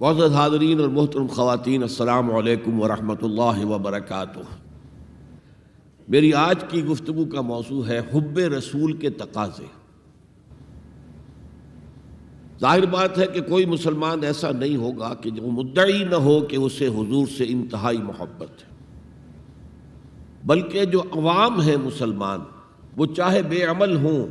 معزز حاضرین اور محترم خواتین، السلام علیکم ورحمۃ اللہ وبرکاتہ۔ میری آج کی گفتگو کا موضوع ہے حب رسول کے تقاضے۔ ظاہر بات ہے کہ کوئی مسلمان ایسا نہیں ہوگا کہ جو مدعی نہ ہو کہ اسے حضور سے انتہائی محبت ہے، بلکہ جو عوام ہیں مسلمان، وہ چاہے بے عمل ہوں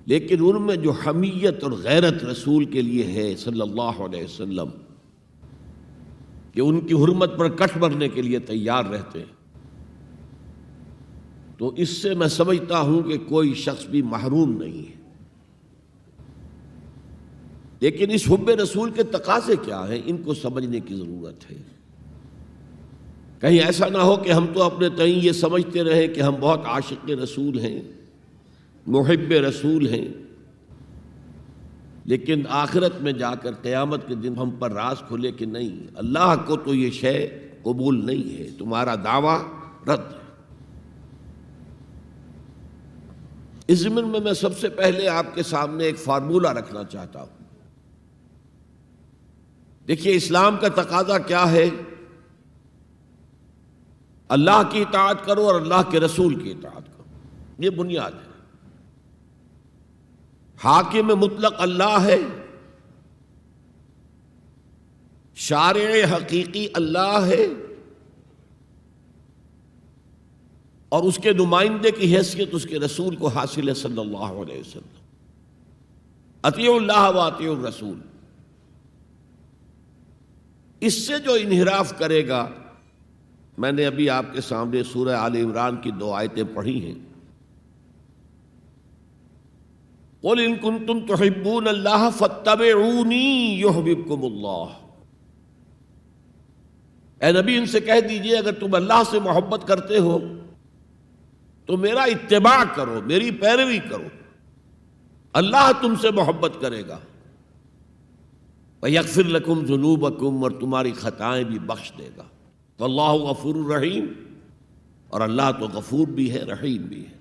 لیکن ان میں جو حمیت اور غیرت رسول کے لیے ہے صلی اللہ علیہ وسلم، کہ ان کی حرمت پر کٹ مرنے کے لیے تیار رہتے ہیں، تو اس سے میں سمجھتا ہوں کہ کوئی شخص بھی محروم نہیں ہے۔ لیکن اس حب رسول کے تقاضے کیا ہیں، ان کو سمجھنے کی ضرورت ہے۔ کہیں ایسا نہ ہو کہ ہم تو اپنے تئیں یہ سمجھتے رہیں کہ ہم بہت عاشق رسول ہیں، محب رسول ہیں، لیکن آخرت میں جا کر قیامت کے دن ہم پر راز کھلے کہ نہیں، اللہ کو تو یہ شے قبول نہیں ہے، تمہارا دعویٰ رد ہے۔ اس ضمن میں سب سے پہلے آپ کے سامنے ایک فارمولہ رکھنا چاہتا ہوں۔ دیکھیے، اسلام کا تقاضا کیا ہے؟ اللہ کی اطاعت کرو اور اللہ کے رسول کی اطاعت کرو، یہ بنیاد ہے۔ حاکم مطلق اللہ ہے، شارع حقیقی اللہ ہے، اور اس کے نمائندے کی حیثیت اس کے رسول کو حاصل ہے صلی اللہ علیہ وسلم۔ اطیعوا اللہ و اطیعوا الرسول۔ اس سے جو انحراف کرے گا، میں نے ابھی آپ کے سامنے سورہ آل عمران کی 2 آیتیں پڑھی ہیں۔ قُلْ إِن كُنتُمْ تُحِبُّونَ اللَّهَ فَاتَّبِعُونِي يُحْبِبْكُمُ اللَّهُ۔ اے نبی، ان سے کہہ دیجئے اگر تم اللہ سے محبت کرتے ہو تو میرا اتباع کرو، میری پیروی کرو، اللہ تم سے محبت کرے گا۔ وَيَغْفِرْ لَكُمْ ذُنُوبَكُمْ، اور تمہاری خطائیں بھی بخش دے گا۔ وَاللَّهُ غَفُورٌ رَحِيمٌ، اور اللہ تو غفور بھی ہے، رحیم بھی ہے۔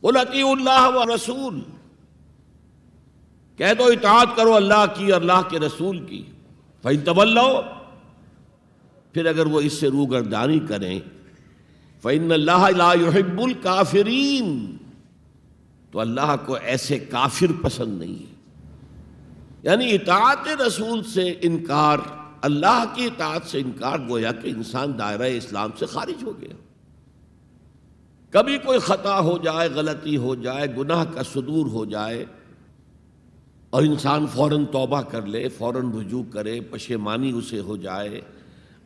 قُلْ اطیعوا اللہ والرسول، کہہ دو اطاعت کرو اللہ کی اور اللہ کے رسول کی۔ فَإِن تَوَلَّوْا، پھر اگر وہ اس سے روگردانی کریں، فَإِنَّ اللَّهَ لَا يُحِبُّ الْكَافِرِينَ، تو اللہ کو ایسے کافر پسند نہیں ہے۔ یعنی اطاعت رسول سے انکار، اللہ کی اطاعت سے انکار، گویا کہ انسان دائرہ اسلام سے خارج ہو گیا۔ کبھی کوئی خطا ہو جائے، غلطی ہو جائے، گناہ کا صدور ہو جائے، اور انسان فوراً توبہ کر لے، فوراً رجوع کرے، پشیمانی اسے ہو جائے،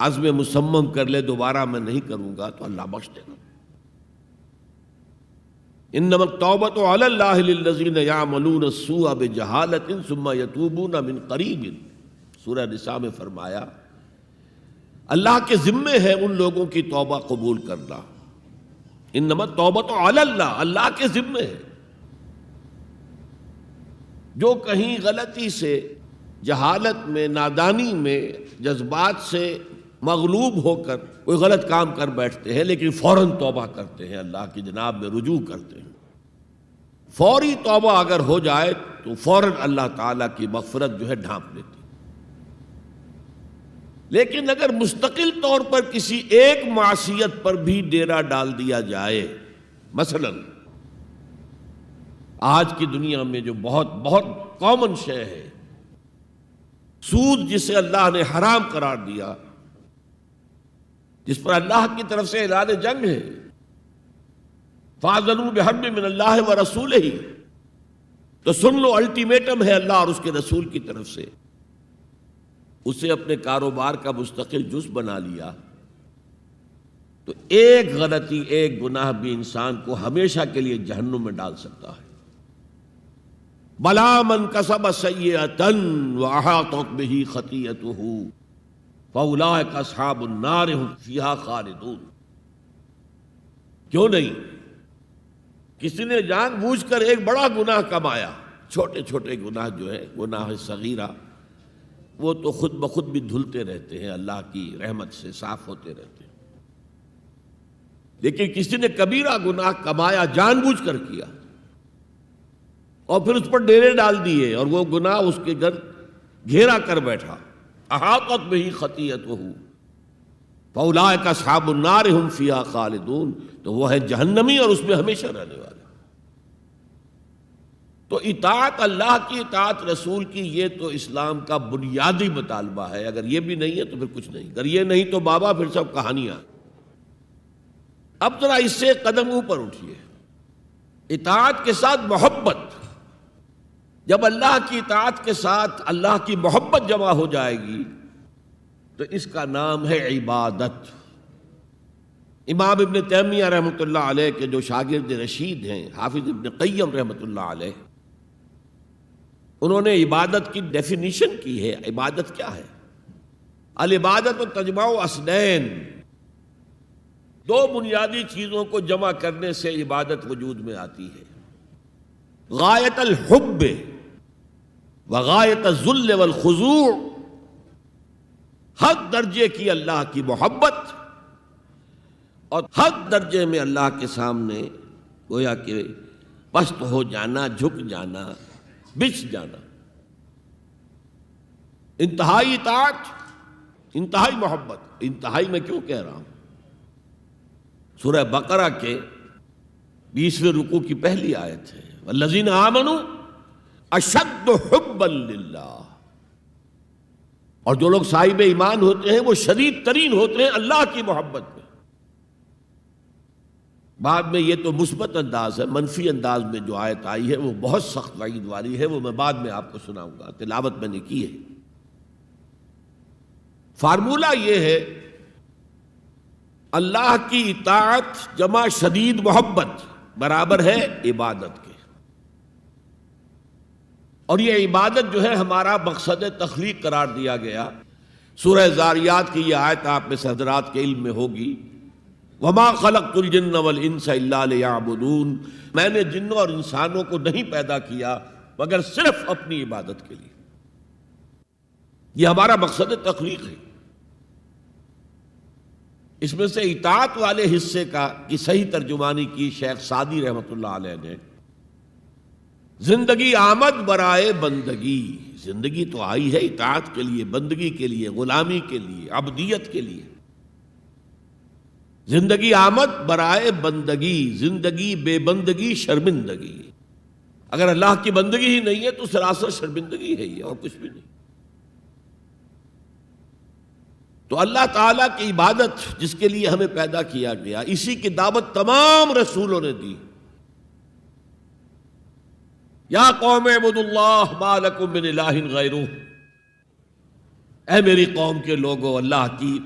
عزم مصمم کر لے دوبارہ میں نہیں کروں گا، تو اللہ بخش دے گا۔ انما التوبۃ علی اللہ للذین یعملون السوء بجہالۃ ثم یتوبون من قریب، سورہ نساء میں فرمایا اللہ کے ذمے ہے ان لوگوں کی توبہ قبول کرنا۔ انما التوبۃ علی اللہ، اللہ کے ذمے ہے۔ جو کہیں غلطی سے، جہالت میں، نادانی میں، جذبات سے مغلوب ہو کر کوئی غلط کام کر بیٹھتے ہیں، لیکن فوراً توبہ کرتے ہیں، اللہ کی جناب میں رجوع کرتے ہیں، فوری توبہ اگر ہو جائے تو فوراً اللہ تعالیٰ کی مغفرت جو ہے ڈھانپ لیتی۔ لیکن اگر مستقل طور پر کسی ایک معصیت پر بھی ڈیرا ڈال دیا جائے، مثلا آج کی دنیا میں جو بہت بہت کامن شے ہے، سود جسے اللہ نے حرام قرار دیا، جس پر اللہ کی طرف سے اعلان جنگ ہے، فَأَذَنُوا بِحَرْبٍ مِّنَ اللَّهِ وَرَسُولِهِ، تو سن لو، الٹیمیٹم ہے اللہ اور اس کے رسول کی طرف سے۔ اسے اپنے کاروبار کا مستقل جز بنا لیا تو ایک غلطی، ایک گناہ بھی انسان کو ہمیشہ کے لیے جہنم میں ڈال سکتا ہے۔ بَلَا مَنْ كَسَبَ سَيِّئَةً وَأَحَاطَتْ بِهِ خَطِيئَتُهُ فَأُولَٰئِكَ أَصْحَابُ النَّارِ هُمْ فِيهَا خَالِدُونَ۔ کیوں نہیں؟ کسی نے جان بوجھ کر ایک بڑا گناہ کمایا، چھوٹے چھوٹے گناہ جو ہے، گناہ صغیرہ، وہ تو خود بخود بھی دھلتے رہتے ہیں، اللہ کی رحمت سے صاف ہوتے رہتے ہیں۔ لیکن کسی نے کبیرہ گناہ کمایا، جان بوجھ کر کیا، اور پھر اس پر ڈیرے ڈال دیے اور وہ گناہ اس کے گرد گھیرا کر بیٹھا. احاطت بہ خطیئتہ فاولئک اصحاب النار هم فیہا خالدون. تو وہ ہے جہنمی اور اس میں ہمیشہ رہنے والے. تو اطاعت اللہ کی، اطاعت رسول کی، یہ تو اسلام کا بنیادی مطالبہ ہے. اگر یہ بھی نہیں ہے تو پھر کچھ نہیں. اگر یہ نہیں تو بابا پھر سب کہانیاں. اب ذرا اس سے قدم اوپر اٹھیے. اطاعت کے ساتھ محبت. جب اللہ کی اطاعت کے ساتھ اللہ کی محبت جمع ہو جائے گی تو اس کا نام ہے عبادت. امام ابن تیمیہ رحمۃ اللہ علیہ کے جو شاگرد رشید ہیں، حافظ ابن قیم رحمۃ اللہ علیہ، انہوں نے عبادت کی ڈیفینیشن کی ہے. عبادت کیا ہے؟ العبادت تجمع اصلین، دو بنیادی چیزوں کو جمع کرنے سے عبادت وجود میں آتی ہے. غایت الحب وغایت الذل والخضوع، حد درجے کی اللہ کی محبت اور حد درجے میں اللہ کے سامنے گویا کہ پست ہو جانا، جھک جانا، بچھ جانا. انتہائی اطاعت، انتہائی محبت. انتہائی میں کیوں کہہ رہا ہوں؟ سورہ بقرہ کے 20ویں رکوع کی پہلی آیت ہے والذین آمنوا اشد حبا للہ. اور جو لوگ صاحب ایمان ہوتے ہیں وہ شدید ترین ہوتے ہیں اللہ کی محبت میں. بعد میں یہ تو مثبت انداز ہے، منفی انداز میں جو آیت آئی ہے وہ بہت سخت وعید والی ہے، وہ میں بعد میں آپ کو سناؤں گا، تلاوت میں نے کی ہے. فارمولہ یہ ہے اللہ کی اطاعت جمع شدید محبت برابر ہے عبادت کے. اور یہ عبادت جو ہے ہمارا مقصد تخلیق قرار دیا گیا. سورہ زاریات کی یہ آیت آپ میں حضرات کے علم میں ہوگی، وما خلقت الجن والانس الا لیعبدون. میں نے جنوں اور انسانوں کو نہیں پیدا کیا مگر صرف اپنی عبادت کے لیے. یہ ہمارا مقصد تخلیق ہے. اس میں سے اطاعت والے حصے کی صحیح ترجمانی کی شیخ سعدی رحمۃ اللہ علیہ نے، زندگی آمد برائے بندگی. زندگی تو آئی ہے اطاعت کے لیے، بندگی کے لیے، غلامی کے لیے، عبدیت کے لیے. زندگی آمد برائے بندگی، زندگی بے بندگی شرمندگی. اگر اللہ کی بندگی ہی نہیں ہے تو سراسر شرمندگی ہے یہ، اور کچھ بھی نہیں. تو اللہ تعالیٰ کی عبادت جس کے لیے ہمیں پیدا کیا گیا، اسی کی دعوت تمام رسولوں نے دی. یا قوم اعبدوا اللہ ما لکم من الہ غیرہ. اے میری قوم کے لوگو، اللہ کی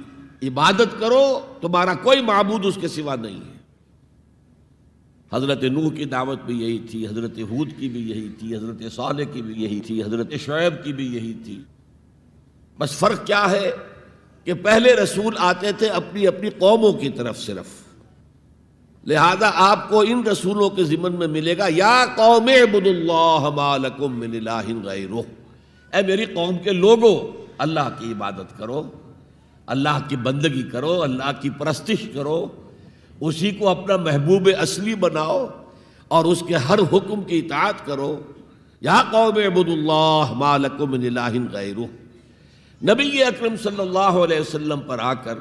عبادت کرو، تمہارا کوئی معبود اس کے سوا نہیں ہے. حضرت نوح کی دعوت بھی یہی تھی، حضرت ہود کی بھی یہی تھی، حضرت صالح کی بھی یہی تھی، حضرت شعیب کی بھی یہی تھی. بس فرق کیا ہے کہ پہلے رسول آتے تھے اپنی اپنی قوموں کی طرف صرف. لہذا آپ کو ان رسولوں کے ضمن میں ملے گا یا قوم اعبدوا اللہ ما لکم من الہ غیرہ. اے میری قوم کے لوگوں، اللہ کی عبادت کرو، اللہ کی بندگی کرو، اللہ کی پرستش کرو، اسی کو اپنا محبوب اصلی بناؤ اور اس کے ہر حکم کی اطاعت کرو. یا قوم اعبدوا اللہ ما لکم من الہ غیرہ. نبی اکرم صلی اللہ علیہ وسلم پر آ کر،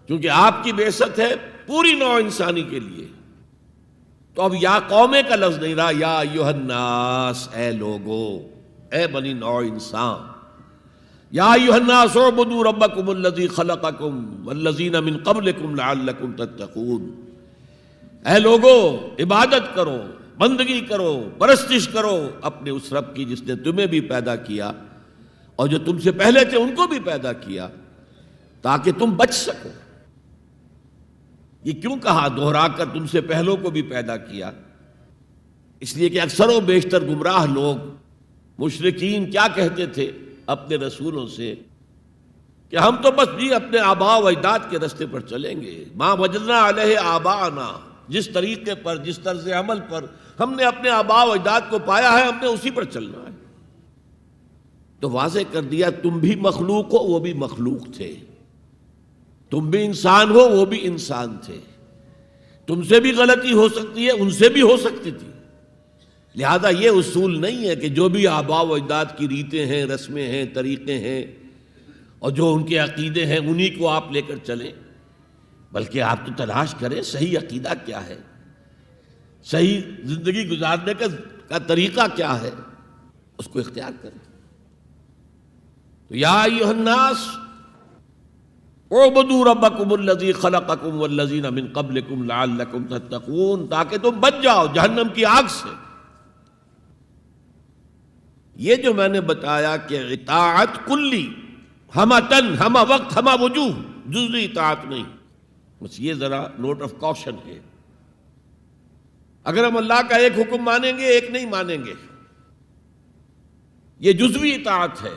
کیونکہ آپ کی بعثت ہے پوری نوع انسانی کے لیے، تو اب یا قومے کا لفظ نہیں رہا، یا ایھا الناس، اے لوگو، اے بنی نوع انسان. یا ایھا الناس اعبدوا ربکم الذی خلقکم والذین من قبلکم لعلکم تتقون. اے لوگو، عبادت کرو، بندگی کرو، پرستش کرو اپنے اس رب کی جس نے تمہیں بھی پیدا کیا اور جو تم سے پہلے تھے ان کو بھی پیدا کیا، تاکہ تم بچ سکو. یہ کیوں کہا دوہرا کر تم سے پہلوں کو بھی پیدا کیا؟ اس لیے کہ اکثر و بیشتر گمراہ لوگ، مشرکین کیا کہتے تھے اپنے رسولوں سے کہ ہم تو بس بھی اپنے آباء و اجداد کے راستے پر چلیں گے. ما وجدنا علیہ آباءنا، جس طریقے پر، جس طرز عمل پر ہم نے اپنے آباء و اجداد کو پایا ہے ہم نے اسی پر چلنا ہے. تو واضح کر دیا تم بھی مخلوق ہو، وہ بھی مخلوق تھے. تم بھی انسان ہو، وہ بھی انسان تھے. تم سے بھی غلطی ہو سکتی ہے، ان سے بھی ہو سکتی تھی، لہذا یہ اصول نہیں ہے کہ جو بھی آباء و اجداد کی ریتیں ہیں، رسمیں ہیں، طریقے ہیں اور جو ان کے عقیدے ہیں انہی کو آپ لے کر چلیں، بلکہ آپ تو تلاش کریں صحیح عقیدہ کیا ہے، صحیح زندگی گزارنے کا طریقہ کیا ہے، اس کو اختیار کریں۔ تو یا ایھا الناس اعبدوا ربکم الذی خلقکم والذین من قبلکم لعلکم تتقون، تاکہ تم بچ جاؤ جہنم کی آگ سے۔ یہ جو میں نے بتایا کہ اطاعت کلی، ہمہ تن، ہمہ وقت، ہمہ وجوہ، جزوی اطاعت نہیں، بس یہ ذرا نوٹ آف کاشن ہے۔ اگر ہم اللہ کا ایک حکم مانیں گے ایک نہیں مانیں گے، یہ جزوی اطاعت ہے،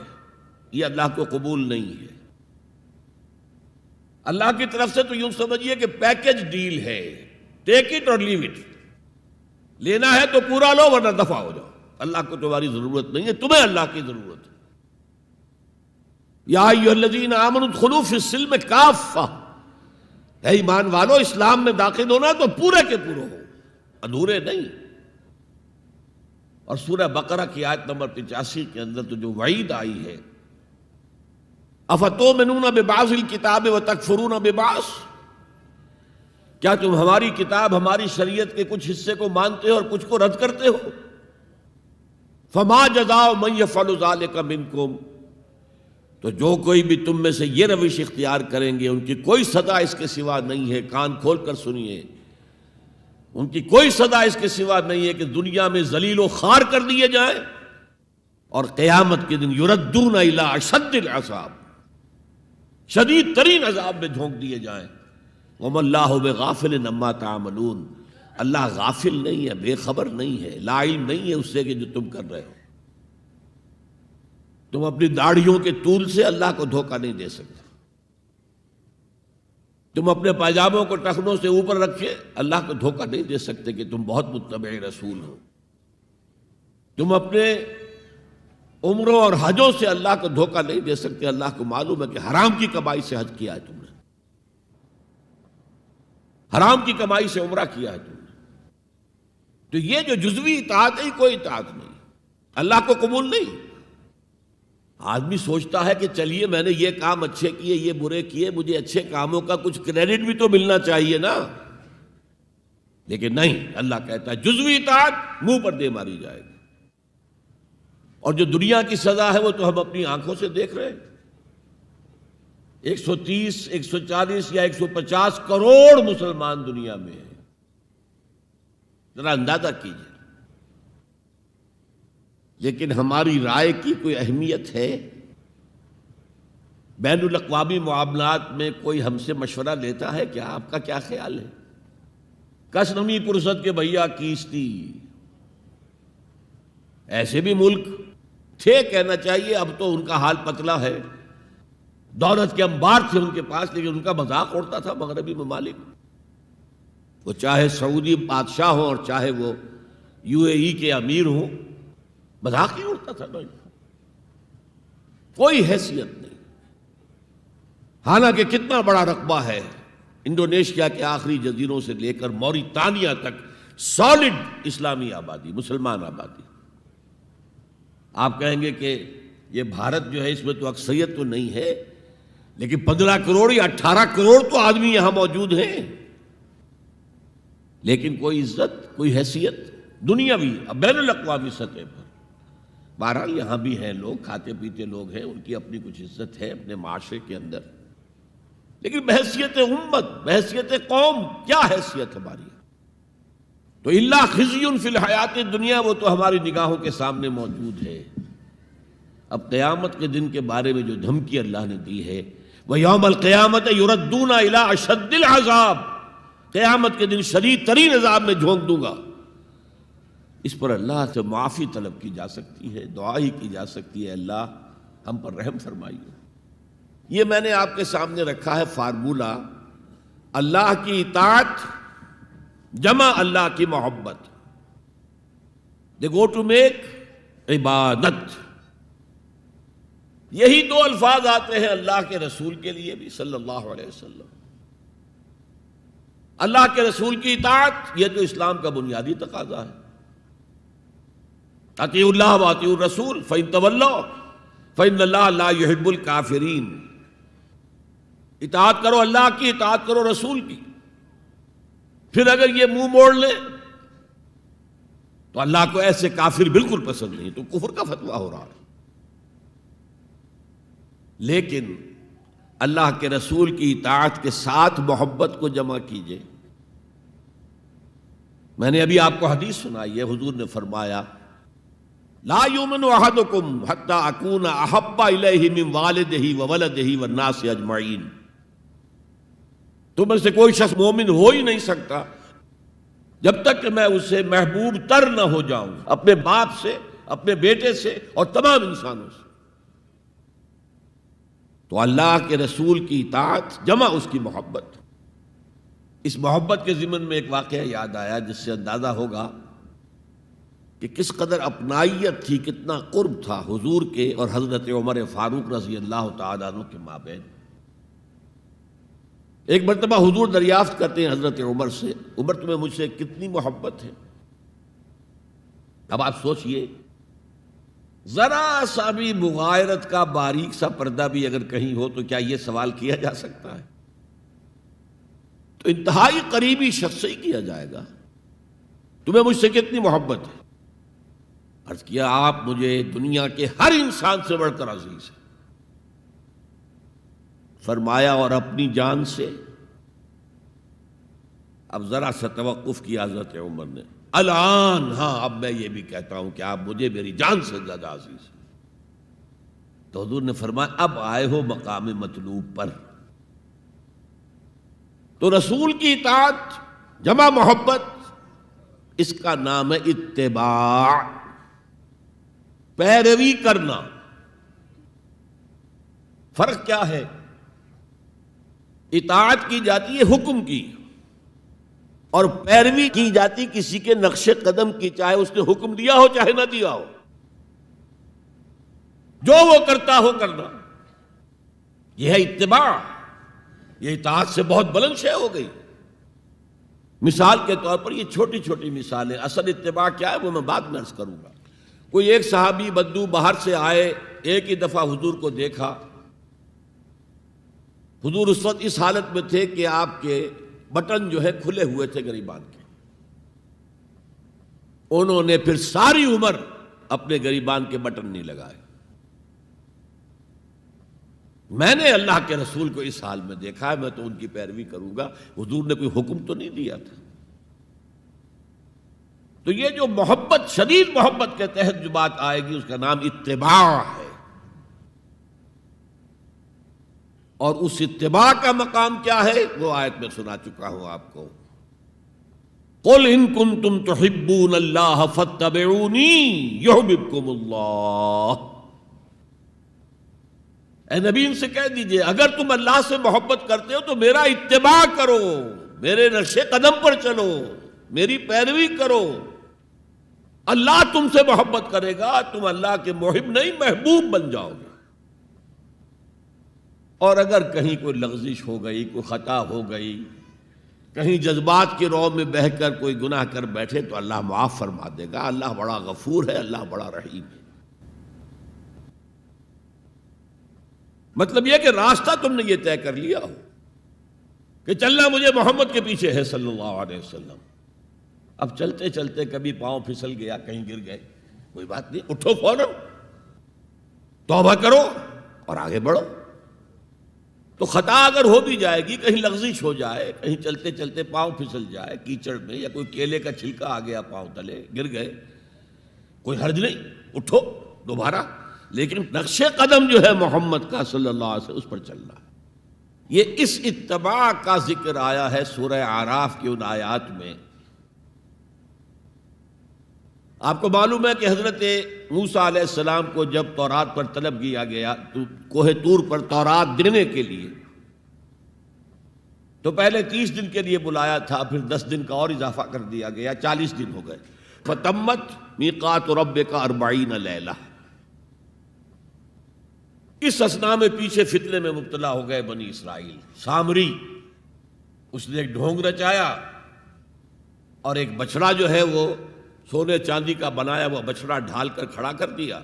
یہ اللہ کو قبول نہیں ہے۔ اللہ کی طرف سے تو یوں سمجھیے کہ پیکج ڈیل ہے، ٹیک اٹ اور لیو اٹ، لینا ہے تو پورا لو ورنہ دفع ہو جاؤ، اللہ کو تمہاری ضرورت نہیں ہے، تمہیں اللہ کی ضرورت ہے۔ یا ایھا الذین آمنوا ادخلوا فی السلم کافہ، اے ایمان والو اسلام میں داخل ہونا تو پورے کے پورے ہو، ادھورے نہیں۔ اور سورہ بقرہ کی آیت نمبر 85 کے اندر تو جو وعید آئی ہے، افتؤمنون ببعض الکتاب وتکفرون ببعض، کیا تم ہماری کتاب، ہماری شریعت کے کچھ حصے کو مانتے ہو اور کچھ کو رد کرتے ہو؟ فما جزاء من یفعل ذلک منکم، تو جو کوئی بھی تم میں سے یہ روش اختیار کریں گے ان کی کوئی سزا اس کے سوا نہیں ہے، کان کھول کر سنیے، ان کی کوئی سزا اس کے سوا نہیں ہے کہ دنیا میں ذلیل و خوار کر دیے جائیں اور قیامت کے دن یردون الی اشد العذاب، شدید ترین عذاب میں جھونک دیے جائیں۔ وما اللہ بغافل عما تعملون، اللہ غافل نہیں ہے، بے خبر نہیں ہے، لا علم نہیں ہے اس سے کہ جو تم کر رہے ہو۔ تم اپنی داڑھیوں کے طول سے اللہ کو دھوکہ نہیں دے سکتے، تم اپنے پائجاموں کو ٹخنوں سے اوپر رکھے اللہ کو دھوکہ نہیں دے سکتے کہ تم بہت متبع رسول ہو، تم اپنے عمروں اور حجوں سے اللہ کو دھوکہ نہیں دے سکتے، اللہ کو معلوم ہے کہ حرام کی کمائی سے حج کیا ہے تم نے، حرام کی کمائی سے عمرہ کیا ہے تم نے۔ تو یہ جو جزوی اطاعت ہے کوئی اطاعت نہیں، اللہ کو قبول نہیں۔ آدمی سوچتا ہے کہ چلیے میں نے یہ کام اچھے کیے، یہ برے کیے، مجھے اچھے کاموں کا کچھ کریڈٹ بھی تو ملنا چاہیے نا، لیکن نہیں، اللہ کہتا ہے جزوی اطاعت منہ پر دے ماری جائے گی، اور جو دنیا کی سزا ہے وہ تو ہم اپنی آنکھوں سے دیکھ رہے ہیں۔ 130، 140 یا 150 کروڑ مسلمان دنیا میں ہیں، ذرا اندازہ کیجیے، لیکن ہماری رائے کی کوئی اہمیت ہے؟ بین الاقوامی معاملات میں کوئی ہم سے مشورہ لیتا ہے کیا؟ آپ کا کیا خیال ہے؟ کس نمی پرست کے بھیا کیستی، ایسے بھی ملک تھے کہنا چاہیے، اب تو ان کا حال پتلا ہے، دولت کے انبار تھے ان کے پاس، لیکن ان کا مذاق اڑتا تھا مغربی ممالک، وہ چاہے سعودی بادشاہ ہوں اور چاہے وہ UAE کے امیر ہوں، مذاق ہی اڑتا تھا، کوئی حیثیت نہیں۔ حالانکہ کتنا بڑا رقبہ ہے انڈونیشیا کے آخری جزیروں سے لے کر موریتانیہ تک، سالڈ اسلامی آبادی، مسلمان آبادی۔ آپ کہیں گے کہ یہ بھارت جو ہے اس میں تو اکثریت تو نہیں ہے، لیکن 15 کروڑ یا 18 کروڑ تو آدمی یہاں موجود ہیں، لیکن کوئی عزت، کوئی حیثیت دنیاوی بین الاقوامی سطح پر۔ بہرحال یہاں بھی ہیں لوگ، کھاتے پیتے لوگ ہیں، ان کی اپنی کچھ عزت ہے اپنے معاشرے کے اندر، لیکن بحیثیت امت، بحیثیت قوم کیا حیثیت ہماری؟ تو الا خزی فی الحیات دنیا، وہ تو ہماری نگاہوں کے سامنے موجود ہے۔ اب قیامت کے دن کے بارے میں جو دھمکی اللہ نے دی ہے، وہ یوم القیامت یردون الی اشد العذاب، قیامت کے دن شدید ترین عذاب میں جھونک دوں گا۔ اس پر اللہ سے معافی طلب کی جا سکتی ہے، دعا ہی کی جا سکتی ہے، اللہ ہم پر رحم فرمائیے۔ یہ میں نے آپ کے سامنے رکھا ہے فارمولہ، اللہ کی اطاعت جمع اللہ کی محبت، دے گو ٹو میک عبادت۔ یہی دو الفاظ آتے ہیں اللہ کے رسول کے لیے بھی صلی اللہ علیہ وسلم۔ اللہ کے رسول کی اطاعت یہ تو اسلام کا بنیادی تقاضا ہے، اطیعوا اللہ واطیعوا الرسول فإن تولوا فإن اللہ لا يحب الکافرین، اطاعت کرو اللہ کی، اطاعت کرو رسول کی. پھر اگر یہ منہ موڑ لیں تو اللہ کو ایسے کافر بالکل پسند نہیں، تو کفر کا فتویٰ ہو رہا ہے. لیکن اللہ کے رسول کی اطاعت کے ساتھ محبت کو جمع کیجئے. میں نے ابھی آپ کو حدیث سنائی ہے، حضور نے فرمایا لا یؤمن احدکم حتی اکون احب الیہ من والدہ وولدہ والناس اجمعین. تم میں سے کوئی شخص مومن ہو ہی نہیں سکتا جب تک کہ میں اسے محبوب تر نہ ہو جاؤں، اپنے باپ سے، اپنے بیٹے سے اور تمام انسانوں سے. تو اللہ کے رسول کی اطاعت جمع اس کی محبت. اس محبت کے ضمن میں ایک واقعہ یاد آیا جس سے اندازہ ہوگا کہ کس قدر اپنائیت تھی، کتنا قرب تھا حضور کے اور حضرت عمر فاروق رضی اللہ تعالیٰ عنہ کے مابین. ایک مرتبہ حضور دریافت کرتے ہیں حضرت عمر سے، عمر تمہیں مجھ سے کتنی محبت ہے؟ اب آپ سوچئے ذرا سا بھی مغایرت کا باریک سا پردہ بھی اگر کہیں ہو تو کیا یہ سوال کیا جا سکتا ہے؟ تو انتہائی قریبی شخص سے ہی کیا جائے گا، تمہیں مجھ سے کتنی محبت ہے؟ عرض کیا آپ مجھے دنیا کے ہر انسان سے بڑھ کر عزیز ہیں. فرمایا اور اپنی جان سے؟ اب ذرا سا توقف کیا حضرت عمر نے. الان ہاں اب میں یہ بھی کہتا ہوں کہ آپ مجھے میری جان سے زیادہ عزیز ہیں. تو حضور نے فرمایا اب آئے ہو مقام مطلوب پر. تو رسول کی اطاعت جمع محبت، اس کا نام ہے اتباع، پیروی کرنا. فرق کیا ہے؟ اطاعت کی جاتی ہے حکم کی اور پیروی کی جاتی کسی کے نقش قدم کی، چاہے اس نے حکم دیا ہو چاہے نہ دیا ہو، جو وہ کرتا ہو کرنا. یہ ہے اتباع. یہ اطاعت سے بہت بلند شے ہو گئی. مثال کے طور پر یہ چھوٹی چھوٹی مثالیں، اصل اتباع کیا ہے وہ میں بعد میں عرض کروں گا. کوئی ایک صحابی بدو باہر سے آئے، ایک ہی دفعہ حضور کو دیکھا. حضور اس وقت اس حالت میں تھے کہ آپ کے بٹن جو ہے کھلے ہوئے تھے گریبان کے. انہوں نے پھر ساری عمر اپنے گریبان کے بٹن نہیں لگائے. میں نے اللہ کے رسول کو اس حال میں دیکھا ہے، میں تو ان کی پیروی کروں گا. حضور نے کوئی حکم تو نہیں دیا تھا. تو یہ جو محبت، شدید محبت کے تحت جو بات آئے گی اس کا نام اتباع ہے. اور اس اتباع کا مقام کیا ہے وہ آیت میں سنا چکا ہوں آپ کو. قل ان کنتم تحبون اللہ فاتبعونی یحببکم اللہ. اے نبی ان سے کہہ دیجئے اگر تم اللہ سے محبت کرتے ہو تو میرا اتباع کرو، میرے نقش قدم پر چلو، میری پیروی کرو. اللہ تم سے محبت کرے گا، تم اللہ کے محب نہیں محبوب بن جاؤ گے. اور اگر کہیں کوئی لغزش ہو گئی، کوئی خطا ہو گئی، کہیں جذبات کی رو میں بہہ کر کوئی گناہ کر بیٹھے تو اللہ معاف فرما دے گا. اللہ بڑا غفور ہے، اللہ بڑا رحیم ہے. مطلب یہ کہ راستہ تم نے یہ طے کر لیا ہو کہ چلنا مجھے محمد کے پیچھے ہے صلی اللہ علیہ وسلم. اب چلتے چلتے کبھی پاؤں پھسل گیا، کہیں گر گئے، کوئی بات نہیں، اٹھو فوراً، توبہ کرو اور آگے بڑھو. تو خطا اگر ہو بھی جائے گی، کہیں لغزش ہو جائے، کہیں چلتے چلتے پاؤں پھسل جائے کیچڑ میں، یا کوئی کیلے کا چھلکا آ گیا پاؤں تلے، گر گئے، کوئی حرج نہیں، اٹھو دوبارہ. لیکن نقش قدم جو ہے محمد کا صلی اللہ علیہ وسلم اس پر چلنا ہے. یہ اس اتباع کا ذکر آیا ہے سورہ اعراف کی ان آیات میں. آپ کو معلوم ہے کہ حضرت موسیٰ علیہ السلام کو جب تورات پر طلب کیا گیا تو کوہ طور پر تورات دینے کے لیے، تو پہلے 30 دن کے لیے بلایا تھا، پھر 10 دن کا اور اضافہ کر دیا گیا، 40 دن ہو گئے. فَتَمَّتْ مِيقَاتُ رَبِّكَ 40 لَيْلَةً. اس اثنا میں پیچھے فتنے میں مبتلا ہو گئے بنی اسرائیل. سامری اس نے ایک ڈھونگ رچایا اور ایک بچڑا جو ہے وہ سونے چاندی کا بنایا ہوا بچڑا ڈھال کر کھڑا کر دیا،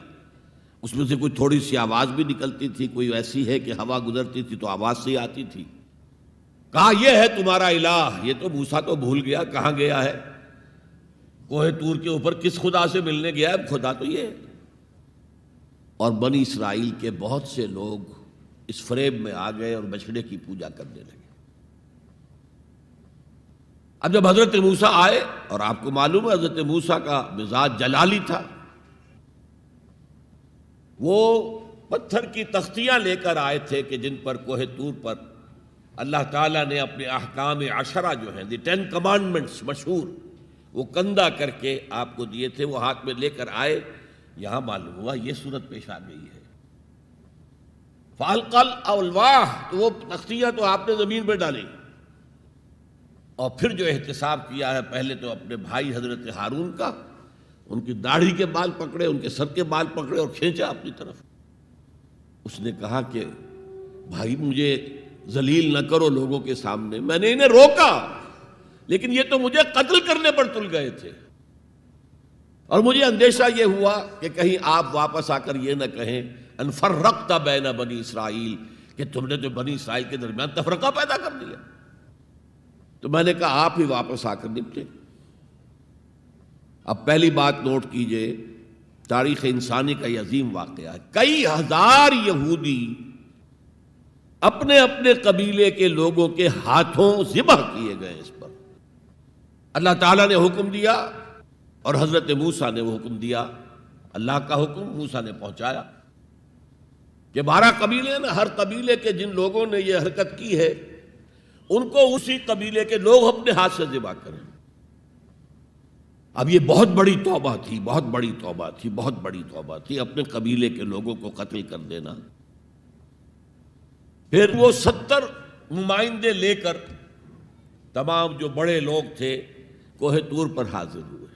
اس میں سے کوئی تھوڑی سی آواز بھی نکلتی تھی، کوئی ایسی ہے کہ ہوا گزرتی تھی تو آواز سے آتی تھی۔ کہا یہ ہے تمہارا الہ۔ یہ تو موسیٰ تو بھول گیا کہاں گیا ہے، کوہ طور کے اوپر کس خدا سے ملنے گیا ہے، خدا تو یہ ہے۔ اور بنی اسرائیل کے بہت سے لوگ اس فریب میں آ گئے اور بچڑے کی پوجا کرنے لگے۔ اب جب حضرت موسیٰ آئے، اور آپ کو معلوم ہے حضرت موسیٰ کا مزاج جلالی تھا، وہ پتھر کی تختیاں لے کر آئے تھے کہ جن پر کوہ طور پر اللہ تعالیٰ نے اپنے احکام عشرہ جو ہیں دی 10 کمانڈمنٹس مشہور، وہ کندہ کر کے آپ کو دیے تھے، وہ ہاتھ میں لے کر آئے۔ یہاں معلوم ہوا یہ صورت پیش آ گئی ہے۔ فَأَلْقَى الْأَلْوَاحَ، تو وہ تختیاں تو آپ نے زمین پہ ڈالی، اور پھر جو احتساب کیا ہے، پہلے تو اپنے بھائی حضرت ہارون کا، ان کی داڑھی کے بال پکڑے، ان کے سر کے بال پکڑے اور کھینچا اپنی طرف۔ اس نے کہا کہ بھائی مجھے ذلیل نہ کرو لوگوں کے سامنے، میں نے انہیں روکا لیکن یہ تو مجھے قتل کرنے پر تل گئے تھے، اور مجھے اندیشہ یہ ہوا کہ کہیں آپ واپس آ کر یہ نہ کہیں ان فرقت بین بنی اسرائیل، کہ تم نے جو بنی اسرائیل کے درمیان تفرقہ پیدا کر دیا۔ تو میں نے کہا آپ ہی واپس آ کر نپٹے۔ اب پہلی بات نوٹ کیجئے، تاریخ انسانی کا یہ عظیم واقعہ ہے، کئی ہزار یہودی اپنے اپنے قبیلے کے لوگوں کے ہاتھوں ذبح کیے گئے اس پر۔ اللہ تعالیٰ نے حکم دیا اور حضرت موسیٰ نے وہ حکم دیا، اللہ کا حکم موسیٰ نے پہنچایا کہ 12 قبیلے ہیں نا، ہر قبیلے کے جن لوگوں نے یہ حرکت کی ہے ان کو اسی قبیلے کے لوگ اپنے ہاتھ سے ذبح کریں۔ اب یہ بہت بڑی توبہ تھی، بہت بڑی توبہ تھی، بہت بڑی توبہ تھی، اپنے قبیلے کے لوگوں کو قتل کر دینا۔ پھر وہ 70 نمائندے لے کر تمام جو بڑے لوگ تھے کوہ طور پر حاضر ہوئے،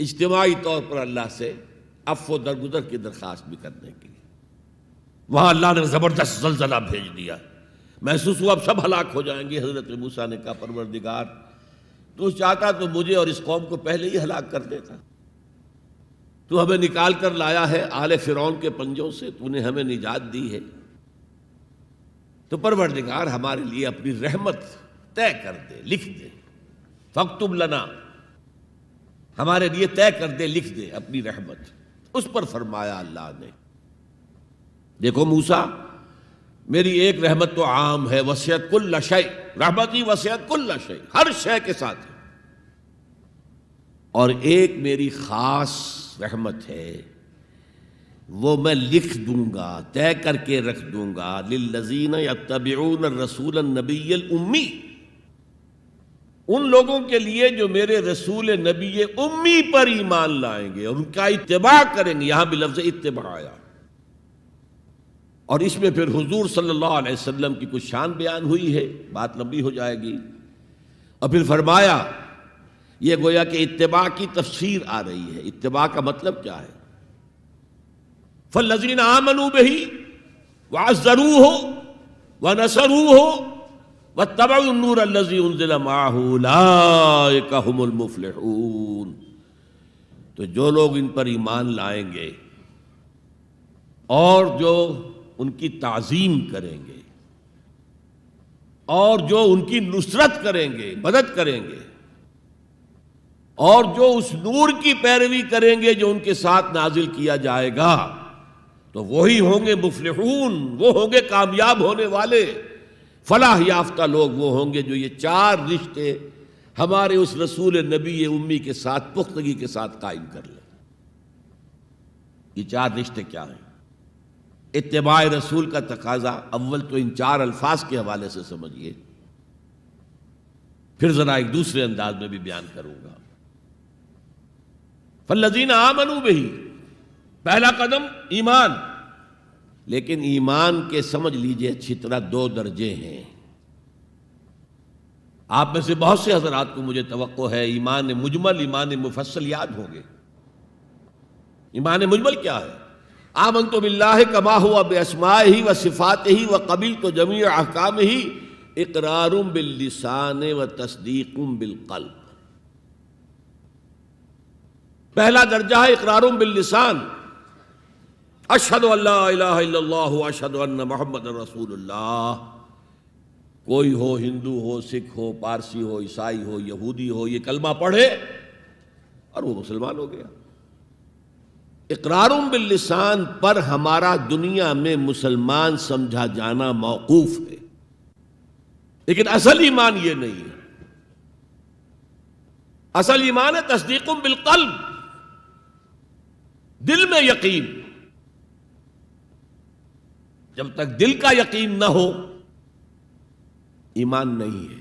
اجتماعی طور پر اللہ سے عفو درگزر کی درخواست بھی کرنے کی۔ وہاں اللہ نے زبردست زلزلہ بھیج دیا، محسوس ہوا اب سب ہلاک ہو جائیں گے۔ حضرت موسیٰ نے کہا پروردگار تو چاہتا تو مجھے اور اس قوم کو پہلے ہی ہلاک کر دیتا، تو ہمیں نکال کر لایا ہے آل فرعون کے پنجوں سے، تو نے ہمیں نجات دی ہے، تو پروردگار ہمارے لیے اپنی رحمت طے کر دے، لکھ دے، فاکتب لنا، ہمارے لیے طے کر دے، لکھ دے اپنی رحمت۔ اس پر فرمایا اللہ نے دیکھو موسیٰ، میری ایک رحمت تو عام ہے، وسعت کل شیء، رحمتی وسعت کل شیء، ہر شے کے ساتھ ہے، اور ایک میری خاص رحمت ہے، وہ میں لکھ دوں گا، طے کر کے رکھ دوں گا، للذین یتبعون الرسول النبی الامی، ان لوگوں کے لیے جو میرے رسول نبی امی پر ایمان لائیں گے اور ان کا اتباع کریں گے۔ یہاں بھی لفظ اتباع آیا، اور اس میں پھر حضور صلی اللہ علیہ وسلم کی کچھ شان بیان ہوئی ہے، بات لمبی ہو جائے گی، اور پھر فرمایا یہ گویا کہ اتباع کی تفسیر آ رہی ہے۔ اتباع کا مطلب کیا ہے؟ فالذین آمنوا بہ وعزروہ ونصروہ واتبعوا النور الذی انزل معہ اولئک ھم المفلحون، تو جو لوگ ان پر ایمان لائیں گے اور جو ان کی تعظیم کریں گے اور جو ان کی نصرت کریں گے، مدد کریں گے، اور جو اس نور کی پیروی کریں گے جو ان کے ساتھ نازل کیا جائے گا، تو وہی ہوں گے مفلحون، وہ ہوں گے کامیاب ہونے والے، فلاح یافتہ لوگ وہ ہوں گے جو یہ 4 رشتے ہمارے اس رسول نبی امی کے ساتھ پختگی کے ساتھ قائم کر لیں۔ یہ 4 رشتے کیا ہیں؟ اتباع رسول کا تقاضا اول تو ان 4 الفاظ کے حوالے سے سمجھیے، پھر ذرا ایک دوسرے انداز میں بھی بیان کروں گا۔ فالذین آمنوا بہ، پہلا قدم ایمان، لیکن ایمان کے سمجھ لیجئے اچھی طرح 2 درجے ہیں۔ آپ میں سے بہت سے حضرات کو مجھے توقع ہے ایمان مجمل، ایمان مفصل یاد ہوں گے۔ ایمان مجمل کیا ہے؟ آمنت باللہ کما ہوا باسمائہ و صفاتہ و قبلت جمیع احکامہ اقرار باللسان و تصدیق بالقلب۔ پہلا درجہ ہے اقرار باللسان، اشہد ان لا الہ الا اللہ اشہد ان محمد رسول اللہ. کوئی ہو، ہندو ہو، سکھ ہو، پارسی ہو، عیسائی ہو، یہودی ہو، یہ کلمہ پڑھے اور وہ مسلمان ہو گیا. اقرار باللسان پر ہمارا دنیا میں مسلمان سمجھا جانا موقوف ہے، لیکن اصل ایمان یہ نہیں ہے. اصل ایمان ہے تصدیق بالقلب، دل میں یقین. جب تک دل کا یقین نہ ہو ایمان نہیں ہے.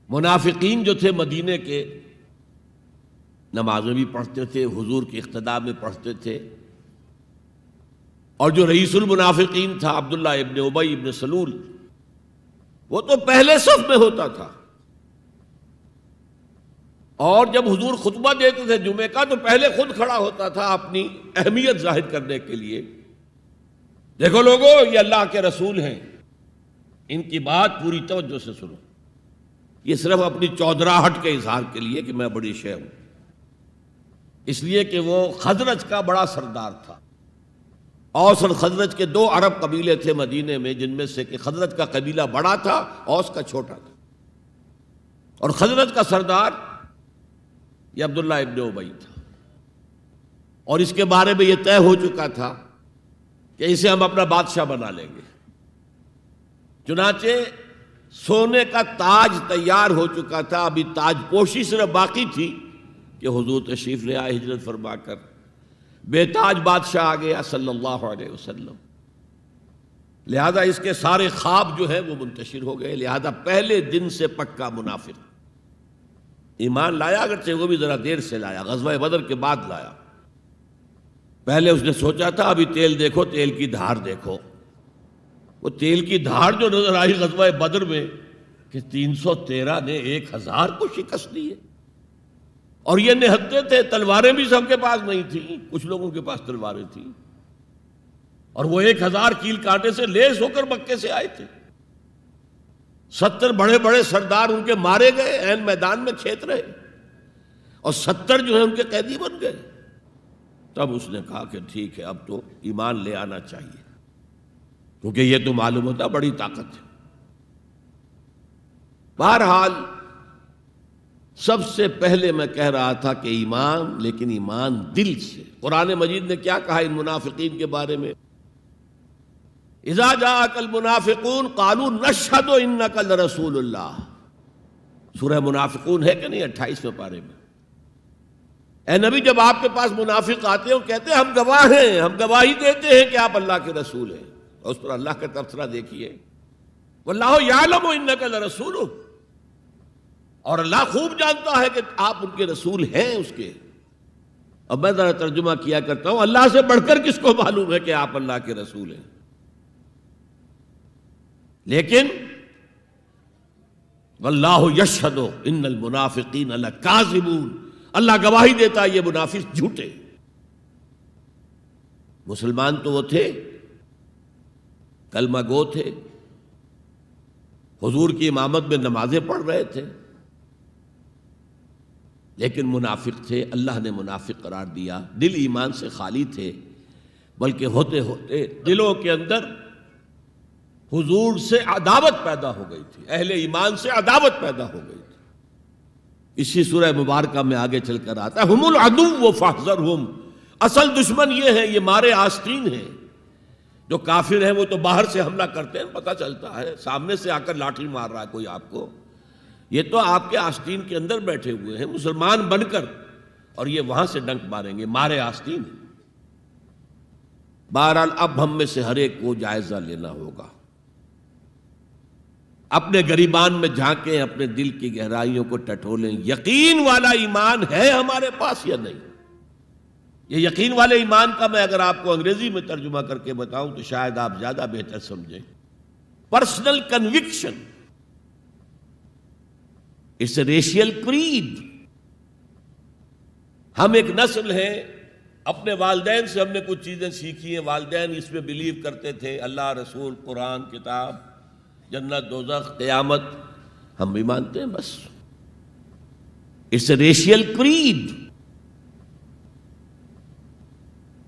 منافقین جو تھے مدینے کے، نمازیں بھی پڑھتے تھے، حضور کی اقتداء میں پڑھتے تھے، اور جو رئیس المنافقین تھا عبداللہ ابن ابی ابن سلول، وہ تو پہلے صف میں ہوتا تھا، اور جب حضور خطبہ دیتے تھے جمعے کا تو پہلے خود کھڑا ہوتا تھا اپنی اہمیت ظاہر کرنے کے لیے. دیکھو لوگو، یہ اللہ کے رسول ہیں، ان کی بات پوری توجہ سے سنو. یہ صرف اپنی چودراہٹ کے اظہار کے لیے کہ میں بڑی شے ہوں، اس لیے کہ وہ خزرج کا بڑا سردار تھا. اوس اور خزرج کے 2 عرب قبیلے تھے مدینے میں، جن میں سے کہ خزرج کا قبیلہ بڑا تھا، اوس کا چھوٹا تھا. اور خزرج کا سردار یہ عبداللہ ابن ابی تھا، اور اس کے بارے میں یہ طے ہو چکا تھا کہ اسے ہم اپنا بادشاہ بنا لیں گے. چنانچہ سونے کا تاج تیار ہو چکا تھا، ابھی تاج پوشی صرف باقی تھی کہ حضور تشریف لے آئے ہجرت فرما کر. بے تاج بادشاہ آ گیا صلی اللہ علیہ وسلم. لہذا اس کے سارے خواب جو ہیں وہ منتشر ہو گئے. لہذا پہلے دن سے پکا منافق. ایمان لایا، اگرچہ وہ بھی ذرا دیر سے لایا، غزوہ بدر کے بعد لایا. پہلے اس نے سوچا تھا ابھی تیل دیکھو، تیل کی دھار دیکھو. وہ تیل کی دھار جو نظر آئی غزوہ بدر میں کہ 313 نے 1000 کو شکست دی ہے. اور یہ نہتے تھے، تلواریں بھی سب کے پاس نہیں تھیں، کچھ لوگوں کے پاس تلواریں تھیں، اور وہ 1000 کیل کانٹے سے لیس ہو کر مکے سے آئے تھے. 70 بڑے بڑے سردار ان کے مارے گئے، عین میدان میں کھیت رہے، اور 70 جو ہیں ان کے قیدی بن گئے. تب اس نے کہا کہ ٹھیک ہے، اب تو ایمان لے آنا چاہیے، کیونکہ یہ تو معلوم ہوتا بڑی طاقت ہے. بہرحال سب سے پہلے میں کہہ رہا تھا کہ ایمان، لیکن ایمان دل سے. قرآن مجید نے کیا کہا ان منافقین کے بارے میں؟ اذا جاءک المنافقون قالوا نشہد انک لرسول اللہ. سورہ منافقون ہے کہ نہیں 28ویں پارے میں. اے نبی، جب آپ کے پاس منافق آتے ہیں وہ کہتے ہیں ہم گواہ ہیں، ہم گواہی دیتے ہیں کہ آپ اللہ کے رسول ہیں. اور اس پر اللہ کا تبصرہ دیکھیے، واللہ یعلم انک لرسولہ، اور اللہ خوب جانتا ہے کہ آپ ان کے رسول ہیں اس کے. اب میں ذرا ترجمہ کیا کرتا ہوں، اللہ سے بڑھ کر کس کو معلوم ہے کہ آپ اللہ کے رسول ہیں؟ لیکن واللہ یشہد ان المنافقین لکاذبون، اللہ گواہی دیتا یہ منافق جھوٹے. مسلمان تو وہ تھے، کلمہ گو تھے، حضور کی امامت میں نمازیں پڑھ رہے تھے، لیکن منافق تھے. اللہ نے منافق قرار دیا. دل ایمان سے خالی تھے، بلکہ ہوتے ہوتے دلوں کے اندر حضور سے عداوت پیدا ہو گئی تھی، اہل ایمان سے عداوت پیدا ہو گئی تھی. اسی سورہ مبارکہ میں آگے چل کر آتا ہے ہم العدو فاحذرہم. اصل دشمن یہ ہے، یہ مارے آستین ہیں. جو کافر ہیں وہ تو باہر سے حملہ کرتے ہیں، پتہ چلتا ہے، سامنے سے آ کر لاٹھی مار رہا ہے کوئی آپ کو. یہ تو آپ کے آستین کے اندر بیٹھے ہوئے ہیں مسلمان بن کر، اور یہ وہاں سے ڈنک ماریں گے، مارے آستین. بہرحال اب ہم میں سے ہر ایک کو جائزہ لینا ہوگا. اپنے گریبان میں جھانکیں، اپنے دل کی گہرائیوں کو ٹٹولیں. یقین والا ایمان ہے ہمارے پاس یا نہیں؟ یہ یقین والے ایمان کا میں اگر آپ کو انگریزی میں ترجمہ کر کے بتاؤں تو شاید آپ زیادہ بہتر سمجھیں. Personal conviction, it's a racial creed. ہم ایک نسل ہیں، اپنے والدین سے ہم نے کچھ چیزیں سیکھی ہیں، والدین اس میں بلیو کرتے تھے، اللہ، رسول، قرآن، کتاب، جنت، دوزخ، قیامت، ہم بھی مانتے ہیں. بس اٹس اے ریشیل کریڈ.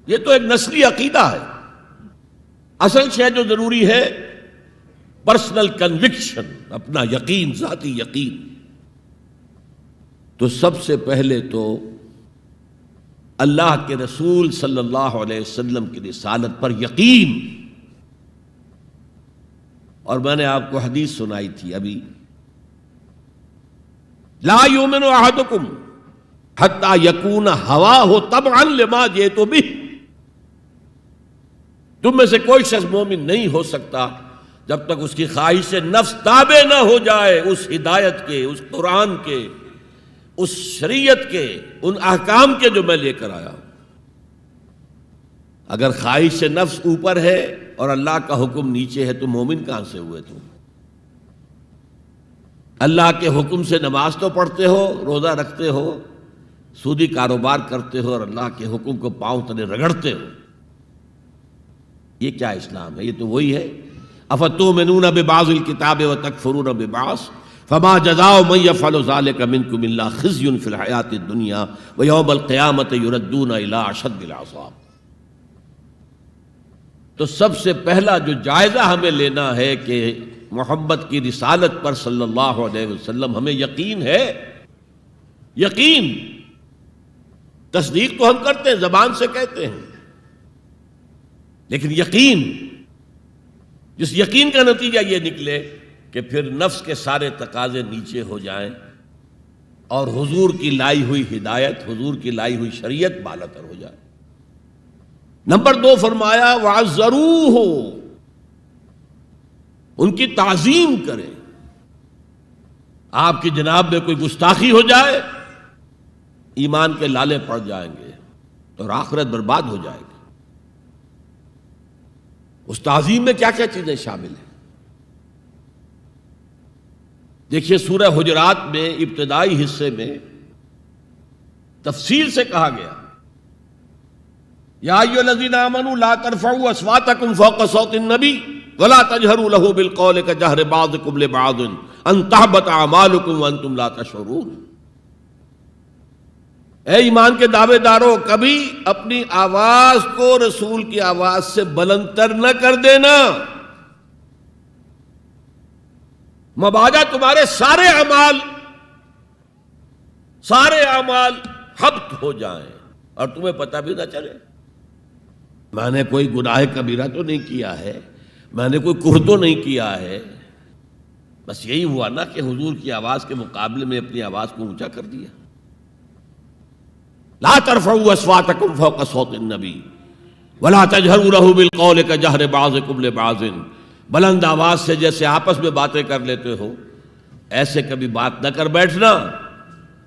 یہ تو ایک نسلی عقیدہ ہے. اصل شے جو ضروری ہے پرسنل کنوکشن، اپنا یقین، ذاتی یقین. تو سب سے پہلے تو اللہ کے رسول صلی اللہ علیہ وسلم کی رسالت پر یقین. اور میں نے آپ کو حدیث سنائی تھی ابھی، لا یؤمن احدکم حتی یکون ہواہ تبعا لما جئت بہ. تم میں سے کوئی شخص مومن نہیں ہو سکتا جب تک اس کی خواہش نفس تابع نہ ہو جائے اس ہدایت کے، اس قرآن کے، اس شریعت کے، ان احکام کے جو میں لے کر آیا ہوں. اگر خواہش نفس اوپر ہے اور اللہ کا حکم نیچے ہے تو مومن کہاں سے ہوئے تم؟ اللہ کے حکم سے نماز تو پڑھتے ہو، روزہ رکھتے ہو، سودی کاروبار کرتے ہو، اور اللہ کے حکم کو پاؤں تلے رگڑتے ہو. یہ کیا اسلام ہے؟ یہ تو وہی ہے افتؤمنون ببعض الکتاب وتکفرون ببعض فما جزاء من يفعل ذلك منكم الا خزي في الحياة الدنيا ويوم القيامة يردون الى اشد العذاب. تو سب سے پہلا جو جائزہ ہمیں لینا ہے کہ محمد کی رسالت پر صلی اللہ علیہ وسلم ہمیں یقین ہے. یقین، تصدیق تو ہم کرتے ہیں، زبان سے کہتے ہیں، لیکن یقین، جس یقین کا نتیجہ یہ نکلے کہ پھر نفس کے سارے تقاضے نیچے ہو جائیں اور حضور کی لائی ہوئی ہدایت، حضور کی لائی ہوئی شریعت بالاتر ہو جائے. نمبر 2 فرمایا وَعَزَّرُوهُ، ان کی تعظیم کریں. آپ کی جناب میں کوئی گستاخی ہو جائے ایمان کے لالے پڑ جائیں گے اور آخرت برباد ہو جائے گی. اس تعظیم میں کیا کیا چیزیں شامل ہیں؟ دیکھیے سورہ حجرات میں ابتدائی حصے میں تفصیل سے کہا گیا یا ایھا الذین آمنوا لا ترفعوا اصواتکم فوق صوت النبی ولا تجہروا له بالقول کجہر بعضکم لبعض ان تحبط اعمالکم وانتم لا تشعرون. اے ایمان کے دعوے دارو، کبھی اپنی آواز کو رسول کی آواز سے بلند تر نہ کر دینا، مبادا تمہارے سارے اعمال حبط ہو جائیں اور تمہیں پتہ بھی نہ چلے. میں نے کوئی گناہ کبیرہ تو نہیں کیا ہے، میں نے کوئی کفر تو نہیں کیا ہے، بس یہی ہوا نا کہ حضور کی آواز کے مقابلے میں اپنی آواز کو اونچا کر دیا. لا ترفعوا اصواتکم فوق صوت النبی ولا تجہروا له بالقول کجہر بعضکم لبعض. بلند آواز سے جیسے آپس میں باتیں کر لیتے ہو ایسے کبھی بات نہ کر بیٹھنا.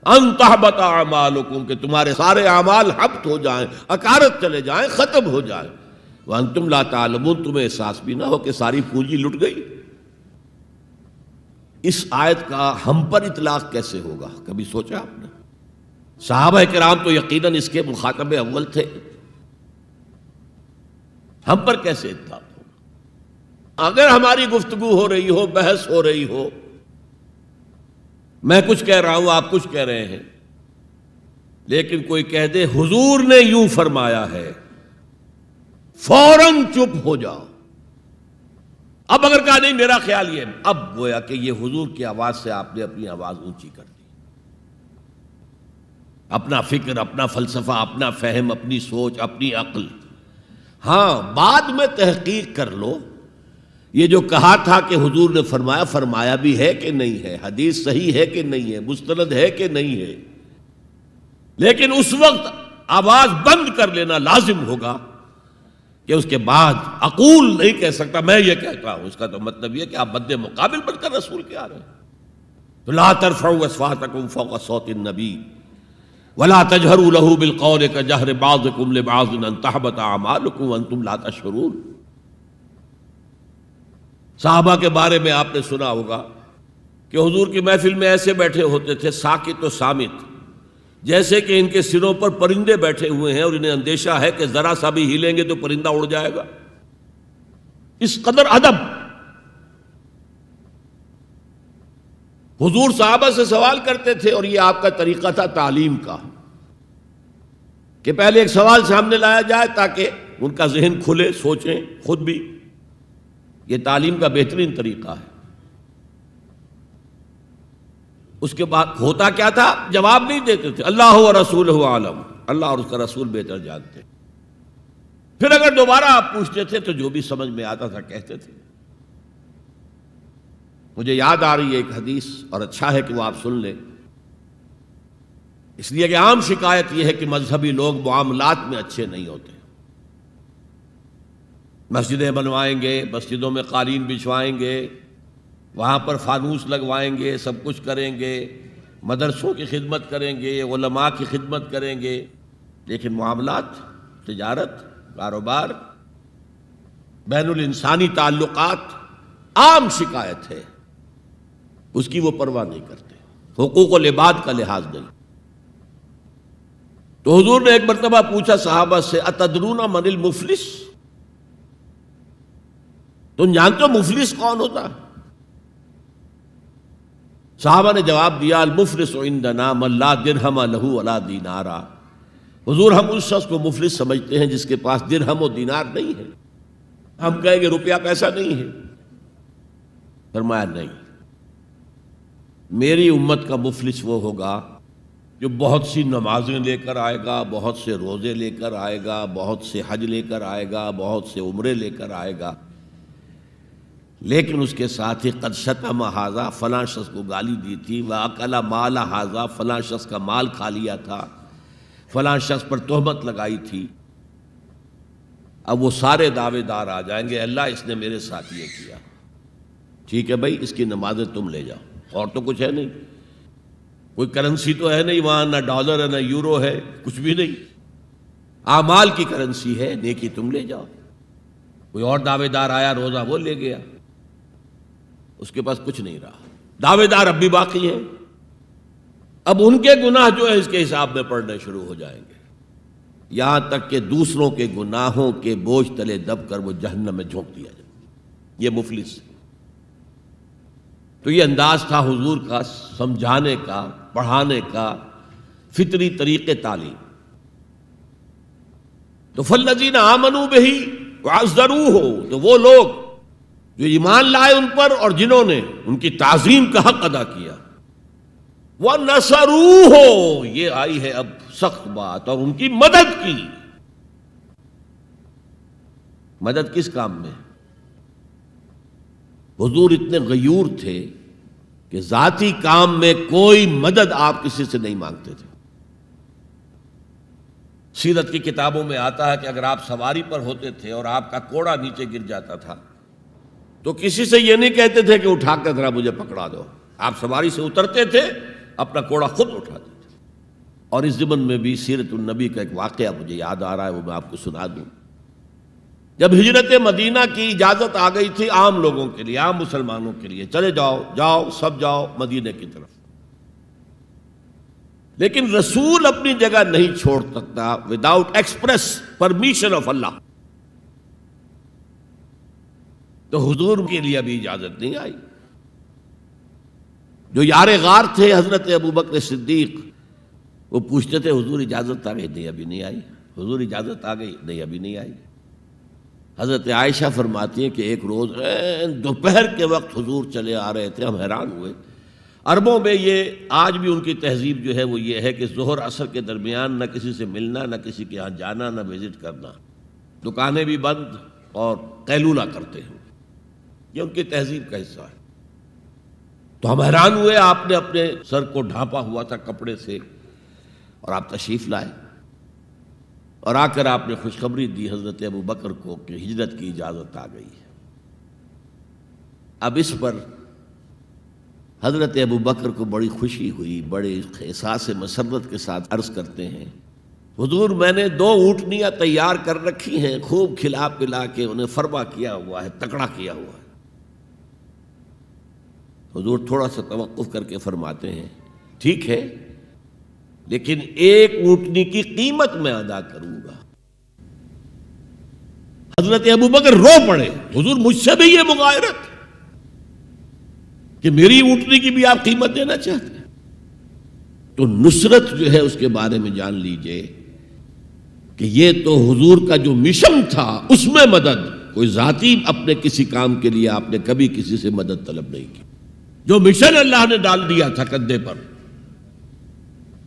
ان تحبط اعمالکم، کہ تمہارے سارے اعمال حبط ہو جائیں، اکارت چلے جائیں، ختم ہو جائیں. وانتم لا تعلمون، تمہیں احساس بھی نہ ہو کہ ساری پونجی لٹ گئی. اس آیت کا ہم پر اطلاق کیسے ہوگا؟ کبھی سوچا آپ نے؟ صحابہ کرام تو یقیناً اس کے مخاطب اول تھے، ہم پر کیسے اطلاق ہوگا؟ اگر ہماری گفتگو ہو رہی ہو، بحث ہو رہی ہو، میں کچھ کہہ رہا ہوں، آپ کچھ کہہ رہے ہیں، لیکن کوئی کہہ دے حضور نے یوں فرمایا ہے، فوراً چپ ہو جاؤ. اب اگر کہا نہیں میرا خیال یہ ہے، اب گویا کہ یہ حضور کی آواز سے آپ نے اپنی آواز اونچی کر دی. اپنا فکر، اپنا فلسفہ، اپنا فہم، اپنی سوچ، اپنی عقل. ہاں بعد میں تحقیق کر لو یہ جو کہا تھا کہ حضور نے فرمایا، فرمایا بھی ہے کہ نہیں ہے، حدیث صحیح ہے کہ نہیں ہے، مستند ہے کہ نہیں ہے. لیکن اس وقت آواز بند کر لینا لازم ہوگا کہ اس کے بعد اقول نہیں کہہ سکتا میں یہ کہتا ہوں. اس کا تو مطلب یہ کہ آپ مد مقابل بن کر رسول کے آ رہے ہیں. تو لا ترفعوا اصواتکم فوق صوت النبی ولا تجہروا له بالقول کجہر بعضکم لبعض ان تحبط اعمالکم وانتم لا تشعرون. صحابہ کے بارے میں آپ نے سنا ہوگا کہ حضور کی محفل میں ایسے بیٹھے ہوتے تھے ساکت و صامت، جیسے کہ ان کے سروں پر پرندے بیٹھے ہوئے ہیں اور انہیں اندیشہ ہے کہ ذرا سا بھی ہلیں گے تو پرندہ اڑ جائے گا. اس قدر ادب. حضور صحابہ سے سوال کرتے تھے، اور یہ آپ کا طریقہ تھا تعلیم کا، کہ پہلے ایک سوال سامنے لایا جائے تاکہ ان کا ذہن کھلے، سوچیں خود بھی۔ یہ تعلیم کا بہترین طریقہ ہے۔ اس کے بعد ہوتا کیا تھا؟ جواب نہیں دیتے تھے، اللہ و رسولہ عالم، اللہ اور اس کا رسول بہتر جانتے۔ پھر اگر دوبارہ آپ پوچھتے تھے تو جو بھی سمجھ میں آتا تھا کہتے تھے۔ مجھے یاد آ رہی ہے ایک حدیث، اور اچھا ہے کہ وہ آپ سن لیں، اس لیے کہ عام شکایت یہ ہے کہ مذہبی لوگ معاملات میں اچھے نہیں ہوتے۔ مسجدیں بنوائیں گے، مسجدوں میں قالین بچھوائیں گے، وہاں پر فانوس لگوائیں گے، سب کچھ کریں گے، مدرسوں کی خدمت کریں گے، علماء کی خدمت کریں گے، لیکن معاملات، تجارت، کاروبار، بین الانسانی تعلقات، عام شکایت ہے، اس کی وہ پرواہ نہیں کرتے، حقوق العباد کا لحاظ نہیں۔ تو حضور نے ایک مرتبہ پوچھا صحابہ سے، اتدرون من المفلس، تم جانتے ہو مفلس کون ہوتا ہے؟ صحابہ نے جواب دیا، المفلس عندنا من لا درہم لہ ولا دینارا، حضور ہم اس شخص کو مفلس سمجھتے ہیں جس کے پاس درہم و دینار نہیں ہے۔ ہم کہیں گے روپیہ پیسہ نہیں ہے، فرمایا نہیں، میری امت کا مفلس وہ ہوگا جو بہت سی نمازیں لے کر آئے گا، بہت سے روزے لے کر آئے گا، بہت سے حج لے کر آئے گا، بہت سے عمرے لے کر آئے گا، لیکن اس کے ساتھ ہی قد شتم ھذا، فلاں شخص کو گالی دی تھی، واکل مال ھذا، فلاں شخص کا مال کھا لیا تھا، فلاں شخص پر تہمت لگائی تھی۔ اب وہ سارے دعوے دار آ جائیں گے، اللہ اس نے میرے ساتھ یہ کیا، ٹھیک ہے بھائی اس کی نمازیں تم لے جاؤ، اور تو کچھ ہے نہیں، کوئی کرنسی تو ہے نہیں وہاں، نہ ڈالر ہے نہ یورو ہے، کچھ بھی نہیں، اعمال کی کرنسی ہے، نیکی تم لے جاؤ۔ کوئی اور دعوے دار آیا، روزہ وہ لے گیا، اس کے پاس کچھ نہیں رہا، دعوے دار اب بھی باقی ہیں۔ اب ان کے گناہ جو ہے اس کے حساب میں پڑنے شروع ہو جائیں گے، یہاں تک کہ دوسروں کے گناہوں کے بوجھ تلے دب کر وہ جہنم میں جھونک دیا جائے۔ یہ مفلس۔ تو یہ انداز تھا حضور کا سمجھانے کا، پڑھانے کا، فطری طریقے تعلیم۔ تو فالذین آمنوا بہ وعزروہ، تو وہ لوگ جو ایمان لائے ان پر اور جنہوں نے ان کی تعظیم کا حق ادا کیا، وَنَصَرُوهُ، یہ آئی ہے اب سخت بات، اور ان کی مدد کی۔ مدد کس کام میں؟ حضور اتنے غیور تھے کہ ذاتی کام میں کوئی مدد آپ کسی سے نہیں مانگتے تھے۔ سیرت کی کتابوں میں آتا ہے کہ اگر آپ سواری پر ہوتے تھے اور آپ کا کوڑا نیچے گر جاتا تھا تو کسی سے یہ نہیں کہتے تھے کہ اٹھا کر ذرا مجھے پکڑا دو، آپ سواری سے اترتے تھے، اپنا کوڑا خود اٹھاتے تھے۔ اور اس ضمن میں بھی سیرت النبی کا ایک واقعہ مجھے یاد آ رہا ہے، وہ میں آپ کو سنا دوں۔ جب ہجرت مدینہ کی اجازت آ گئی تھی عام لوگوں کے لیے، عام مسلمانوں کے لیے، چلے جاؤ جاؤ سب جاؤ مدینہ کی طرف، لیکن رسول اپنی جگہ نہیں چھوڑ سکتا وداؤٹ ایکسپریس پرمیشن آف اللہ، تو حضور کے لیے ابھی اجازت نہیں آئی۔ جو یار غار تھے حضرت ابو بکر صدیق، وہ پوچھتے تھے حضور اجازت آ گئی؟ نہیں ابھی نہیں آئی۔ حضور اجازت آ گئی؟ نہیں ابھی نہیں آئی۔ حضرت عائشہ فرماتی ہیں کہ ایک روز دوپہر کے وقت حضور چلے آ رہے تھے، ہم حیران ہوئے۔ عربوں میں یہ آج بھی ان کی تہذیب جو ہے وہ یہ ہے کہ ظہر عصر کے درمیان نہ کسی سے ملنا، نہ کسی کے ہاں جانا، نہ وزٹ کرنا، دکانیں بھی بند اور قیلولہ کرتے ہیں، یہ ان کی تہذیب کا حصہ ہے۔ تو ہم حیران ہوئے، آپ نے اپنے سر کو ڈھانپا ہوا تھا کپڑے سے اور آپ تشریف لائے، اور آ کر آپ نے خوشخبری دی حضرت ابو بکر کو کہ ہجرت کی اجازت آ گئی ہے۔ اب اس پر حضرت ابو بکر کو بڑی خوشی ہوئی، بڑے احساس مسرت کے ساتھ عرض کرتے ہیں، حضور میں نے 2 اونٹنیاں تیار کر رکھی ہیں، خوب کھلا پلا کے انہیں فربا کیا ہوا ہے، تکڑا کیا ہوا ہے۔ حضور تھوڑا سا توقف کر کے فرماتے ہیں، ٹھیک ہے لیکن 1 اونٹنی کی قیمت میں ادا کروں گا۔ حضرت ابو بکر رو پڑے، حضور مجھ سے بھی یہ مغایرت؟ کہ میری اونٹنی کی بھی آپ قیمت دینا چاہتے ہیں؟ تو نصرت جو ہے اس کے بارے میں جان لیجئے کہ یہ تو حضور کا جو مشن تھا اس میں مدد، کوئی ذاتی اپنے کسی کام کے لیے آپ نے کبھی کسی سے مدد طلب نہیں کی. جو مشن اللہ نے ڈال دیا تھا کندھے پر،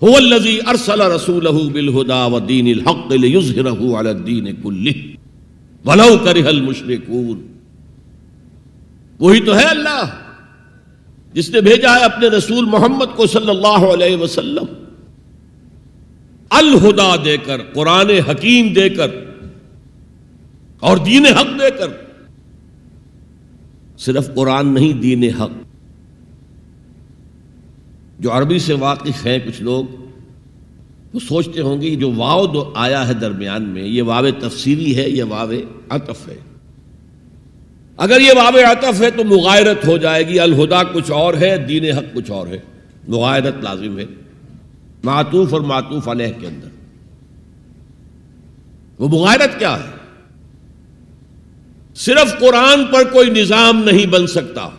هو الذی ارسل رسولہ بالہدی ودین الحق لیظہرہ علی الدین کلہ ولو کرہ المشرکون. وہی تو ہے اللہ جس نے بھیجا ہے اپنے رسول محمد کو صلی اللہ علیہ وسلم الہدا دے کر، قرآن حکیم دے کر اور دین حق دے کر. صرف قرآن نہیں، دین حق. جو عربی سے واقف ہیں کچھ لوگ وہ سوچتے ہوں گے یہ جو واو دو آیا ہے درمیان میں، یہ واو تفسیری ہے، یہ واو عطف ہے. اگر یہ واو عطف ہے تو مغایرت ہو جائے گی. الہدا کچھ اور ہے، دین حق کچھ اور ہے، مغایرت لازم ہے معطوف اور معطوف علیہ کے اندر. وہ مغایرت کیا ہے؟ صرف قرآن پر کوئی نظام نہیں بن سکتا.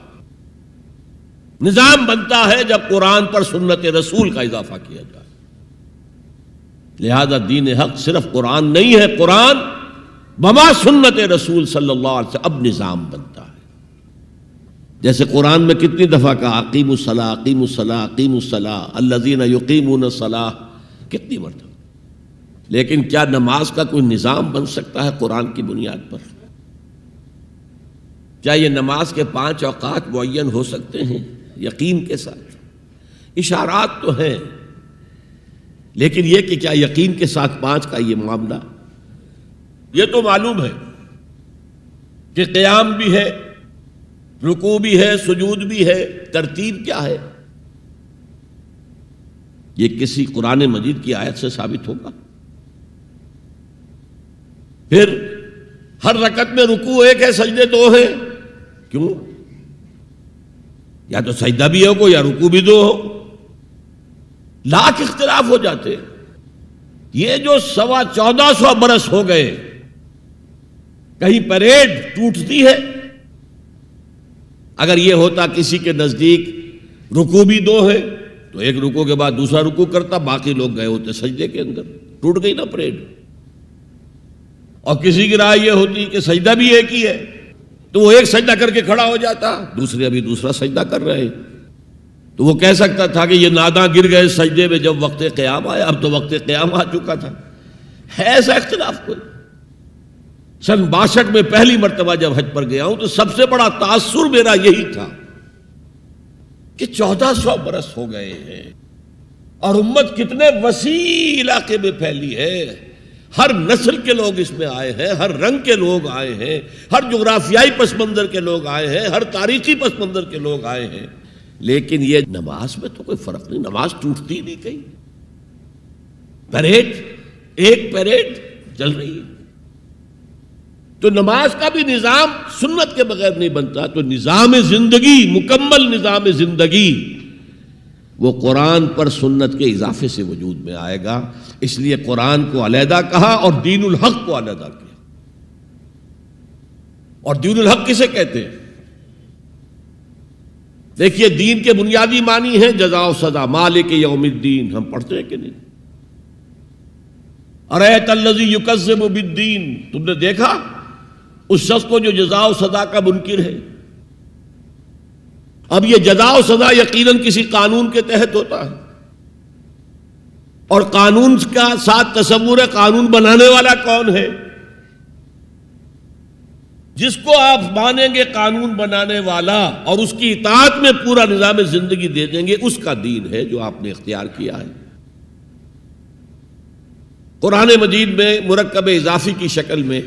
نظام بنتا ہے جب قرآن پر سنت رسول کا اضافہ کیا جائے. لہذا دین حق صرف قرآن نہیں ہے، قرآن بما سنت رسول صلی اللہ علیہ وسلم اب نظام بنتا ہے. جیسے قرآن میں کتنی دفعہ کہا اقیموا الصلاۃ اقیموا الصلاۃ اقیموا الصلاۃ الذین یقیمون الصلاۃ، کتنی مرتبہ. لیکن کیا نماز کا کوئی نظام بن سکتا ہے قرآن کی بنیاد پر؟ کیا یہ نماز کے 5 اوقات معین ہو سکتے ہیں یقین کے ساتھ؟ اشارات تو ہیں، لیکن یہ کہ کیا یقین کے ساتھ 5 کا یہ معاملہ؟ یہ تو معلوم ہے کہ قیام بھی ہے، رکوع بھی ہے، سجود بھی ہے. ترتیب کیا ہے؟ یہ کسی قرآن مجید کی آیت سے ثابت ہوگا؟ پھر ہر رکعت میں رکوع ایک ہے، سجدے 2 ہیں. کیوں؟ یا تو سجدہ بھی ہو یا رکوع بھی 2 ہو. لاکھ اختلاف ہو جاتے. یہ جو 1450 برس ہو گئے، کہیں پریڈ ٹوٹتی ہے. اگر یہ ہوتا کسی کے نزدیک رکوع بھی 2 ہے تو ایک رکوع کے بعد دوسرا رکوع کرتا، باقی لوگ گئے ہوتے سجدے کے اندر. ٹوٹ گئی نا پریڈ. اور کسی کی رائے یہ ہوتی کہ سجدہ بھی ایک ہی ہے تو وہ ایک سجدہ کر کے کھڑا ہو جاتا، دوسرے ابھی دوسرا سجدہ کر رہے. تو وہ کہہ سکتا تھا کہ یہ ناداں گر گئے سجدے میں جب وقت قیام آیا. اب تو وقت قیام آ چکا تھا. ہے ایسا اختلاف کوئی؟ سن 62 میں پہلی مرتبہ جب حج پر گیا ہوں تو سب سے بڑا تاثر میرا یہی تھا کہ 1400 برس ہو گئے ہیں اور امت کتنے وسیع علاقے میں پھیلی ہے. ہر نسل کے لوگ اس میں آئے ہیں، ہر رنگ کے لوگ آئے ہیں، ہر جغرافیائی پس منظر کے لوگ آئے ہیں، ہر تاریخی پس منظر کے لوگ آئے ہیں. لیکن یہ نماز میں تو کوئی فرق نہیں. نماز ٹوٹتی نہیں کہیں. پریڈ، ایک پریڈ چل رہی ہے. تو نماز کا بھی نظام سنت کے بغیر نہیں بنتا. تو نظام زندگی، مکمل نظام زندگی، وہ قرآن پر سنت کے اضافے سے وجود میں آئے گا. اس لیے قرآن کو علیحدہ کہا اور دین الحق کو علیحدہ کیا. اور دین الحق کسے کہتے ہیں؟ دیکھیے دین کے بنیادی معنی ہیں جزا و سزا. مالک یوم الدین ہم پڑھتے ہیں کہ نہیں؟ ارأیت الذی یکذب بالدین، تم نے دیکھا اس شخص کو جو جزا و سزا کا منکر ہے. اب یہ جزا و سزا یقیناً کسی قانون کے تحت ہوتا ہے، اور قانون کا ساتھ تصور ہے قانون بنانے والا کون ہے. جس کو آپ مانیں گے قانون بنانے والا اور اس کی اطاعت میں پورا نظام زندگی دے دیں گے، اس کا دین ہے جو آپ نے اختیار کیا ہے. قرآن مجید میں مرکب اضافی کی شکل میں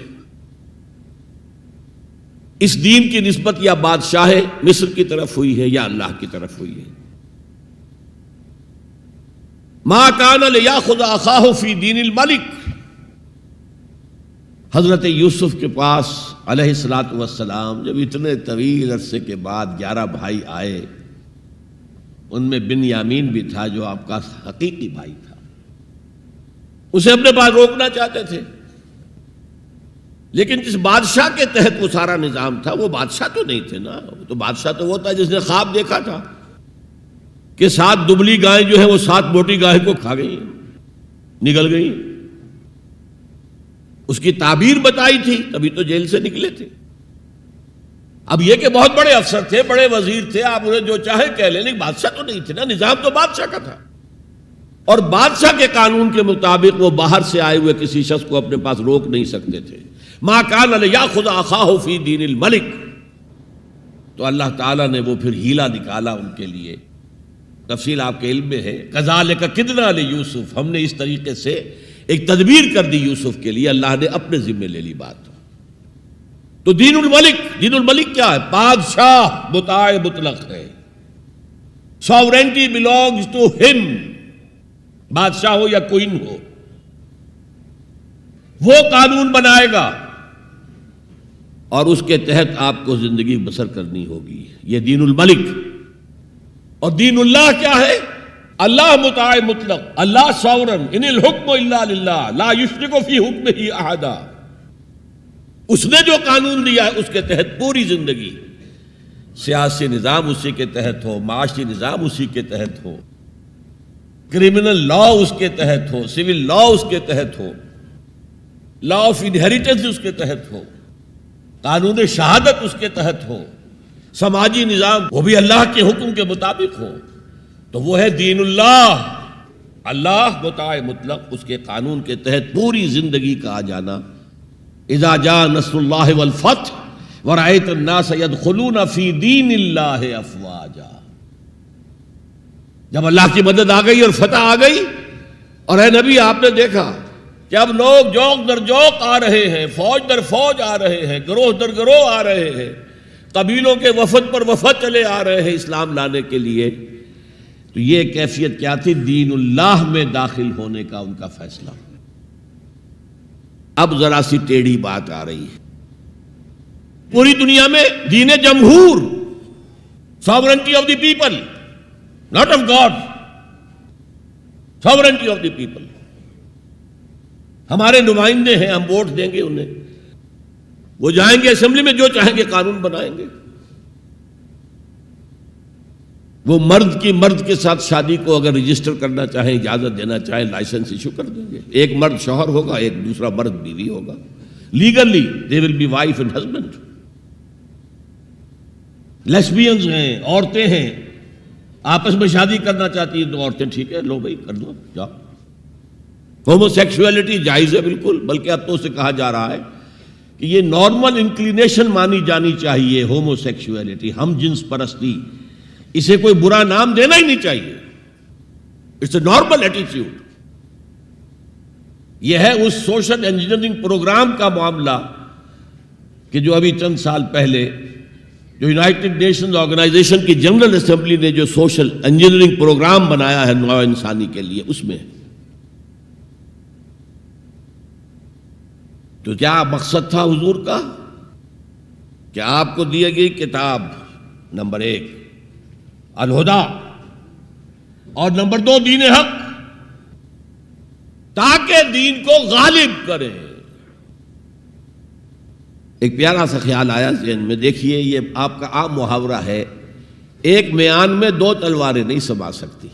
اس دین کی نسبت یا بادشاہ مصر کی طرف ہوئی ہے یا اللہ کی طرف ہوئی ہے. ما کان لیاخذ اخاہ فی دین الملک، حضرت یوسف کے پاس علیہ الصلوۃ والسلام جب اتنے طویل عرصے کے بعد 11 بھائی آئے، ان میں بنیامین بھی تھا جو آپ کا حقیقی بھائی تھا. اسے اپنے پاس روکنا چاہتے تھے، لیکن جس بادشاہ کے تحت وہ سارا نظام تھا وہ بادشاہ تو نہیں تھے نا، تو بادشاہ تو وہ تھا جس نے خواب دیکھا تھا کہ 7 دبلی گائیں جو ہیں وہ 7 موٹی گائیں کو کھا گئی، نگل گئی، اس کی تعبیر بتائی تھی، تبھی تو جیل سے نکلے تھے۔ اب یہ کہ بہت بڑے افسر تھے، بڑے وزیر تھے، آپ انہیں جو چاہے کہہ لیں، لیکن بادشاہ تو نہیں تھے نا، نظام تو بادشاہ کا تھا، اور بادشاہ کے قانون کے مطابق وہ باہر سے آئے ہوئے کسی شخص کو اپنے پاس روک نہیں سکتے تھے۔ ما کان لیاخذ اخاہ فی دین الملک، تو اللہ تعالیٰ نے وہ پھر ہیلا نکالا ان کے لیے، تفصیل آپ کے علم میں ہے۔ کذالک کدنا لیوسف، ہم نے اس طریقے سے ایک تدبیر کر دی یوسف کے لیے، اللہ نے اپنے ذمے لے لی بات۔ تو دین الملک، دین الملک کیا ہے؟ بادشاہ مطاع مطلق ہے، ساورینٹی بلونگز ٹو ہم، بادشاہ ہو یا کوئن ہو، وہ قانون بنائے گا اور اس کے تحت آپ کو زندگی بسر کرنی ہوگی، یہ دین الملک۔ اور دین اللہ کیا ہے؟ اللہ مطاع مطلق، اللہ ساورن، ان الحکم الا للہ لا یشرک فی حکمہ احدا، اس نے جو قانون دیا ہے اس کے تحت پوری زندگی، سیاسی نظام اسی کے تحت ہو، معاشی نظام اسی کے تحت ہو، کرمنل لا اس کے تحت ہو، سول لا اس کے تحت ہو، لا آف انہیریٹنس اس کے تحت ہو، قانون شہادت اس کے تحت ہو، سماجی نظام وہ بھی اللہ کے حکم کے مطابق ہو، تو وہ ہے دین اللہ، اللہ مطاع مطلق، اس کے قانون کے تحت پوری زندگی کا آ جانا۔ اذا جاء نصر اللہ والفتح ورأیت الناس يدخلون فی دین اللہ افواجا، جب اللہ کی مدد آ گئی اور فتح آ گئی، اور اے نبی آپ نے دیکھا کہ اب لوگ جوق در جوق آ رہے ہیں، فوج در فوج آ رہے ہیں، گروہ در گروہ آ رہے ہیں، قبیلوں کے وفد پر وفد چلے آ رہے ہیں اسلام لانے کے لیے، تو یہ کیفیت کیا تھی؟ دین اللہ میں داخل ہونے کا ان کا فیصلہ۔ اب ذرا سی ٹیڑھی بات آ رہی ہے، پوری دنیا میں دین جمہور، sovereignty of the people, not of God, sovereignty of the people, ہمارے نمائندے ہیں، ہم ووٹ دیں گے انہیں، وہ جائیں گے اسمبلی میں، جو چاہیں گے قانون بنائیں گے۔ وہ مرد کی مرد کے ساتھ شادی کو اگر رجسٹر کرنا چاہیں، اجازت دینا چاہیں، لائسنس ایشو کر دیں گے، ایک مرد شوہر ہوگا، ایک دوسرا مرد بیوی ہوگا، legally they will be wife and husband. Lesbians ہیں، عورتیں ہیں، آپس میں شادی کرنا چاہتی ہیں تو عورتیں ٹھیک ہے، لو بھائی کر دو، جاؤ۔ ہومو سیکسولیٹی جائز ہے بالکل، بلکہ اب تو اسے کہا جا رہا ہے کہ یہ نارمل انکلینیشن مانی جانی چاہیے، ہومو سیکسولیٹی، ہم جنس پرستی، اسے کوئی برا نام دینا ہی نہیں چاہیے، اٹس اے نارمل ایٹیٹیوڈ۔ یہ ہے اس سوشل انجینئرنگ پروگرام کا معاملہ کہ جو ابھی چند سال پہلے جو یونائٹڈ نیشنز آرگنائزیشن کی جنرل اسمبلی نے جو سوشل انجینئرنگ پروگرام بنایا ہے نوع انسانی کے لیے، اس میں تو کیا مقصد تھا حضور کا کہ آپ کو دی گئی کتاب نمبر 1 الہدا، اور نمبر 2 دین حق، تاکہ دین کو غالب کرے۔ ایک پیارا سا خیال آیا ذہن میں، دیکھیے یہ آپ کا عام محاورہ ہے، ایک میان میں 2 تلواریں نہیں سما سکتی،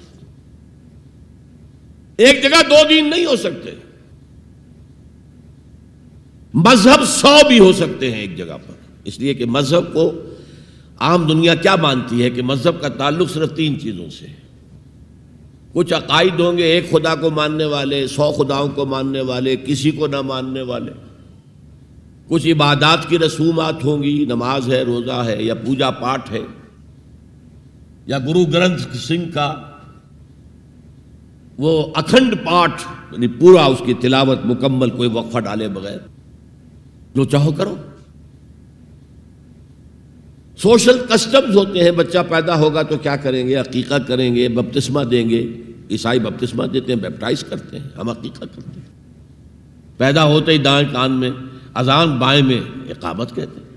ایک جگہ 2 دین نہیں ہو سکتے، مذہب 100 بھی ہو سکتے ہیں ایک جگہ پر، اس لیے کہ مذہب کو عام دنیا کیا مانتی ہے کہ مذہب کا تعلق صرف 3 چیزوں سے، کچھ عقائد ہوں گے، ایک خدا کو ماننے والے، 100 خداؤں کو ماننے والے، کسی کو نہ ماننے والے، کچھ عبادات کی رسومات ہوں گی، نماز ہے، روزہ ہے، یا پوجا پاٹ ہے، یا گرو گرنتھ سنگھ کا وہ اکھنڈ پاٹ، یعنی پورا اس کی تلاوت مکمل، کوئی وقفہ ڈالے بغیر، جو چاہو کرو۔ سوشل کسٹمز ہوتے ہیں، بچہ پیدا ہوگا تو کیا کریں گے؟ عقیقہ کریں گے، بپتسمہ دیں گے، عیسائی بپتسمہ دیتے ہیں، بیپٹائز کرتے ہیں، ہم عقیقہ کرتے ہیں۔ پیدا ہوتے ہی دائیں کان میں اذان، بائیں میں اقامت کہتے ہیں۔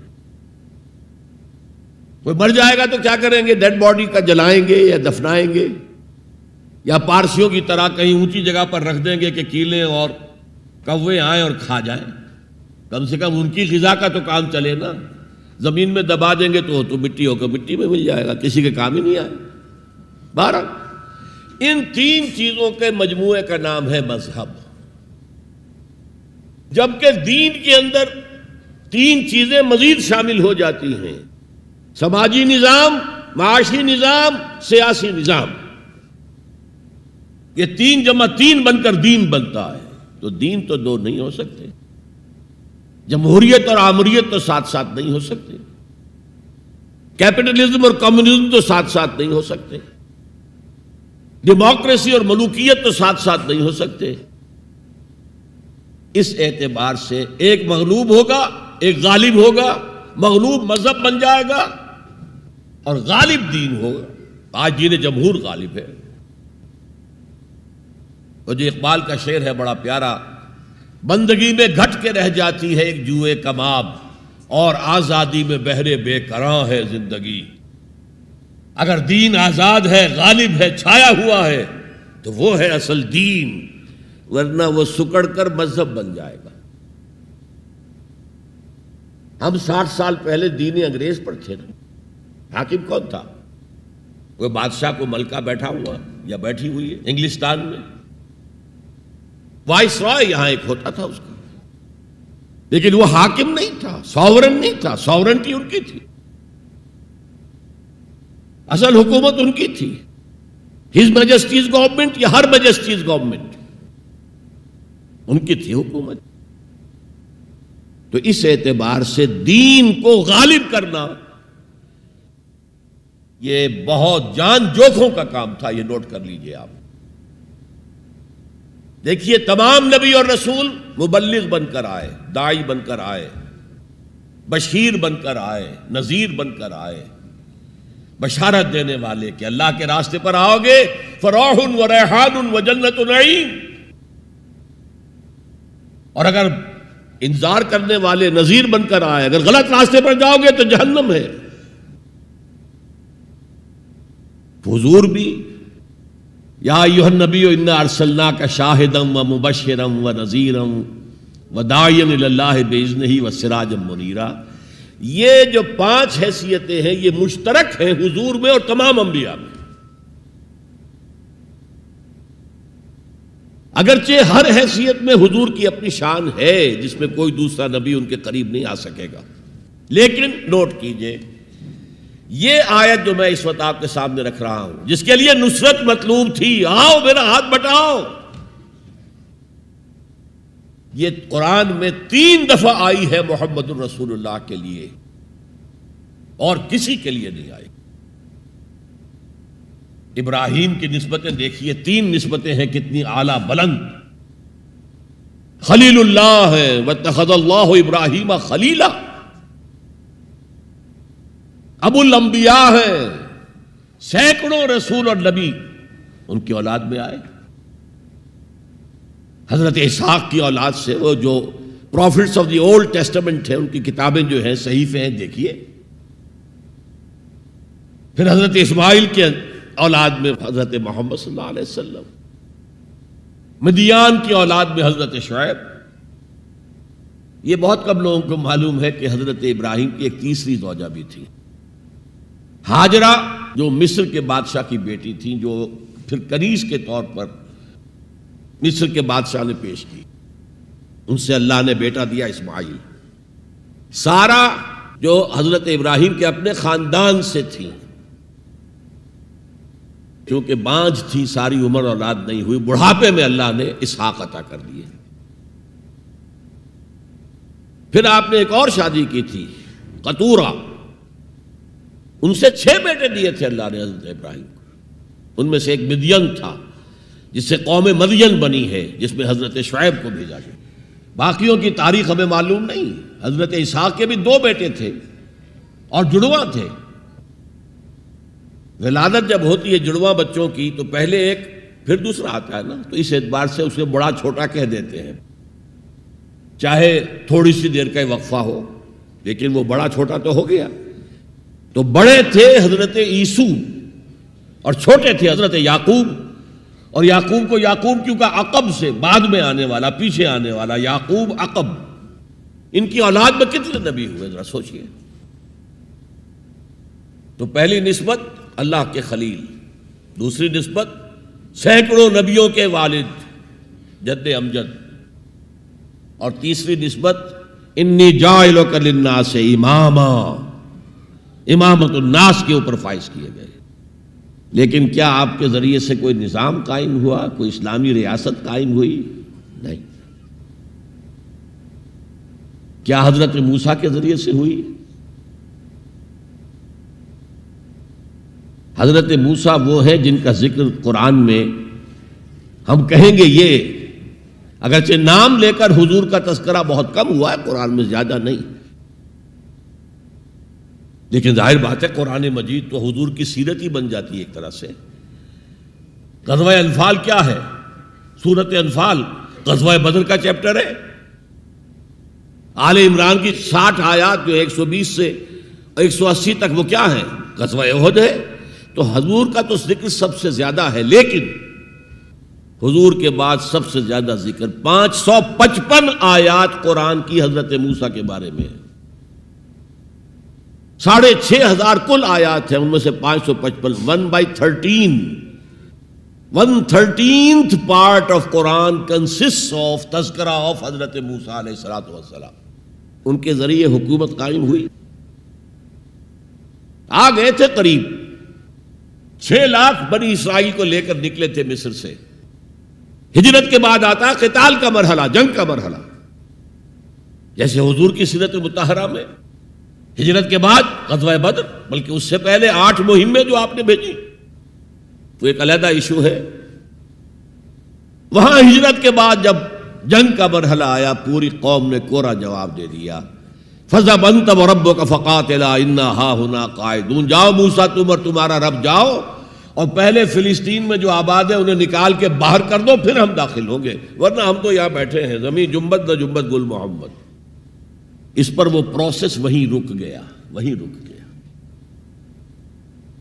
کوئی مر جائے گا تو کیا کریں گے؟ ڈیڈ باڈی کا جلائیں گے یا دفنائیں گے، یا پارسیوں کی طرح کہیں اونچی جگہ پر رکھ دیں گے کہ کیلیں اور کوے آئیں اور کھا جائیں۔ کم سے کم ان کی غذا کا تو کام چلے نا. زمین میں دبا دیں گے تو مٹی ہو کر مٹی میں مل جائے گا، کسی کے کام ہی نہیں آئے. بہرحال ان تین چیزوں کے مجموعے کا نام ہے مذہب. جبکہ دین کے اندر تین چیزیں مزید شامل ہو جاتی ہیں: سماجی نظام، معاشی نظام، سیاسی نظام. یہ 3 جمع 3 بن کر دین بنتا ہے. تو دین تو دو نہیں ہو سکتے. جمہوریت اور آمریت تو ساتھ ساتھ نہیں ہو سکتے. کیپٹلزم اور کمیونزم تو ساتھ ساتھ نہیں ہو سکتے. ڈیموکریسی اور ملوکیت تو ساتھ ساتھ نہیں ہو سکتے. اس اعتبار سے ایک مغلوب ہوگا، ایک غالب ہوگا. مغلوب مذہب بن جائے گا اور غالب دین ہوگا. آج دین جمہور غالب ہے. اور جو اقبال کا شعر ہے بڑا پیارا: بندگی میں گھٹ کے رہ جاتی ہے ایک جوئے کباب، اور آزادی میں بہرے بے کراں ہے زندگی. اگر دین آزاد ہے، غالب ہے، چھایا ہوا ہے تو وہ ہے اصل دین، ورنہ وہ سکڑ کر مذہب بن جائے گا. ہم 60 سال پہلے دین انگریز پر تھے نا. حاکم کون تھا؟ وہ بادشاہ کو ملکہ بیٹھا ہوا یا بیٹھی ہوئی ہے انگلستان میں. وائس رائے یہاں ایک ہوتا تھا اس کا، لیکن وہ حاکم نہیں تھا، ساورن نہیں تھا. ساورنٹی ان کی تھی، اصل حکومت ان کی تھی. ہز میجسٹیز گورنمنٹ یا ہر میجسٹیز گورنمنٹ، ان کی تھی حکومت. تو اس اعتبار سے دین کو غالب کرنا یہ بہت جان جوکھوں کا کام تھا. یہ نوٹ کر لیجئے آپ. دیکھیے تمام نبی اور رسول مبلغ بن کر آئے، داعی بن کر آئے، بشیر بن کر آئے، نذیر بن کر آئے، بشارت دینے والے کہ اللہ کے راستے پر آؤ گے فروح و ریحان و جنت نعیم. اور اگر انذار کرنے والے نذیر بن کر آئے، اگر غلط راستے پر جاؤ گے تو جہنم ہے. حضور بھی یا ایھا النبی انا ارسلناک شاہدا و مبشرا و نذیرا و داعیا الی اللہ باذنہ و سراجا منیرا. یہ جو 5 حیثیتیں ہیں یہ مشترک ہیں حضور میں اور تمام انبیاء میں. اگرچہ ہر حیثیت میں حضور کی اپنی شان ہے جس میں کوئی دوسرا نبی ان کے قریب نہیں آ سکے گا. لیکن نوٹ کیجئے یہ آیت جو میں اس وقت آپ کے سامنے رکھ رہا ہوں، جس کے لیے نصرت مطلوب تھی، آؤ میرا ہاتھ بٹاؤ، یہ قرآن میں 3 دفعہ آئی ہے محمد الرسول اللہ کے لیے، اور کسی کے لیے نہیں آئی. ابراہیم کی نسبتیں دیکھیے، 3 نسبتیں ہیں کتنی اعلیٰ بلند. خلیل اللہ ہے، واتخذ اللہ ابراہیم خلیلا. ابو الانبیاء ہے، سینکڑوں رسول اور نبی ان کی اولاد میں آئے. حضرت اسحاق کی اولاد سے، وہ جو prophets of the Old Testament ہیں، ان کی کتابیں جو ہیں، صحیفے ہیں، دیکھیے. پھر حضرت اسماعیل کے اولاد میں حضرت محمد صلی اللہ علیہ وسلم، مدیان کی اولاد میں حضرت شعیب. یہ بہت کم لوگوں کو معلوم ہے کہ حضرت ابراہیم کی ایک تیسری زوجہ بھی تھی، ہاجرہ، جو مصر کے بادشاہ کی بیٹی تھی، جو پھر کنیز کے طور پر مصر کے بادشاہ نے پیش کی. ان سے اللہ نے بیٹا دیا اسماعیل. سارا جو حضرت ابراہیم کے اپنے خاندان سے تھی، کیونکہ بانجھ تھی، ساری عمر اولاد نہیں ہوئی، بڑھاپے میں اللہ نے اسحاق عطا کر دیے. پھر آپ نے ایک اور شادی کی تھی، قطورہ. ان سے 6 بیٹے دیے تھے اللہ نے حضرت ابراہیم کو. ان میں سے ایک مدین تھا جس سے قوم مدین بنی ہے، جس میں حضرت شعیب کو بھیجا گیا. باقیوں کی تاریخ ہمیں معلوم نہیں. حضرت اسحاق کے بھی 2 بیٹے تھے اور جڑواں تھے. ولادت جب ہوتی ہے جڑواں بچوں کی تو پہلے ایک پھر دوسرا آتا ہے نا، تو اس اعتبار سے اسے بڑا چھوٹا کہہ دیتے ہیں، چاہے تھوڑی سی دیر کا وقفہ ہو، لیکن وہ بڑا چھوٹا تو ہو گیا. تو بڑے تھے حضرت عیسو اور چھوٹے تھے حضرت یعقوب. اور یعقوب کو یعقوب کیوں کہا؟ عقب سے، بعد میں آنے والا، پیچھے آنے والا. یعقوب عقب. ان کی اولاد میں کتنے نبی ہوئے ذرا سوچئے. تو پہلی نسبت اللہ کے خلیل، دوسری نسبت سینکڑوں نبیوں کے والد جد امجد، اور تیسری نسبت انی جاعلک للناس اماما، امامت الناس کے اوپر فائز کیے گئے. لیکن کیا آپ کے ذریعے سے کوئی نظام قائم ہوا، کوئی اسلامی ریاست قائم ہوئی؟ نہیں. کیا حضرت موسیٰ کے ذریعے سے ہوئی؟ حضرت موسیٰ وہ ہے جن کا ذکر قرآن میں ہم کہیں گے یہ، اگرچہ نام لے کر حضور کا تذکرہ بہت کم ہوا ہے قرآن میں، زیادہ نہیں، لیکن ظاہر بات ہے قرآن مجید تو حضور کی سیرت ہی بن جاتی ہے ایک طرح سے. غزوہ انفال کیا ہے؟ سورت انفال غزوہ بدر کا چیپٹر ہے. آل عمران کی 60 آیات جو 120 سے 180 تک وہ کیا ہیں؟ غزوہ احد ہے. تو حضور کا تو ذکر سب سے زیادہ ہے، لیکن حضور کے بعد سب سے زیادہ ذکر 555 آیات قرآن کی حضرت موسیٰ کے بارے میں ہے. 6,500 کل آیات ہیں، ان میں سے 555 1/13th part of Quran consists of تذکرہ of حضرت موسیٰ علیہ السلام. ان کے ذریعے حکومت قائم ہوئی. آ گئے تھے قریب 6 لاکھ بنی اسرائیل کو لے کر نکلے تھے مصر سے. ہجرت کے بعد آتا قتال کا مرحلہ، جنگ کا مرحلہ، جیسے حضور کی سیرت مطہرہ میں ہجرت کے بعد غزوہ بدر، بلکہ اس سے پہلے 8 مہمیں جو آپ نے بھیجی وہ ایک علیحدہ ایشو ہے. وہاں ہجرت کے بعد جب جنگ کا مرحلہ آیا پوری قوم نے کوڑا جواب دے دیا. فَذْهَبْ أَنْتَ وَرَبُّكَ فَقَاتِلَا إِنَّا هَاهُنَا قَاعِدُونَ. جاؤ موسیٰ تم اور تمہارا رب جاؤ، اور پہلے فلسطین میں جو آباد ہے انہیں نکال کے باہر کر دو، پھر ہم داخل ہوں گے، ورنہ ہم تو یہاں بیٹھے ہیں، زمین جنبت نہ جنبت گل محمد. اس پر وہ پروسیس وہیں رک گیا.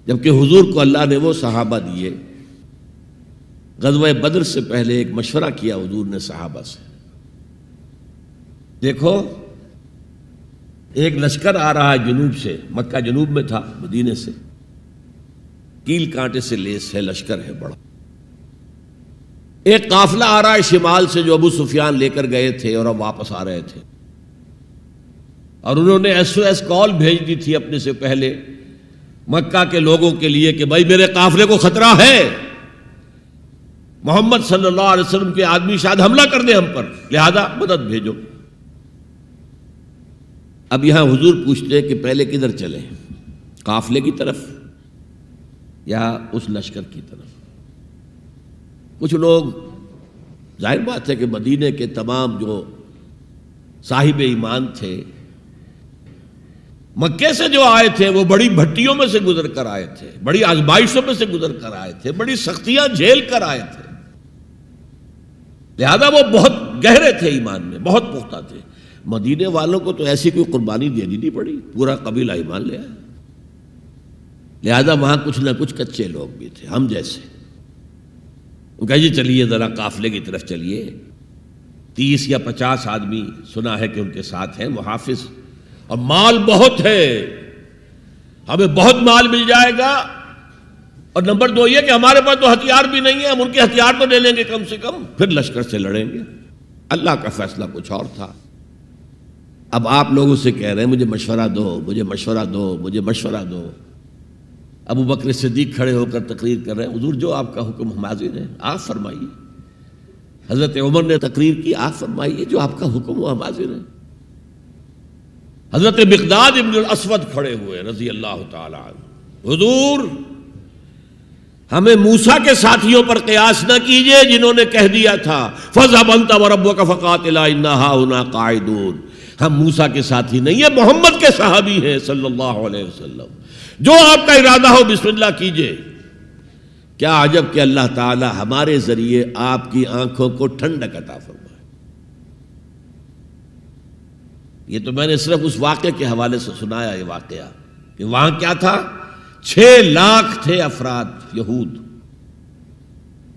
جبکہ حضور کو اللہ نے وہ صحابہ دیے. غزوہ بدر سے پہلے ایک مشورہ کیا حضور نے صحابہ سے. دیکھو ایک لشکر آ رہا ہے جنوب سے، مکہ جنوب میں تھا مدینے سے، کیل کانٹے سے لیس ہے، لشکر ہے بڑا. ایک قافلہ آ رہا ہے شمال سے جو ابو سفیان لے کر گئے تھے اور اب واپس آ رہے تھے، اور انہوں نے SOS کال بھیج دی تھی اپنے سے پہلے مکہ کے لوگوں کے لیے کہ بھائی میرے قافلے کو خطرہ ہے، محمد صلی اللہ علیہ وسلم کے آدمی شاید حملہ کر دیں ہم پر، لہذا مدد بھیجو. اب یہاں حضور پوچھتے کہ پہلے کدھر چلیں، قافلے کی طرف یا اس لشکر کی طرف؟ کچھ لوگ، ظاہر بات ہے کہ مدینے کے تمام جو صاحب ایمان تھے مکے سے جو آئے تھے وہ بڑی بھٹیوں میں سے گزر کر آئے تھے، بڑی آزمائشوں میں سے گزر کر آئے تھے، بڑی سختیاں جھیل کر آئے تھے، لہذا وہ بہت گہرے تھے ایمان میں، بہت پختہ تھے. مدینے والوں کو تو ایسی کوئی قربانی دینی نہیں پڑی، پورا قبیلہ ایمان لے آیا، لہذا وہاں کچھ نہ کچھ کچے لوگ بھی تھے ہم جیسے. وہ کہا جی چلیے ذرا قافلے کی طرف چلیے. 30 یا 50 آدمی سنا ہے کہ ان کے ساتھ ہیں محافظ، اور مال بہت ہے، ہمیں بہت مال مل جائے گا، اور نمبر 2 یہ کہ ہمارے پاس تو ہتھیار بھی نہیں ہے، ہم ان کے ہتھیار تو لے لیں گے کم سے کم، پھر لشکر سے لڑیں گے. اللہ کا فیصلہ کچھ اور تھا. اب آپ لوگوں سے کہہ رہے ہیں مجھے مشورہ دو، مجھے مشورہ دو، مجھے مشورہ دو. ابو بکر صدیق کھڑے ہو کر تقریر کر رہے ہیں، حضور جو آپ کا حکم ہم حاضر ہیں، آپ فرمائیے. حضرت عمر نے تقریر کی، آپ فرمائیے جو آپ کا حکم ہو ہم حاضر ہیں. حضرت مقداد ابن الاسود کھڑے ہوئے رضی اللہ تعالی عنہ، حضور ہمیں موسیٰ کے ساتھیوں پر قیاس نہ کیجئے جنہوں نے کہہ دیا تھا فَاذْهَبْ أَنْتَ وَرَبُّكَ فَقَاتِلَا إِنَّا هَاهُنَا قَاعِدُونَ. ہم موسیٰ کے ساتھی نہیں ہیں، محمد کے صحابی ہیں صلی اللہ علیہ وسلم. جو آپ کا ارادہ ہو بسم اللہ کیجئے. کیا عجب کہ اللہ تعالی ہمارے ذریعے آپ کی آنکھوں کو ٹھنڈک عطا فرمائے. یہ تو میں نے صرف اس واقعے کے حوالے سے سنایا یہ واقعہ کہ وہاں کیا تھا، 6 لاکھ تھے افراد یہود،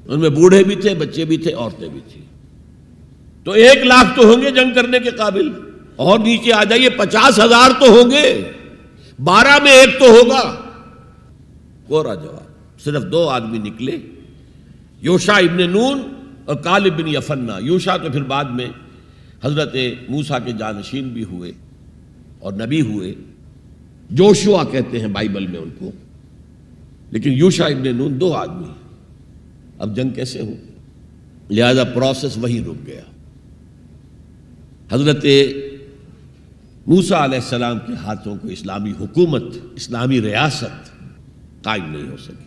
ان میں بوڑھے بھی تھے، بچے بھی تھے، عورتیں بھی تھیں. تو 1 لاکھ تو ہوں گے جنگ کرنے کے قابل، اور نیچے آ جائیے 50,000 تو ہوں گے، 12 میں 1 تو ہوگا۔ کوڑا جواب، صرف 2 آدمی نکلے، یوشع ابن نون اور کالب بن یفنہ۔ یوشع تو پھر بعد میں حضرت موسیٰ کے جانشین بھی ہوئے اور نبی ہوئے، جوشوا کہتے ہیں بائبل میں ان کو، لیکن یوشع ابن نون 2 آدمی۔ اب جنگ کیسے ہو؟ لہذا پروسیس وہی رک گیا۔ حضرت موسیٰ علیہ السلام کے ہاتھوں کو اسلامی حکومت، اسلامی ریاست قائم نہیں ہو سکی۔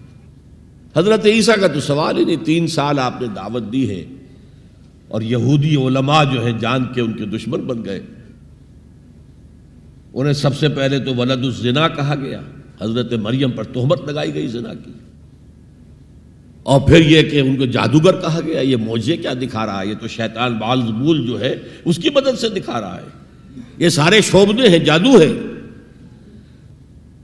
حضرت عیسیٰ کا تو سوال ہی نہیں، 3 سال آپ نے دعوت دی ہے اور یہودی علماء جو ہیں جان کے ان کے دشمن بن گئے۔ انہیں سب سے پہلے تو ولد الزنا کہا گیا، حضرت مریم پر تہمت لگائی گئی زنا کی، اور پھر یہ کہ ان کو جادوگر کہا گیا۔ یہ معجزے کیا دکھا رہا ہے؟ یہ تو شیطان بعلزبول جو ہے اس کی مدد سے دکھا رہا ہے۔ یہ سارے شعبدے ہیں، جادو ہے،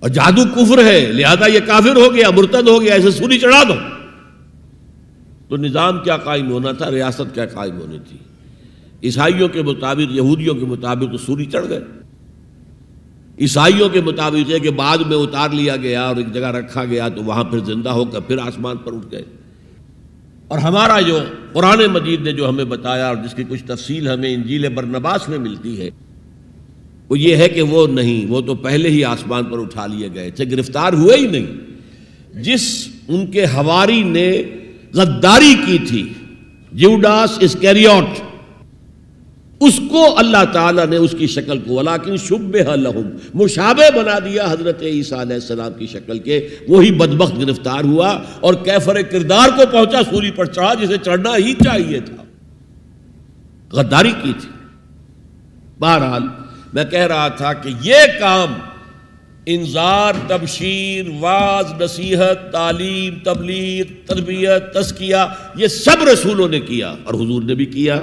اور جادو کفر ہے، لہذا یہ کافر ہو گیا، مرتد ہو گیا، ایسے سولی چڑھا دو۔ تو نظام کیا قائم ہونا تھا، ریاست کیا قائم ہونی تھی؟ عیسائیوں کے مطابق، یہودیوں کے مطابق تو سولی چڑھ گئے۔ عیسائیوں کے مطابق ہے کہ بعد میں اتار لیا گیا اور ایک جگہ رکھا گیا تو وہاں پھر زندہ ہو کر پھر آسمان پر اٹھ گئے۔ اور ہمارا جو قرآن مجید نے جو ہمیں بتایا اور جس کی کچھ تفصیل ہمیں انجیل برنباس میں ملتی ہے، وہ یہ ہے کہ وہ نہیں، وہ تو پہلے ہی آسمان پر اٹھا لیے گئے تھے، گرفتار ہوئے ہی نہیں۔ جس ان کے حواری نے غداری کی تھی، جیوڈاس اسکریوٹ، اس کو اللہ تعالیٰ نے اس کی شکل کو ولیکن شبہ لہم، مشابہ بنا دیا حضرت عیسیٰ علیہ السلام کی شکل کے۔ وہی بدبخت گرفتار ہوا اور کیفر کردار کو پہنچا، سولی پر چڑھا جسے چڑھنا ہی چاہیے تھا، غداری کی تھی۔ بہرحال میں کہہ رہا تھا کہ یہ کام انذار، تبشیر، واعظ، نصیحت، تعلیم، تبلیغ، تربیت، تزکیہ، یہ سب رسولوں نے کیا اور حضور نے بھی کیا،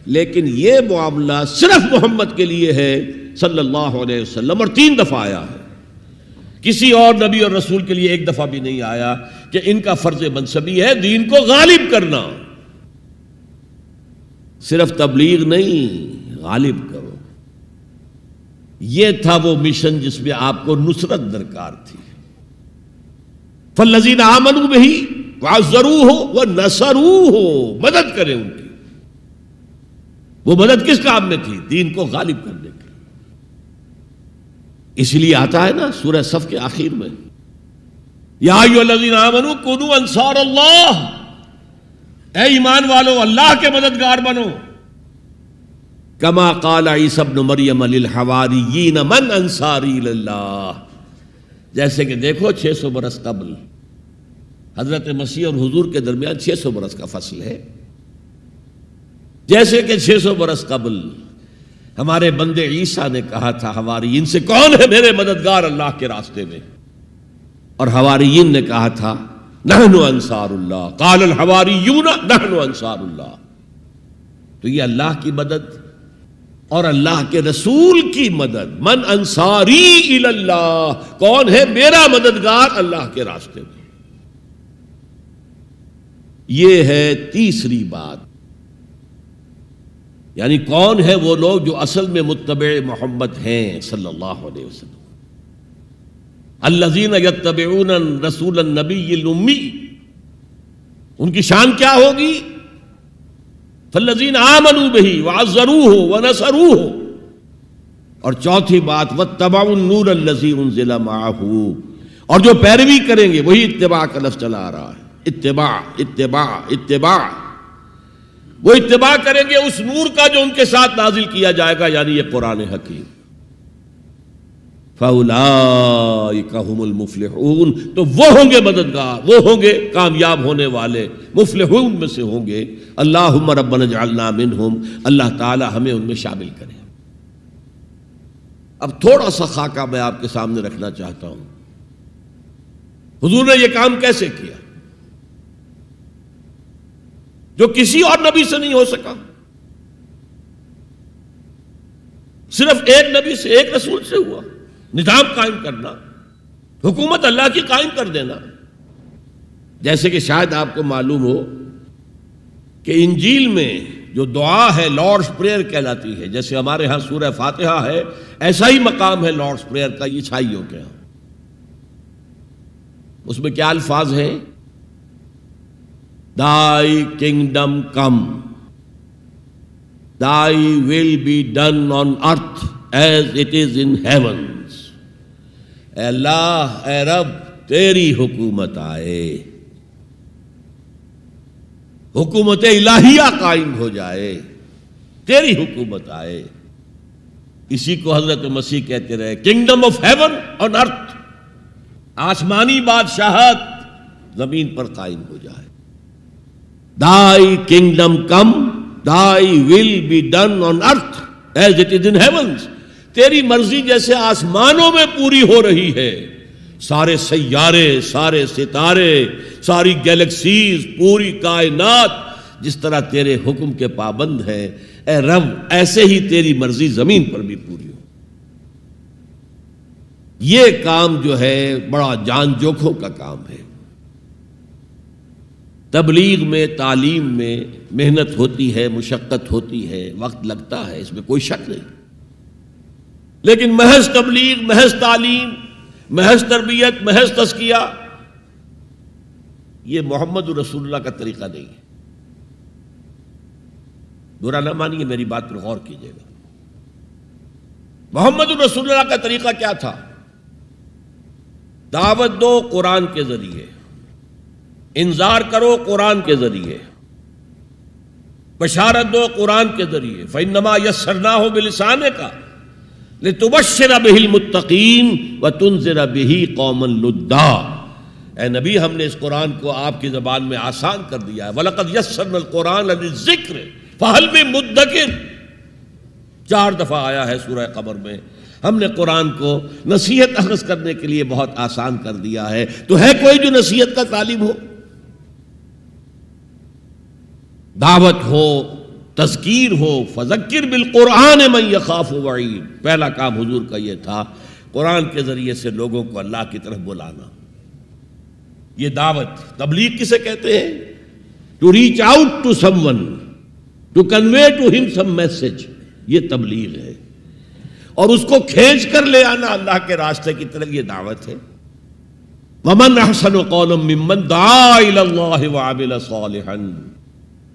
لیکن یہ معاملہ صرف محمد کے لیے ہے صلی اللہ علیہ وسلم، اور 3 دفعہ آیا ہے۔ کسی اور نبی اور رسول کے لیے 1 دفعہ بھی نہیں آیا کہ ان کا فرض منصبی ہے دین کو غالب کرنا۔ صرف تبلیغ نہیں، غالب کرو۔ یہ تھا وہ مشن جس میں آپ کو نصرت درکار تھی۔ فالذین آمنوا بہ وعزروہ ونصروہ، مدد کریں ان کی۔ وہ مدد کس کام میں تھی؟ دین کو غالب کرنے کی۔ اس لیے آتا ہے نا سورہ صف کے آخر میں، یا ایھا الذین آمنوا کونوا انصار اللہ، اے ایمان والو اللہ کے مددگار بنو۔ کما قال عیسی ابن مریم للحواریین من انصاری اللہ، جیسے کہ دیکھو 600 برس قبل حضرت مسیح اور حضور کے درمیان 600 برس کا فصل ہے، جیسے کہ 600 برس قبل ہمارے بندے عیسیٰ نے کہا تھا حواریین سے، کون ہے میرے مددگار اللہ کے راستے میں؟ اور حواریین نے کہا تھا نحن انصار اللہ، قال الحواریون نحن انصار اللہ۔ تو یہ اللہ کی مدد اور اللہ کے رسول کی مدد، من انصاری الی اللہ، کون ہے میرا مددگار اللہ کے راستے میں؟ یہ ہے تیسری بات، یعنی کون ہے وہ لوگ جو اصل میں متبع محمد ہیں صلی اللہ علیہ وسلم۔ الذین یتبعون الرسول النبی الامی، ان کی شان کیا ہوگی؟ فالذین آمنوا بہ وعزروہ ونصروہ۔ اور چوتھی بات واتبعوا النور الذی انزل معہ، اور جو پیروی کریں گے، وہی اتباع کا لفظ چلا آ رہا ہے، اتباع اتباع اتباع، وہ اتباع کریں گے اس نور کا جو ان کے ساتھ نازل کیا جائے گا، یعنی یہ قرآن حکیم۔ فَأُولَٰئِكَ هُمُ الْمُفْلِحُونَ، تو وہ ہوں گے مددگار، وہ ہوں گے کامیاب ہونے والے، مفلحون میں سے ہوں گے۔ اللہم ربنا اجعلنا منہم، اللہ تعالی ہمیں ان میں شامل کرے۔ اب تھوڑا سا خاکہ میں آپ کے سامنے رکھنا چاہتا ہوں، حضور نے یہ کام کیسے کیا جو کسی اور نبی سے نہیں ہو سکا؟ صرف ایک نبی سے، ایک رسول سے ہوا۔ نظام قائم کرنا، حکومت اللہ کی قائم کر دینا۔ جیسے کہ شاید آپ کو معلوم ہو کہ انجیل میں جو دعا ہے لارڈس پریئر کہلاتی ہے، جیسے ہمارے ہاں سورہ فاتحہ ہے، ایسا ہی مقام ہے لارڈس پریئر کا عیسائیوں کے ہاں۔ اس میں کیا الفاظ ہیں؟ Thy kingdom come, Thy will be done on earth as it is in heavens. اے اللہ، اے رب، تیری حکومت آئے، حکومت الہیہ قائم ہو جائے، تیری حکومت آئے۔ اسی کو حضرت مسیح کہتے رہے، کنگڈم آف ہیون آن ارتھ، آسمانی بادشاہت زمین پر قائم ہو جائے۔ Thy kingdom come, Thy will be done on earth as it is in heavens. تیری مرضی جیسے آسمانوں میں پوری ہو رہی ہے، سارے سیارے، سارے ستارے، ساری گیلیکسیز، پوری کائنات جس طرح تیرے حکم کے پابند ہیں، اے رب ایسے ہی تیری مرضی زمین پر بھی پوری ہو۔ یہ کام جو ہے بڑا جان جوکھوں کا کام ہے۔ تبلیغ میں، تعلیم میں محنت ہوتی ہے، مشقت ہوتی ہے، وقت لگتا ہے، اس میں کوئی شک نہیں، لیکن محض تبلیغ، محض تعلیم، محض تربیت، محض تزکیہ، یہ محمد رسول اللہ کا طریقہ نہیں ہے۔ برا نہ مانیے، میری بات پر غور کیجیے گا۔ محمد رسول اللہ کا طریقہ کیا تھا؟ دعوت دو قرآن کے ذریعے، انذار کرو قرآن کے ذریعے، بشارت دو قرآن کے ذریعے۔ فَإِنَّمَا يَسَّرْنَاهُ بِلِسَانِكَ لِتُبَشِّرَ بِهِ الْمُتَّقِينَ وَتُنذِرَ بِهِ قَوْمًا لُدًّا۔ اے نبی، ہم نے اس قرآن کو آپ کی زبان میں آسان کر دیا ہے۔ وَلَقَدْ يَسَّرْنَا الْقُرْآنَ لِلذِّكْرِ فَهَلْ مِن مُدَّكِرٍ، 4 دفعہ آیا ہے سورہ قمر میں۔ ہم نے قرآن کو نصیحت اخذ کرنے کے لیے بہت آسان کر دیا ہے، تو ہے کوئی جو نصیحت کا طالب ہو؟ دعوت ہو، تذکیر ہو، فذکر بالقرآن من یخاف وعید، پہلا کام حضور کا یہ تھا، قرآن کے ذریعے سے لوگوں کو اللہ کی طرف بلانا۔ یہ دعوت، تبلیغ کسے کہتے ہیں؟ To reach out to someone, to convey to him some message, یہ تبلیغ ہے، اور اس کو کھینچ کر لے آنا اللہ کے راستے کی طرف، یہ دعوت ہے۔ ومن احسن قولا ممن دعا الی اللہ وعمل صالحا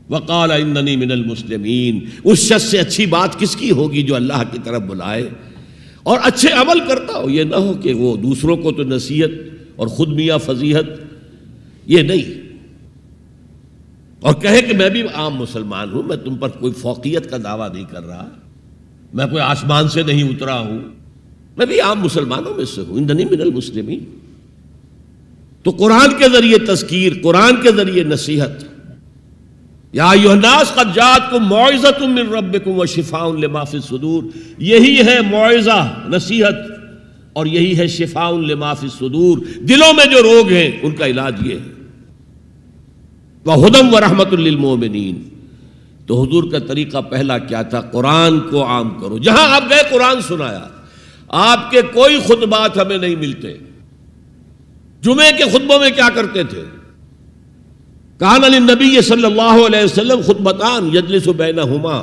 وقال اننی من المسلمین۔ اس شخص سے اچھی بات کس کی ہوگی جو اللہ کی طرف بلائے اور اچھے عمل کرتا ہو۔ یہ نہ ہو کہ وہ دوسروں کو تو نصیحت اور خود میاں فضیحت، یہ نہیں، اور کہے کہ میں بھی عام مسلمان ہوں، میں تم پر کوئی فوقیت کا دعویٰ نہیں کر رہا، میں کوئی آسمان سے نہیں اترا ہوں، میں بھی عام مسلمانوں میں سے ہوں، اننی من المسلمین۔ تو قرآن کے ذریعے تذکیر، قرآن کے ذریعے نصیحت۔ یا ایھا الناس قد جاءتکم موعظۃ من ربکم وشفاء لما فی الصدور، یہی ہے موعظہ، نصیحت، اور یہی ہے شفاء لما فی الصدور، دلوں میں جو روگ ہیں ان کا علاج یہ ہے۔ وہدی ورحمۃ للمؤمنین۔ تو حضور کا طریقہ پہلا کیا تھا؟ قرآن کو عام کرو، جہاں آپ گئے قرآن سنایا۔ آپ کے کوئی خطبات ہمیں نہیں ملتے۔ جمعے کے خطبوں میں کیا کرتے تھے؟ کان للنبی صلی اللہ علیہ وسلم خطبتان یجلس بینہما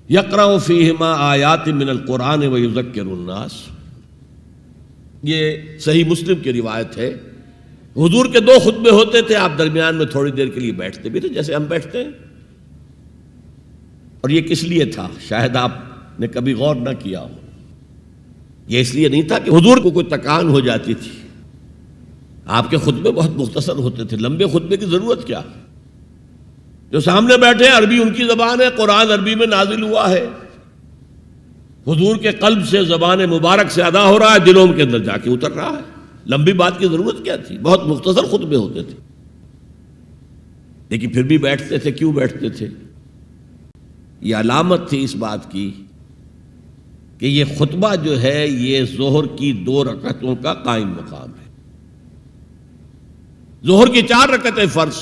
یقرأ فیہما آیات من القرآن ویذکر الناس۔ یہ صحیح مسلم کی روایت ہے۔ حضور کے 2 خطبے ہوتے تھے، آپ درمیان میں تھوڑی دیر کے لیے بیٹھتے بھی تھے جیسے ہم بیٹھتے ہیں۔ اور یہ کس لیے تھا؟ شاید آپ نے کبھی غور نہ کیا ہو۔ یہ اس لیے نہیں تھا کہ حضور کو کوئی تکان ہو جاتی تھی، آپ کے خطبے بہت مختصر ہوتے تھے، لمبے خطبے کی ضرورت کیا؟ جو سامنے بیٹھے ہیں عربی ان کی زبان ہے، قرآن عربی میں نازل ہوا ہے، حضور کے قلب سے، زبان مبارک سے ادا ہو رہا ہے، دلوں کے اندر جا کے اتر رہا ہے، لمبی بات کی ضرورت کیا تھی؟ بہت مختصر خطبے ہوتے تھے، لیکن پھر بھی بیٹھتے تھے۔ کیوں بیٹھتے تھے؟ یہ علامت تھی اس بات کی کہ یہ خطبہ جو ہے یہ ظہر کی 2 رکعتوں کا قائم مقام ہے۔ ظہر کی 4 رکعتیں فرض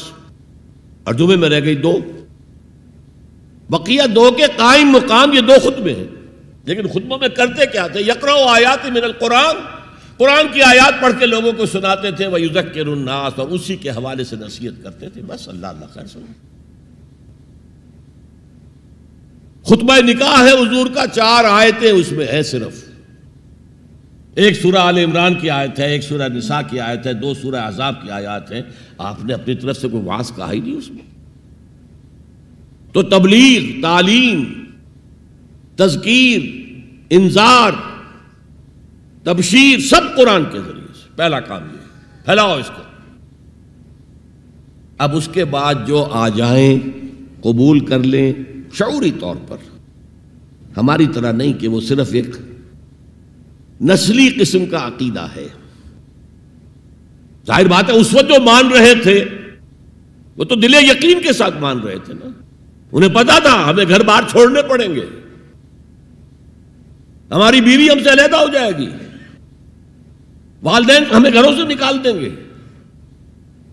اور جمعے میں رہ گئی 2، بقیہ 2 کے قائم مقام یہ 2 خطبے ہیں۔ لیکن خطبوں میں کرتے کیا تھے؟ یقرأ آیات من القرآن، قرآن کی آیات پڑھ کے لوگوں کو سناتے تھے، وَيُذَكِّرُ النَّاسَ، اور اسی کے حوالے سے نصیحت کرتے تھے، بس۔ اللہ اللہ خیر سنو۔ خطبہ نکاح ہے حضور کا، 4 آیتیں اس میں ہے صرف، ایک سورہ آل عمران کی آیت ہے، ایک سورہ نساء کی آیت ہے، 2 سورہ احزاب کی آیات ہیں. آپ نے اپنی طرف سے کوئی وعظ کہا ہی نہیں اس میں. تو تبلیغ، تعلیم، تذکیر، انذار، تبشیر سب قرآن کے ذریعے سے. پہلا کام یہ پھیلاؤ اس کو. اب اس کے بعد جو آ جائیں قبول کر لیں شعوری طور پر، ہماری طرح نہیں کہ وہ صرف ایک نسلی قسم کا عقیدہ ہے. ظاہر بات ہے اس وقت جو مان رہے تھے وہ تو دل یقین کے ساتھ مان رہے تھے نا. انہیں پتا تھا ہمیں گھر بار چھوڑنے پڑیں گے، ہماری بیوی ہم سے علیحدہ ہو جائے گی، والدین ہمیں گھروں سے نکال دیں گے،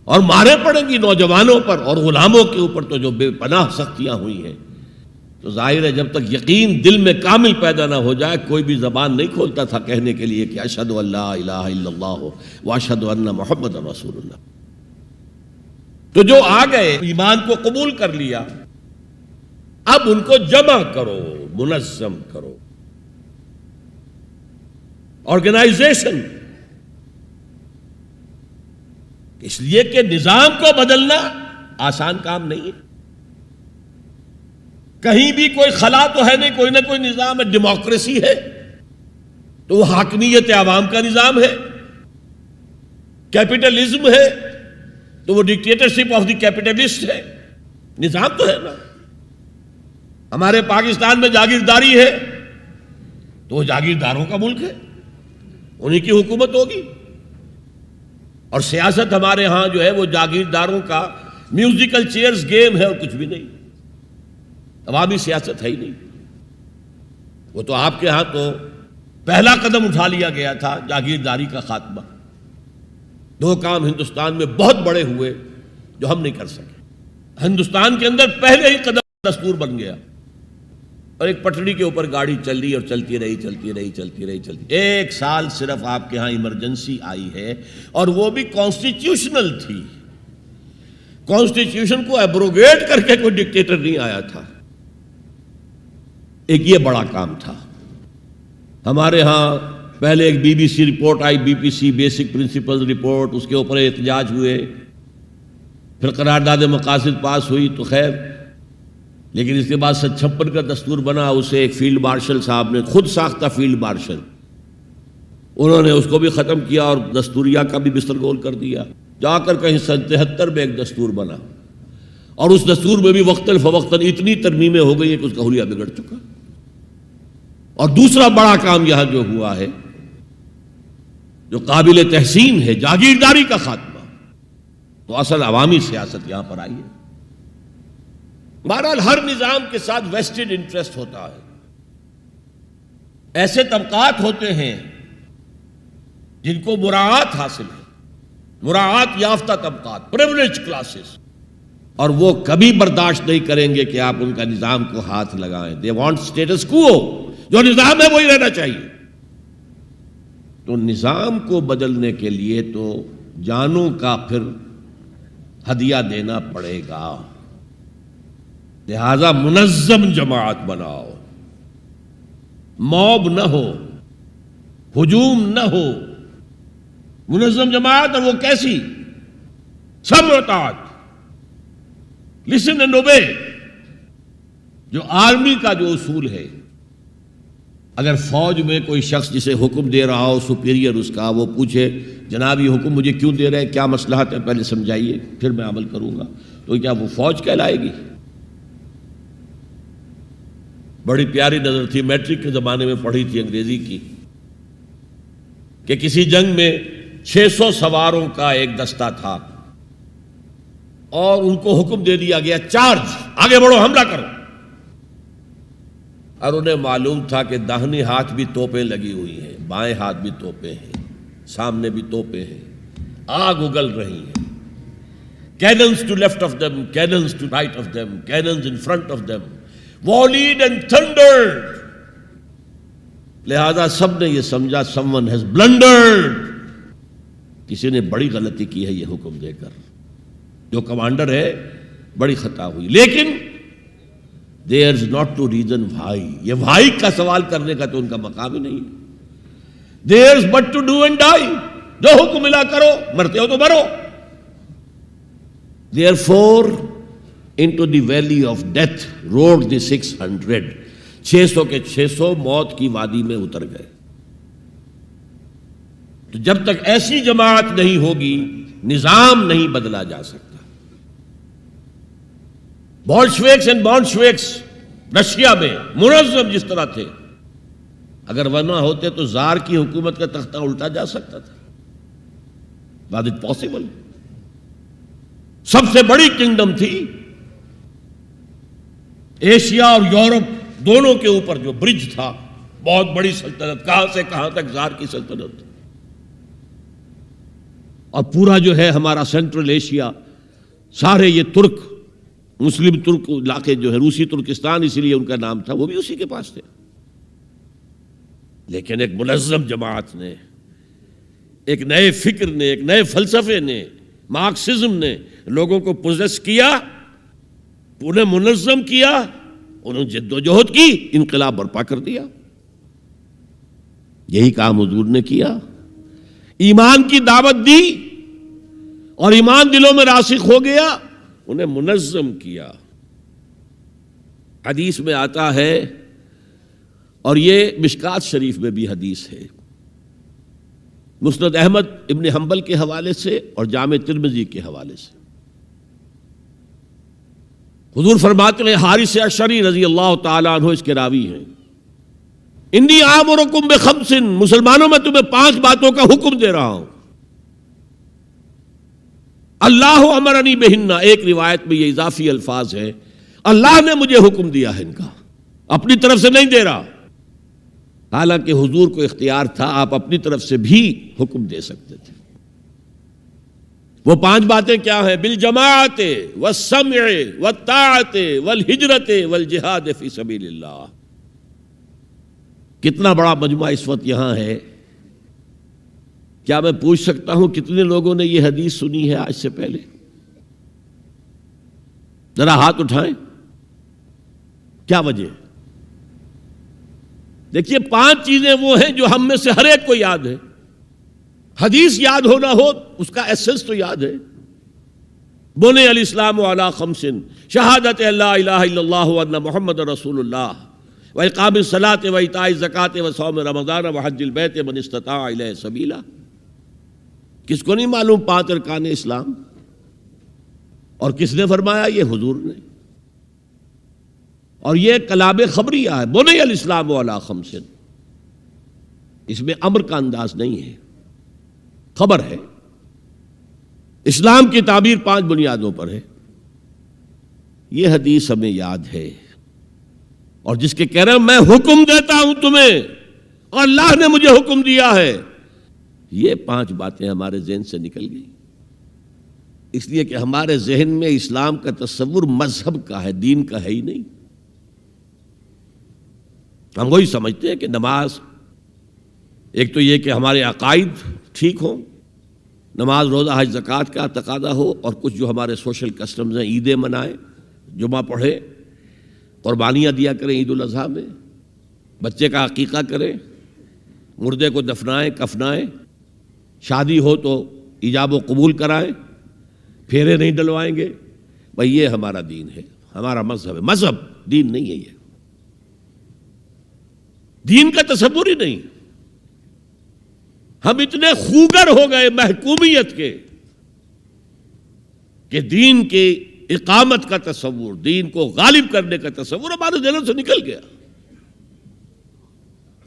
اور مارے پڑیں گی نوجوانوں پر اور غلاموں کے اوپر تو جو بے پناہ سختیاں ہوئی ہیں. تو ظاہر ہے جب تک یقین دل میں کامل پیدا نہ ہو جائے کوئی بھی زبان نہیں کھولتا تھا کہنے کے لیے کہ اشہد ان لا الہ الا اللہ واشہد ان محمد رسول اللہ. تو جو آ گئے ایمان کو قبول کر لیا، اب ان کو جمع کرو، منظم کرو، آرگنائزیشن. اس لیے کہ نظام کو بدلنا آسان کام نہیں ہے. کہیں بھی کوئی خلا تو ہے نہیں، کوئی نہ کوئی نظام ہے. ڈیموکریسی ہے تو وہ حاکمیت عوام کا نظام ہے، کیپٹلزم ہے تو وہ ڈکٹیٹرشپ آف دی کیپٹلسٹ ہے. نظام تو ہے نا. ہمارے پاکستان میں جاگیرداری ہے تو وہ جاگیرداروں کا ملک ہے، انہی کی حکومت ہوگی. اور سیاست ہمارے ہاں جو ہے وہ جاگیرداروں کا میوزیکل چیئرز گیم ہے اور کچھ بھی نہیں. عوامی سیاست ہے ہی نہیں. وہ تو آپ کے ہاں تو پہلا قدم اٹھا لیا گیا تھا جاگیرداری کا خاتمہ. 2 کام ہندوستان میں بہت بڑے ہوئے جو ہم نہیں کر سکے. ہندوستان کے اندر پہلے ہی قدم دستور بن گیا اور ایک پٹڑی کے اوپر گاڑی چل رہی اور چلتی رہی. 1 سال صرف آپ کے ہاں ایمرجنسی آئی ہے اور وہ بھی کانسٹیٹیوشنل تھی. کانسٹیٹیوشن کو ایبروگیٹ کر کے کوئی ڈکٹیٹر نہیں آیا تھا. ایک یہ بڑا کام تھا. ہمارے ہاں پہلے ایک بی بی سی رپورٹ آئی، B P C basic principle report, اس کے اوپر احتجاج ہوئے، پھر قرارداد مقاصد پاس ہوئی تو خیر. لیکن اس کے بعد 56 کا دستور بنا، اسے ایک فیلڈ مارشل صاحب نے، خود ساختہ فیلڈ مارشل، انہوں نے اس کو بھی ختم کیا اور دستوریہ کا بھی بستر گول کر دیا. جا کر کہیں 73 میں ایک دستور بنا اور اس دستور میں بھی وقتاً فوقتاً اتنی ترمیمیں ہو گئی ہیں کہ اس کا حلیہ بگڑ چکا. اور دوسرا بڑا کام یہاں جو ہوا ہے جو قابل تحسین ہے، جاگیرداری کا خاتمہ. تو اصل عوامی سیاست یہاں پر آئی ہے. بہرحال ہر نظام کے ساتھ ویسٹڈ انٹرسٹ ہوتا ہے. ایسے طبقات ہوتے ہیں جن کو مراعات حاصل ہے، مراعات یافتہ طبقات، پریولیج کلاسز، اور وہ کبھی برداشت نہیں کریں گے کہ آپ ان کا نظام کو ہاتھ لگائیں. دے وانٹ اسٹیٹس کو، جو نظام ہے وہی رہنا چاہیے. تو نظام کو بدلنے کے لیے تو جانوں کا پھر ہدیہ دینا پڑے گا. لہذا منظم جماعت بناؤ، موب نہ ہو، ہجوم نہ ہو. منظم جماعت، اور وہ کیسی؟ سب اطاعت، لسن اینڈ اوبے. جو آرمی کا جو اصول ہے، اگر فوج میں کوئی شخص جسے حکم دے رہا ہو، سپیریئر اس کا، وہ پوچھے جناب یہ حکم مجھے کیوں دے رہے ہیں، کیا مصلحت ہے، پہلے سمجھائیے پھر میں عمل کروں گا، تو کیا وہ فوج کہلائے گی؟ بڑی پیاری نظر تھی، میٹرک کے زمانے میں پڑھی تھی انگریزی کی، کہ کسی جنگ میں 600 سواروں کا ایک دستہ تھا اور ان کو حکم دے دیا گیا چارج، آگے بڑھو، حملہ کرو. اور انہیں معلوم تھا کہ داہنے ہاتھ بھی توپیں لگی ہوئی ہیں، بائیں ہاتھ بھی توپیں ہیں، سامنے بھی توپیں ہیں، آگ اگل رہی ہیں. Cannons to left of them, cannons to right of them, cannons in front of them, volleyed and thundered. لہذا سب نے یہ سمجھا someone has blundered. کسی نے بڑی غلطی کی ہے یہ حکم دے کر، جو کمانڈر ہے بڑی خطا ہوئی. لیکن There's not to reason why. یہ why کا سوال کرنے کا تو ان کا مقام ہی نہیں ہے. There's but to do and die. جو حکم ملا کرو, مرتے ہو تو مرو. Therefore, into the valley of death rode the 600. 600 کے 600 موت کی وادی میں اتر گئے. تو جب تک ایسی جماعت نہیں ہوگی نظام نہیں بدلا جا سکتا. بولشویکس اینڈ بولشویکس رشیا میں منظم جس طرح تھے, اگر وہ نہ ہوتے تو زار کی حکومت کا تختہ الٹا جا سکتا تھا. Was it possible? سب سے بڑی کنگڈم تھی ایشیا اور یورپ دونوں کے اوپر جو برج تھا, بہت بڑی سلطنت, کہاں سے کہاں تک زار کی سلطنت. اور پورا جو ہے ہمارا سینٹرل ایشیا, سارے یہ ترک, مسلم ترک علاقے جو ہے, روسی ترکستان اسی لیے ان کا نام تھا, وہ بھی اسی کے پاس تھے. لیکن ایک منظم جماعت نے, ایک نئے فکر نے, ایک نئے فلسفے نے, مارکسزم نے لوگوں کو پوزیس کیا, انہیں منظم کیا, انہوں نے جد و جہد کی, انقلاب برپا کر دیا. یہی کام حضور نے کیا. ایمان کی دعوت دی اور ایمان دلوں میں راسخ ہو گیا, انہیں منظم کیا. حدیث میں آتا ہے, اور یہ مشکات شریف میں بھی حدیث ہے, مسند احمد ابن حنبل کے حوالے سے اور جامع ترمذی کے حوالے سے. حضور فرماتے ہیں, حارث اشعری رضی اللہ تعالیٰ عنہ اس کے راوی ہیں, انی آمرکم بخمس, مسلمانوں میں تمہیں 5 باتوں کا حکم دے رہا ہوں. اللہ امرنی بہن, ایک روایت میں یہ اضافی الفاظ ہے, اللہ نے مجھے حکم دیا ہے ان کا, اپنی طرف سے نہیں دے رہا. حالانکہ حضور کو اختیار تھا, آپ اپنی طرف سے بھی حکم دے سکتے تھے. وہ 5 باتیں کیا ہیں؟ بالجماعت والسمع والطاعت والہجرت والجہاد فی سبیل اللہ. کتنا بڑا مجمع اس وقت یہاں ہے. کیا میں پوچھ سکتا ہوں کتنے لوگوں نے یہ حدیث سنی ہے آج سے پہلے؟ ذرا ہاتھ اٹھائیں. کیا وجہ؟ دیکھیے 5 چیزیں وہ ہیں جو ہم میں سے ہر ایک کو یاد ہے. حدیث یاد ہونا ہو, اس کا ایسنس تو یاد ہے. بنی الاسلام علی 5, شہادت لا الہ الا اللہ وان محمد رسول اللہ, وإقام الصلاة وإيتاء الزکاة وصوم رمضان وحج البیت من استطاع الیہ سبیلا. کس کو نہیں معلوم 5 ارکان اسلام؟ اور کس نے فرمایا؟ یہ حضور نے. اور یہ کلام خبریہ ہے, بنی الاسلام علی 5. اس میں امر کا انداز نہیں ہے, خبر ہے. اسلام کی تعبیر 5 بنیادوں پر ہے. یہ حدیث ہمیں یاد ہے, اور جس کے کہہ رہے ہیں میں حکم دیتا ہوں تمہیں اور اللہ نے مجھے حکم دیا ہے, یہ 5 باتیں ہمارے ذہن سے نکل گئی. اس لیے کہ ہمارے ذہن میں اسلام کا تصور مذہب کا ہے, دین کا ہے ہی نہیں. ہم وہی سمجھتے ہیں کہ نماز, ایک تو یہ کہ ہمارے عقائد ٹھیک ہوں, نماز روزہ حج زکوٰۃ کا تقاضا ہو, اور کچھ جو ہمارے سوشل کسٹمز ہیں, عیدیں منائیں, جمعہ پڑھیں, قربانیاں دیا کریں عید الاضحیٰ میں, بچے کا عقیقہ کریں, مردے کو دفنائیں کفنائیں, شادی ہو تو ایجاب و قبول کرائیں, پھیرے نہیں ڈلوائیں گے. بھئی یہ ہمارا دین ہے, ہمارا مذہب ہے. مذہب دین نہیں ہے, یہ دین کا تصور ہی نہیں. ہم اتنے خوگر ہو گئے محکومیت کے کہ دین کی اقامت کا تصور, دین کو غالب کرنے کا تصور ہمارے ذہن سے نکل گیا,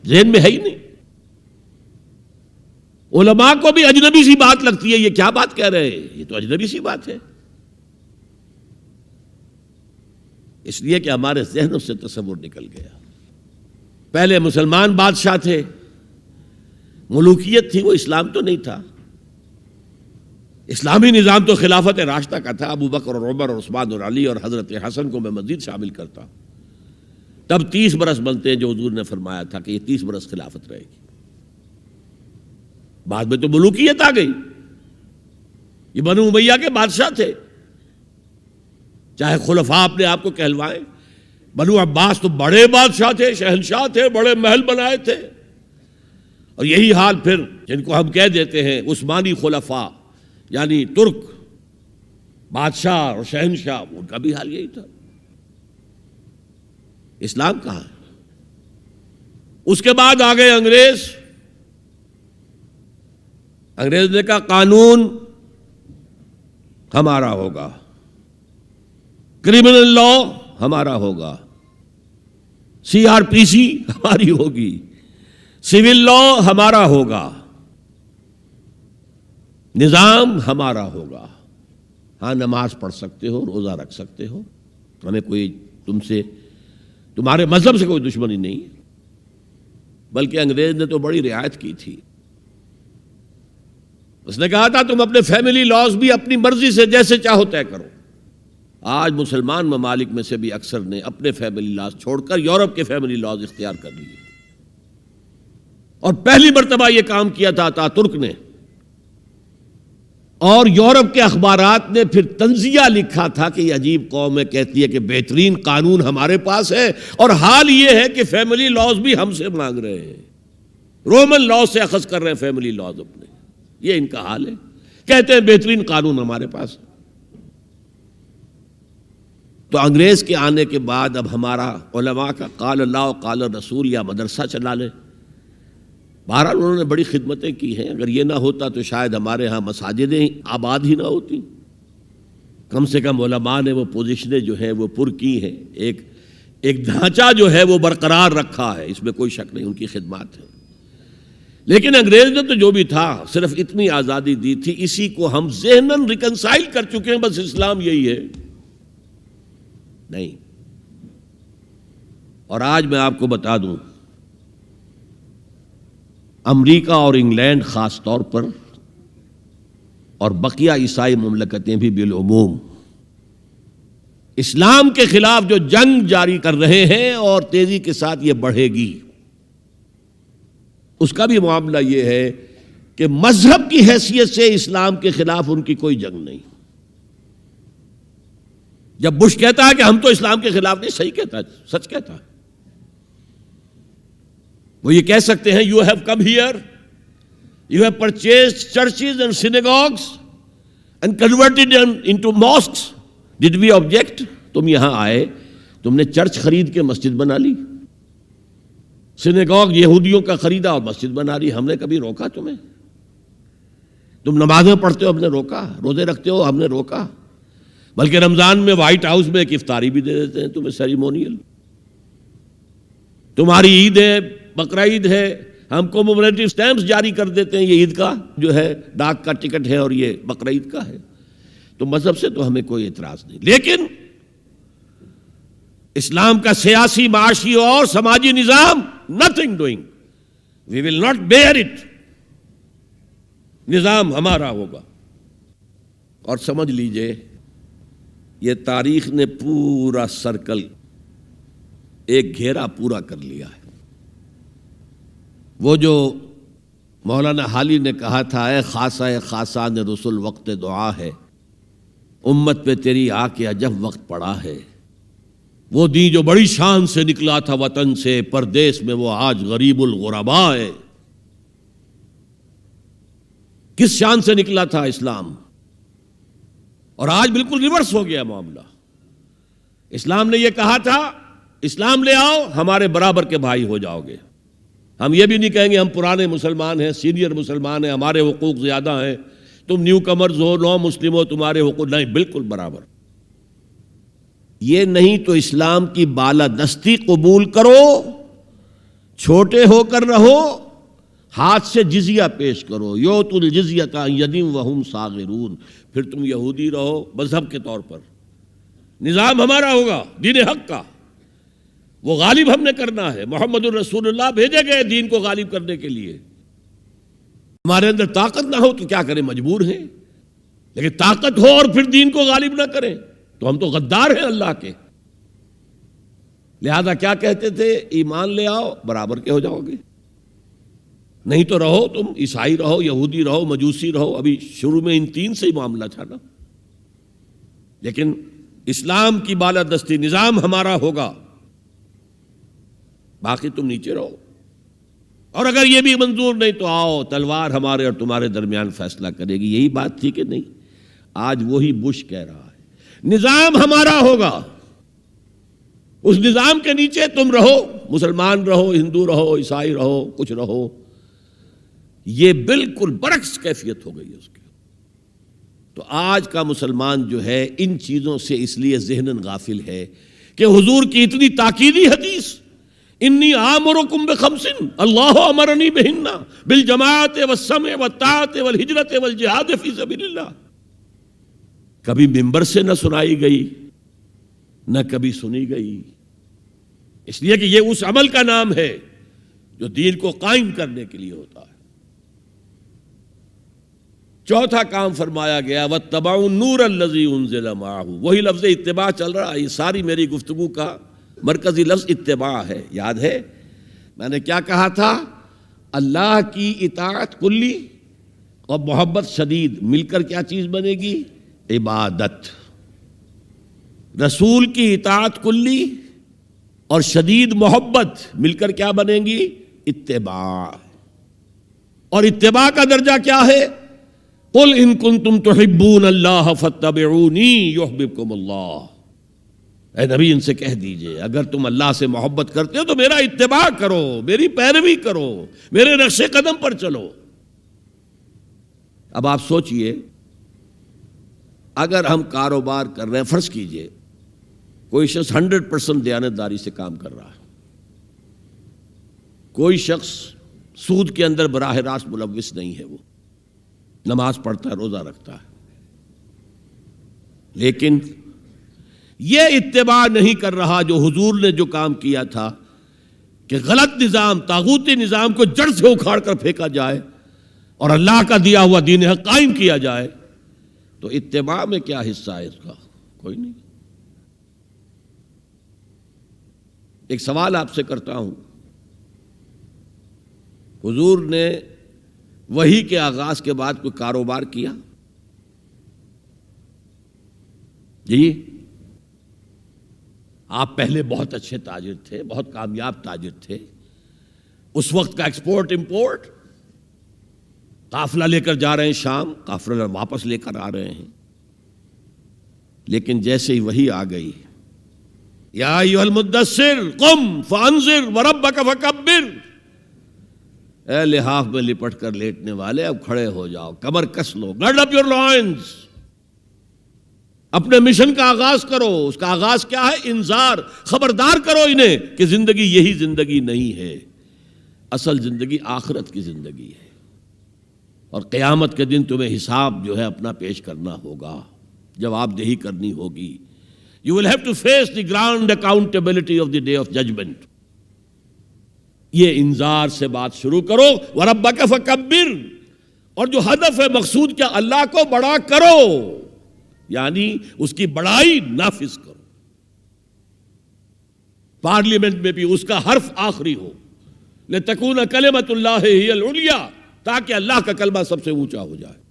ذہن میں ہے ہی نہیں. علماء کو بھی اجنبی سی بات لگتی ہے, یہ کیا بات کہہ رہے ہیں, یہ تو اجنبی سی بات ہے. اس لیے کہ ہمارے ذہنوں سے تصور نکل گیا. پہلے مسلمان بادشاہ تھے, ملوکیت تھی, وہ اسلام تو نہیں تھا. اسلامی نظام تو خلافت راشدہ کا تھا, ابو بکر اور عمر اور عثمان اور علی اور حضرت حسن کو میں مزید شامل کرتا ہوں. تب 30 برس بنتے ہیں جو حضور نے فرمایا تھا کہ یہ 30 برس خلافت رہے گی. بعد میں تو ملوکیت آ گئی. یہ بنو امیہ کے بادشاہ تھے, چاہے خلفاء اپنے آپ کو کہلوائیں, بنو عباس تو بڑے بادشاہ تھے، شہنشاہ تھے، بڑے محل بنائے تھے، اور یہی حال پھر جن کو ہم کہہ دیتے ہیں عثمانی خلفاء، یعنی ترک بادشاہ اور شہنشاہ، ان کا بھی حال یہی تھا۔ اسلام کہاں ہے؟ اس کے بعد آ گئے انگریز نے کہا قانون ہمارا ہوگا، کرمنل لا ہمارا ہوگا، CRPC ہماری ہوگی، سول لا ہمارا ہوگا، نظام ہمارا ہوگا۔ ہاں نماز پڑھ سکتے ہو، روزہ رکھ سکتے ہو، ہمیں کوئی تمہارے مذہب سے کوئی دشمنی نہیں ہے، بلکہ انگریز نے تو بڑی رعایت کی تھی۔ اس نے کہا تھا تم اپنے فیملی لاز بھی اپنی مرضی سے جیسے چاہو طے کرو۔ آج مسلمان ممالک میں سے بھی اکثر نے اپنے فیملی لاز چھوڑ کر یورپ کے فیملی لاز اختیار کر لیے، اور پہلی مرتبہ یہ کام کیا تھا ترک نے، اور یورپ کے اخبارات نے پھر تنزیہ لکھا تھا کہ یہ عجیب قوم ہے، کہتی ہے کہ بہترین قانون ہمارے پاس ہے، اور حال یہ ہے کہ فیملی لاز بھی ہم سے مانگ رہے ہیں، رومن لاز سے اخذ کر رہے ہیں فیملی لاز اپنے، یہ ان کا حال ہے، کہتے ہیں بہترین قانون ہمارے پاس ہے۔ تو انگریز کے آنے کے بعد اب ہمارا علماء کا قال اللہ و قال رسول یا مدرسہ چلا لے۔ بہرحال انہوں نے بڑی خدمتیں کی ہیں، اگر یہ نہ ہوتا تو شاید ہمارے ہاں مساجدیں آباد ہی نہ ہوتی، کم سے کم علماء نے وہ پوزیشنیں جو ہیں وہ پر کی ہیں، ایک ڈھانچہ جو ہے وہ برقرار رکھا ہے، اس میں کوئی شک نہیں، ان کی خدمات ہے۔ لیکن انگریز نے تو جو بھی تھا صرف اتنی آزادی دی تھی، اسی کو ہم ذہناً ریکنسائل کر چکے ہیں، بس اسلام یہی ہے نہیں۔ اور آج میں آپ کو بتا دوں، امریکہ اور انگلینڈ خاص طور پر، اور بقیہ عیسائی مملکتیں بھی بالعموم، اسلام کے خلاف جو جنگ جاری کر رہے ہیں اور تیزی کے ساتھ یہ بڑھے گی، اس کا بھی معاملہ یہ ہے کہ مذہب کی حیثیت سے اسلام کے خلاف ان کی کوئی جنگ نہیں۔ جب بش کہتا ہے کہ ہم تو اسلام کے خلاف نہیں، صحیح کہتا ہے، سچ کہتا ہے، وہ یہ کہہ سکتے ہیں you have come here, you have purchased churches and synagogues and converted into mosques, did we object? تم یہاں آئے، تم نے چرچ خرید کے مسجد بنا لی، سینیگاگ یہودیوں کا خریدا اور مسجد بنا لی، ہم نے کبھی روکا تمہیں؟ تم نمازیں پڑھتے ہو، ہم نے روکا؟ روزے رکھتے ہو، ہم نے روکا؟ بلکہ رمضان میں وائٹ ہاؤس میں ایک افطاری بھی دے دیتے ہیں تمہیں، سیریمونیل۔ تمہاری عید ہے، بقرہ عید ہے، ہم کومیموریٹو سٹیمپس جاری کر دیتے ہیں، یہ عید کا جو ہے ڈاک کا ٹکٹ ہے اور یہ بقرہ عید کا ہے۔ تو مذہب سے تو ہمیں کوئی اعتراض نہیں، لیکن اسلام کا سیاسی، معاشی اور سماجی نظام nothing doing, we will not bear it، نظام ہمارا ہوگا۔ اور سمجھ لیجئے یہ تاریخ نے پورا سرکل، ایک گھیرا پورا کر لیا ہے۔ وہ جو مولانا حالی نے کہا تھا، اے خاصہ خاصان رسول وقت دعا ہے، امت پہ تیری آ کے عجب وقت پڑا ہے، وہ دین جو بڑی شان سے نکلا تھا وطن سے، پردیس میں وہ آج غریب الغرباء ہے۔ کس شان سے نکلا تھا اسلام، اور آج بالکل ریورس ہو گیا معاملہ۔ اسلام نے یہ کہا تھا اسلام لے آؤ، ہمارے برابر کے بھائی ہو جاؤ گے۔ ہم یہ بھی نہیں کہیں گے ہم پرانے مسلمان ہیں، سینئر مسلمان ہیں، ہمارے حقوق زیادہ ہیں، تم نیو کمرز ہو، نو مسلم ہو، تمہارے حقوق نہیں، بالکل برابر۔ یہ نہیں تو اسلام کی بالادستی قبول کرو، چھوٹے ہو کر رہو، ہاتھ سے جزیہ پیش کرو، یؤتوا الجزیۃ عن ید وہم صاغرون، پھر تم یہودی رہو مذہب کے طور پر، نظام ہمارا ہوگا دین حق کا، وہ غالب ہم نے کرنا ہے۔ محمد الرسول اللہ بھیجے گئے دین کو غالب کرنے کے لیے، ہمارے اندر طاقت نہ ہو تو کیا کریں، مجبور ہیں، لیکن طاقت ہو اور پھر دین کو غالب نہ کریں تو ہم تو غدار ہیں اللہ کے۔ لہذا کیا کہتے تھے، ایمان لے آؤ برابر کے ہو جاؤ گے، نہیں تو رہو تم عیسائی رہو، یہودی رہو، مجوسی رہو۔ ابھی شروع میں ان تین سے ہی معاملہ تھا نا، لیکن اسلام کی بالادستی، نظام ہمارا ہوگا، باقی تم نیچے رہو، اور اگر یہ بھی منظور نہیں تو آؤ تلوار ہمارے اور تمہارے درمیان فیصلہ کرے گی۔ یہی بات تھی کہ نہیں؟ آج وہی بش کہہ رہا ہے نظام ہمارا ہوگا، اس نظام کے نیچے تم رہو، مسلمان رہو، ہندو رہو، عیسائی رہو، کچھ رہو۔ یہ بالکل برعکس کیفیت ہو گئی ہے اس کی۔ تو آج کا مسلمان جو ہے ان چیزوں سے اس لیے ذہناً غافل ہے کہ حضور کی اتنی تاکیدی حدیث انی آمرکم بخمس اللہ امرنی بہن بالجماعت والسمع والطاعت والہجرت والجہاد فی سبیل اللہ، کبھی ممبر سے نہ سنائی گئی نہ کبھی سنی گئی، اس لیے کہ یہ اس عمل کا نام ہے جو دین کو قائم کرنے کے لیے ہوتا ہے۔ چوتھا کام فرمایا گیا واتبعوا النور الذی انزل معہ، وہی لفظ اتباع چل رہا ہے۔ یہ ساری میری گفتگو کا مرکزی لفظ اتباع ہے، یاد ہے میں نے کیا کہا تھا؟ اللہ کی اطاعت کلی اور محبت شدید مل کر کیا چیز بنے گی؟ عبادت۔ رسول کی اطاعت کلی اور شدید محبت مل کر کیا بنے گی؟ اتباع۔ اور اتباع کا درجہ کیا ہے؟ قل ان کنتم تحبون اللہ فاتبعونی یحببکم اللہ، اے نبی ان سے کہہ دیجئے اگر تم اللہ سے محبت کرتے ہو تو میرا اتباع کرو، میری پیروی کرو، میرے نقش قدم پر چلو۔ اب آپ سوچئے اگر ہم کاروبار کر رہے ہیں، فرض کیجئے کوئی شخص 100% دیانتداری سے کام کر رہا ہے، کوئی شخص سود کے اندر براہ راست ملوث نہیں ہے، وہ نماز پڑھتا ہے، روزہ رکھتا ہے، لیکن یہ اتباع نہیں کر رہا جو حضور نے جو کام کیا تھا کہ غلط نظام، طاغوتی نظام کو جڑ سے اکھاڑ کر پھینکا جائے اور اللہ کا دیا ہوا دین حق قائم کیا جائے، تو اتباع میں کیا حصہ ہے اس کا؟ کوئی نہیں۔ ایک سوال آپ سے کرتا ہوں، حضور نے وحی کے آغاز کے بعد کوئی کاروبار کیا؟ جی آپ پہلے بہت اچھے تاجر تھے، بہت کامیاب تاجر تھے، اس وقت کا ایکسپورٹ امپورٹ، قافلہ لے کر جا رہے ہیں شام، قافلہ واپس لے کر آ رہے ہیں، لیکن جیسے ہی وحی آ گئی یا ایھا المدثر قم فانذر وربک فکبر، اے لحاف میں لپٹ کر لیٹنے والے اب کھڑے ہو جاؤ، کمر کس لو، گرڈ اپ یور لائنز، اپنے مشن کا آغاز کرو۔ اس کا آغاز کیا ہے؟ انذار، خبردار کرو انہیں کہ زندگی یہی زندگی نہیں ہے، اصل زندگی آخرت کی زندگی ہے، اور قیامت کے دن تمہیں حساب جو ہے اپنا پیش کرنا ہوگا، جواب دہی کرنی ہوگی۔ You will have to face the grand accountability of the day of judgment۔ یہ انذار سے بات شروع کرو، وَرَبَّكَ فَكَبِّرْ، اور جو ہدف ہے مقصود کیا؟ اللہ کو بڑا کرو، یعنی اس کی بڑائی نافذ کرو۔ پارلیمنٹ میں بھی اس کا حرف آخری ہو، لِتَكُونَ كَلِمَةُ اللَّهِ هِيَ الْعُلْيَا، تاکہ اللہ کا کلمہ سب سے اونچا ہو جائے۔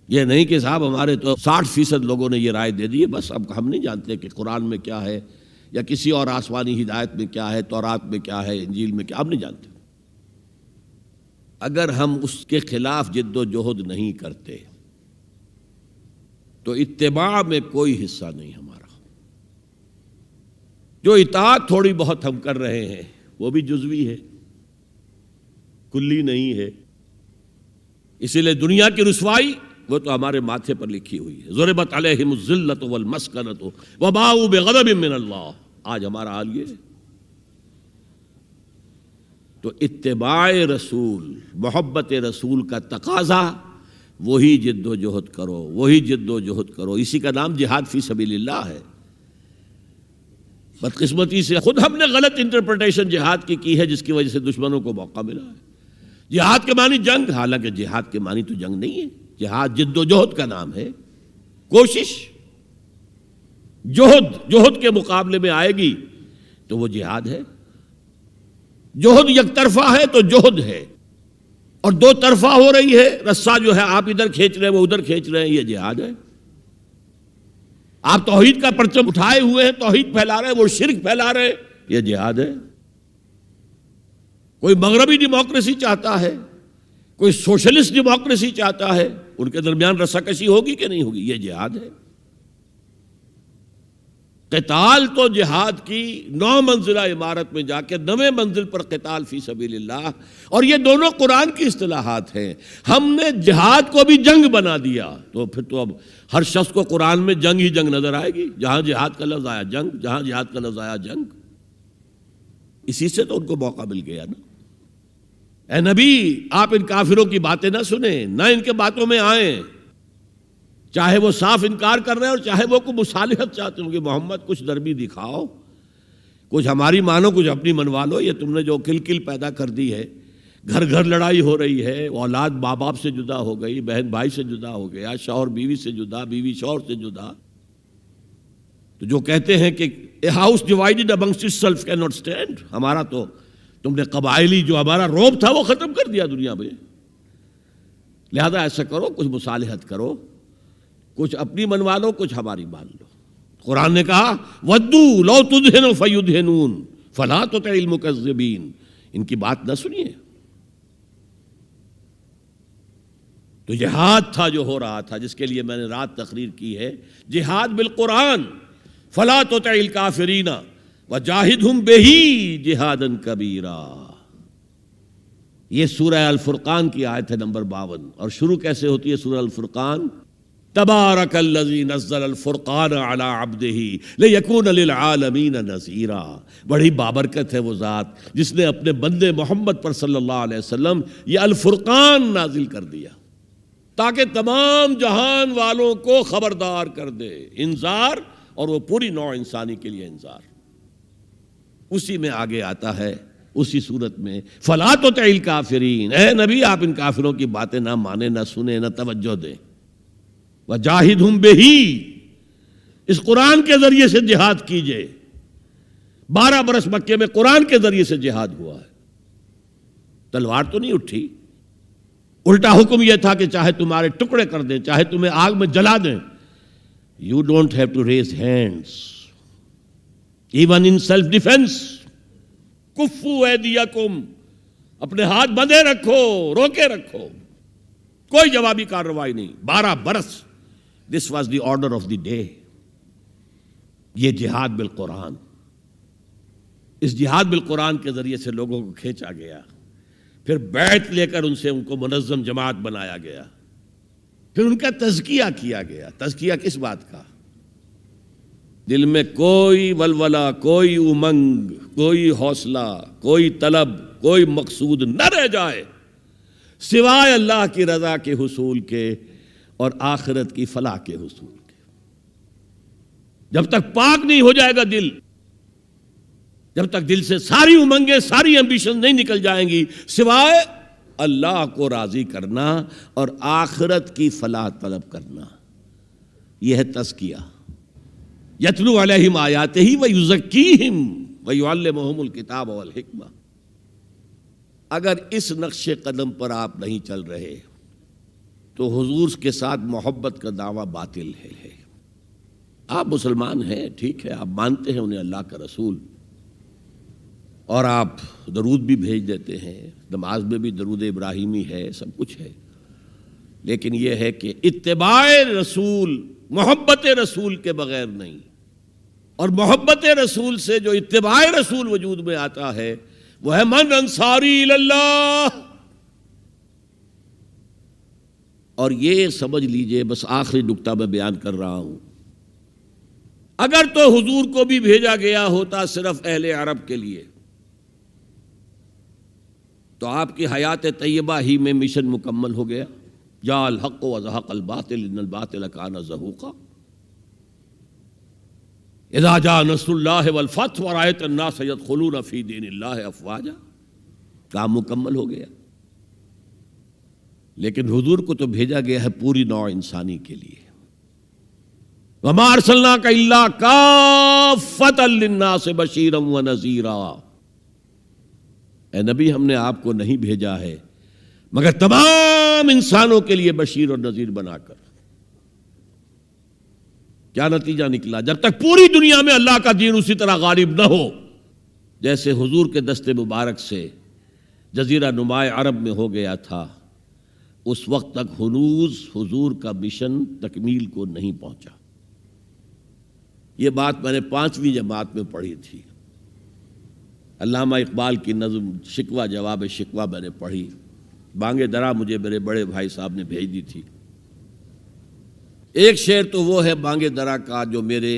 یہ نہیں کہ صاحب ہمارے تو 60% لوگوں نے یہ رائے دے دی ہے، بس اب ہم نہیں جانتے کہ قرآن میں کیا ہے یا کسی اور آسمانی ہدایت میں کیا ہے، تورات میں کیا ہے، انجیل میں کیا، ہم نہیں جانتے۔ اگر ہم اس کے خلاف جد و جہد نہیں کرتے تو اتباع میں کوئی حصہ نہیں ہمارا۔ جو اطاعت تھوڑی بہت ہم کر رہے ہیں وہ بھی جزوی ہے، کلی نہیں ہے، اسی لیے دنیا کی رسوائی وہ تو ہمارے ماتھے پر لکھی ہوئی ہے، ضربت علیہم الذلۃ والمسکنۃ وباؤوا بغضب من اللہ۔ آج ہمارا حال یہ ہے۔ تو اتباع رسول، محبت رسول کا تقاضا، وہی جد و جہد کرو، وہی جد و جہد کرو، اسی کا نام جہاد فی سبیل اللہ ہے۔ بدقسمتی سے خود ہم نے غلط انٹرپریٹیشن جہاد کی ہے، جس کی وجہ سے دشمنوں کو موقع ملا ہے۔ جہاد کے معنی جنگ، حالانکہ جہاد کے معنی تو جنگ نہیں ہے، جہاد جد و جہد کا نام ہے، کوشش۔ جہد کے مقابلے میں آئے گی تو وہ جہاد ہے۔ جہد یک طرفہ ہے تو جہد ہے، اور دو طرفہ ہو رہی ہے، رسہ جو ہے آپ ادھر کھینچ رہے ہیں وہ ادھر کھینچ رہے ہیں، یہ جہاد ہے۔ آپ توحید کا پرچم اٹھائے ہوئے ہیں، توحید پھیلا رہے ہیں، وہ شرک پھیلا رہے ہیں، یہ جہاد ہے. کوئی مغربی ڈیموکریسی چاہتا ہے، کوئی سوشلسٹ ڈیموکریسی چاہتا ہے، ان کے درمیان رساکشی ہوگی کہ نہیں ہوگی؟ یہ جہاد ہے. قتال تو جہاد کی 9 منزلہ عمارت میں جا کے 9ویں منزل پر قتال فی سبیل اللہ، اور یہ دونوں قرآن کی اصطلاحات ہیں. ہم نے جہاد کو بھی جنگ بنا دیا، تو پھر تو اب ہر شخص کو قرآن میں جنگ ہی جنگ نظر آئے گی. جہاں جہاد کا لفظ آیا جنگ، جہاں جہاد کا لفظ آیا جنگ. اسی سے تو ان کو موقع مل گیا نا. اے نبی، آپ ان کافروں کی باتیں نہ سنیں، نہ ان کے باتوں میں آئیں، چاہے وہ صاف انکار کر رہے ہیں اور چاہے وہ کوئی مصالحت چاہتے ہوں کہ محمد کچھ نرمی دکھاؤ، کچھ ہماری مانو، کچھ اپنی منوا لو. یہ تم نے جو کل پیدا کر دی ہے، گھر گھر لڑائی ہو رہی ہے، اولاد ماں باپ سے جدا ہو گئی، بہن بھائی سے جدا ہو گیا، شوہر بیوی سے جدا، بیوی شوہر سے جدا. تو جو کہتے ہیں کہ a house divided amongst it self can not stand, ہمارا تو تم نے قبائلی جو ہمارا روب تھا وہ ختم کر دیا دنیا میں. لہذا ایسا کرو، کچھ مصالحت کرو، کچھ اپنی منوا لو، کچھ ہماری مان لو. قرآن نے کہا وَدُّوا لَوْ تُدْهِنُ فَيُدْهِنُونَ فَلَا تُطِعِ الْمُكَذِّبِينَ. ان کی بات نہ سنیے. تو جہاد تھا جو ہو رہا تھا، جس کے لیے میں نے رات تقریر کی ہے، جہاد بالقرآن. فَلَا تُطِعِ الْكَافِرِينَ وَجَاهِدْهُمْ بِهِ جِهَادًا كَبِيرًا. یہ سورہ الفرقان کی آیت ہے نمبر 52. اور شروع کیسے ہوتی ہے سورہ الفرقان؟ تبارک الذی نزل الفرقان علی عبدہ لیکون للعالمین نذیرا. بڑی بابرکت ہے وہ ذات جس نے اپنے بندے محمد پر صلی اللہ علیہ وسلم یہ الفرقان نازل کر دیا تاکہ تمام جہان والوں کو خبردار کر دے. انذار، اور وہ پوری نوع انسانی کے لیے انذار. اسی میں آگے آتا ہے اسی صورت میں فلا تطع الکافرین. اے نبی، آپ ان کافروں کی باتیں نہ مانیں، نہ سنیں، نہ توجہ دیں. وَجَاهِدْهُمْ بِهِ، اس قرآن کے ذریعے سے جہاد کیجئے. 12 برس مکے میں قرآن کے ذریعے سے جہاد ہوا ہے. تلوار تو نہیں اٹھی، الٹا حکم یہ تھا کہ چاہے تمہارے ٹکڑے کر دیں، چاہے تمہیں آگ میں جلا دیں. You don't have to raise hands even in self defense. کفوا ایدیکم، اپنے ہاتھ بندھے رکھو، روکے رکھو، کوئی جوابی کارروائی نہیں. 12 برس. This was the order of the day. یہ جہاد بالقرآن. اس جہاد بالقرآن کے ذریعے سے لوگوں کو کھینچا گیا، پھر بیعت لے کر ان سے ان کو منظم جماعت بنایا گیا، پھر ان کا تزکیہ کیا گیا. تزکیہ کس بات کا؟ دل میں کوئی ولولہ، کوئی امنگ، کوئی حوصلہ، کوئی طلب، کوئی مقصود نہ رہ جائے سوائے اللہ کی رضا کے حصول کے اور آخرت کی فلاح کے حصول کے. جب تک پاک نہیں ہو جائے گا دل، جب تک دل سے ساری امنگیں، ساری ایمبیشن نہیں نکل جائیں گی سوائے اللہ کو راضی کرنا اور آخرت کی فلاح طلب کرنا، یہ ہے تزکیہ. یتلو علیہم آیاتہ ویزکیہم ویعلمہم الکتاب والحکمہ. اگر اس نقش قدم پر آپ نہیں چل رہے تو حضور کے ساتھ محبت کا دعویٰ باطل ہے. آپ مسلمان ہیں، ٹھیک ہے، آپ مانتے ہیں انہیں اللہ کا رسول، اور آپ درود بھی بھیج دیتے ہیں، نماز میں بھی درود ابراہیمی ہے، سب کچھ ہے. لیکن یہ ہے کہ اتباع رسول، محبت رسول کے بغیر نہیں. اور محبت رسول سے جو اتباع رسول وجود میں آتا ہے وہ ہے من انصاری اللہ. اور یہ سمجھ لیجئے، بس آخری نکتہ میں بیان کر رہا ہوں، اگر تو حضور کو بھی بھیجا گیا ہوتا صرف اہل عرب کے لیے تو آپ کی حیات طیبہ ہی میں مشن مکمل ہو گیا. جاء الحق وزهق الباطل ان الباطل کان زہوقا. اذا جاء نصر اللہ والفتح ورأیت الناس يدخلون فی دین اللہ افواجا. کام مکمل ہو گیا. لیکن حضور کو تو بھیجا گیا ہے پوری نوع انسانی کے لیے. وما ارسلناک الا کافۃ للناس بشیرا ونذیرا. اے نبی، ہم نے آپ کو نہیں بھیجا ہے مگر تمام انسانوں کے لیے بشیر اور نذیر بنا کر. کیا نتیجہ نکلا؟ جب تک پوری دنیا میں اللہ کا دین اسی طرح غالب نہ ہو جیسے حضور کے دست مبارک سے جزیرہ نماء عرب میں ہو گیا تھا، اس وقت تک ہنوز حضور کا مشن تکمیل کو نہیں پہنچا۔ یہ بات میں نے 5ویں جماعت میں پڑھی تھی۔ علامہ اقبال کی نظم شکوہ جواب شکوہ میں نے پڑھی، بانگ درا مجھے میرے بڑے بھائی صاحب نے بھیج دی تھی۔ ایک شعر تو وہ ہے بانگ درا کا جو میرے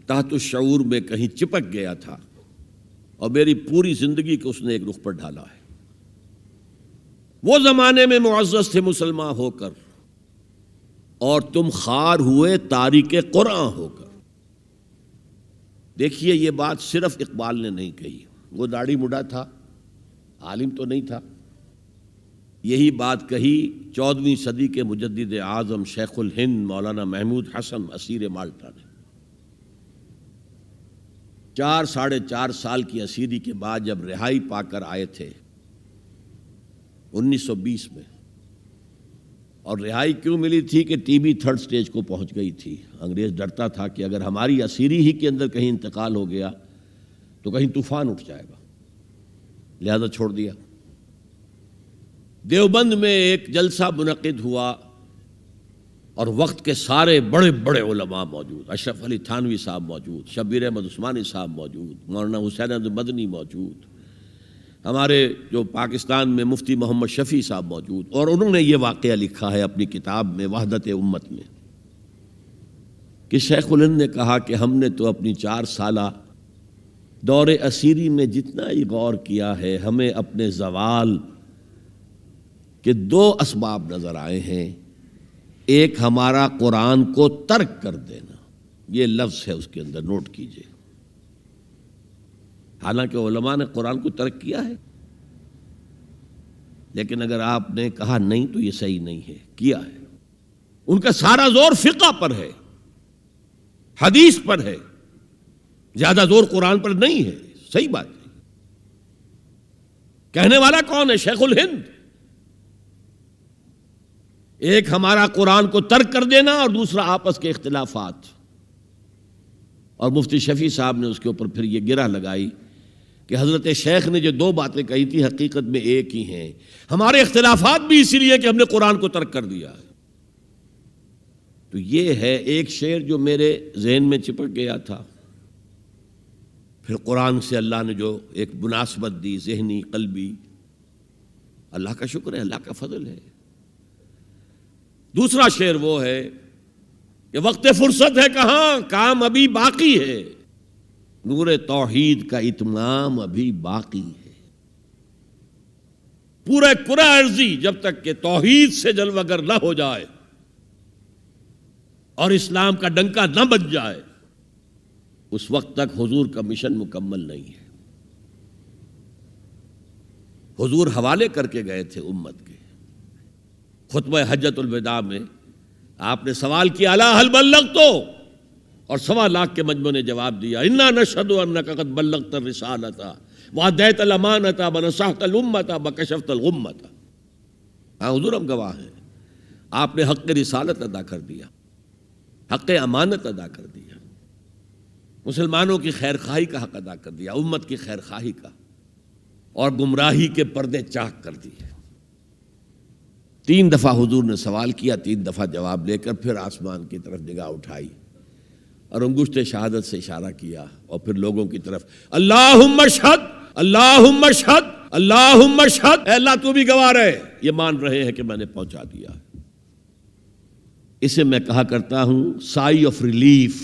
تحت الشعور میں کہیں چپک گیا تھا اور میری پوری زندگی کو اس نے ایک رخ پر ڈھالا ہے۔ وہ زمانے میں معزز تھے مسلمان ہو کر، اور تم خوار ہوئے تاریک قرآن ہو کر۔ دیکھیے یہ بات صرف اقبال نے نہیں کہی، وہ داڑھی مڈا تھا، عالم تو نہیں تھا۔ یہی بات کہی 14ویں صدی کے مجدد اعظم شیخ الہند مولانا محمود حسن اسیر مالٹا نے۔ 4 سال کی اسیری کے بعد جب رہائی پا کر آئے تھے 1920 میں، اور رہائی کیوں ملی تھی کہ ٹی بی 3rd سٹیج کو پہنچ گئی تھی۔ انگریز ڈرتا تھا کہ اگر ہماری اسیری ہی کے اندر کہیں انتقال ہو گیا تو کہیں طوفان اٹھ جائے گا، لہذا چھوڑ دیا۔ دیوبند میں ایک جلسہ منعقد ہوا اور وقت کے سارے بڑے بڑے علماء موجود، اشرف علی تھانوی صاحب موجود، شبیر احمد عثمانی صاحب موجود، مولانا حسین احمد مدنی موجود، ہمارے جو پاکستان میں مفتی محمد شفیع صاحب موجود، اور انہوں نے یہ واقعہ لکھا ہے اپنی کتاب میں وحدت امت میں کہ شیخ الہند نے کہا کہ ہم نے تو اپنی 4 سالہ دور اسیری میں جتنا ہی غور کیا ہے، ہمیں اپنے زوال کے 2 اسباب نظر آئے ہیں۔ ایک ہمارا قرآن کو ترک کر دینا، یہ لفظ ہے اس کے اندر، نوٹ کیجئے۔ حالانکہ علماء نے قرآن کو ترک کیا ہے، لیکن اگر آپ نے کہا نہیں تو یہ صحیح نہیں ہے، کیا ہے۔ ان کا سارا زور فقہ پر ہے، حدیث پر ہے، زیادہ زور قرآن پر نہیں ہے۔ صحیح بات ہے۔ کہنے والا کون ہے؟ شیخ الہند۔ ایک ہمارا قرآن کو ترک کر دینا اور دوسرا آپس کے اختلافات، اور مفتی شفیع صاحب نے اس کے اوپر پھر یہ گرہ لگائی کہ حضرت شیخ نے جو 2 باتیں کہی تھی حقیقت میں ایک ہی ہیں، ہمارے اختلافات بھی اسی لیے کہ ہم نے قرآن کو ترک کر دیا ہے۔ تو یہ ہے ایک شعر جو میرے ذہن میں چپک گیا تھا، پھر قرآن سے اللہ نے جو ایک مناسبت دی ذہنی قلبی، اللہ کا شکر ہے، اللہ کا فضل ہے۔ دوسرا شعر وہ ہے کہ وقت فرصت ہے کہاں، کام ابھی باقی ہے، نور توحید کا اتمام ابھی باقی ہے۔ پورے کرہ ارضی جب تک کہ توحید سے جلوگر نہ ہو جائے اور اسلام کا ڈنکا نہ بج جائے، اس وقت تک حضور کا مشن مکمل نہیں ہے۔ حضور حوالے کر کے گئے تھے امت کے۔ خطبہ حجۃ الوداع میں آپ نے سوال کیا الا هل بلغت، اور 1.25 لاکھ کے مجمع نے جواب دیا انا نشهد انک قد بلغت الرسالۃ وادیت الامانۃ ونصحت الامۃ وکشفت الغمۃ۔ ہاں حضور ہم گواہ ہیں، آپ نے حق رسالت ادا کر دیا، حق امانت ادا کر دیا، مسلمانوں کی خیر خواہی کا حق ادا کر دیا، امت کی خیر خواہی کا، اور گمراہی کے پردے چاک کر دیے۔ 3 دفعہ حضور نے سوال کیا، 3 دفعہ جواب لے کر پھر آسمان کی طرف نگاہ اٹھائی اور انگشت شہادت سے اشارہ کیا، اور پھر لوگوں کی طرف اللہم اشہد اللہم اشہد اللہم اشہد، اے اللہ تو بھی گواہ رہے، یہ مان رہے ہیں کہ میں نے پہنچا دیا۔ اسے میں کہا کرتا ہوں سائی آف ریلیف۔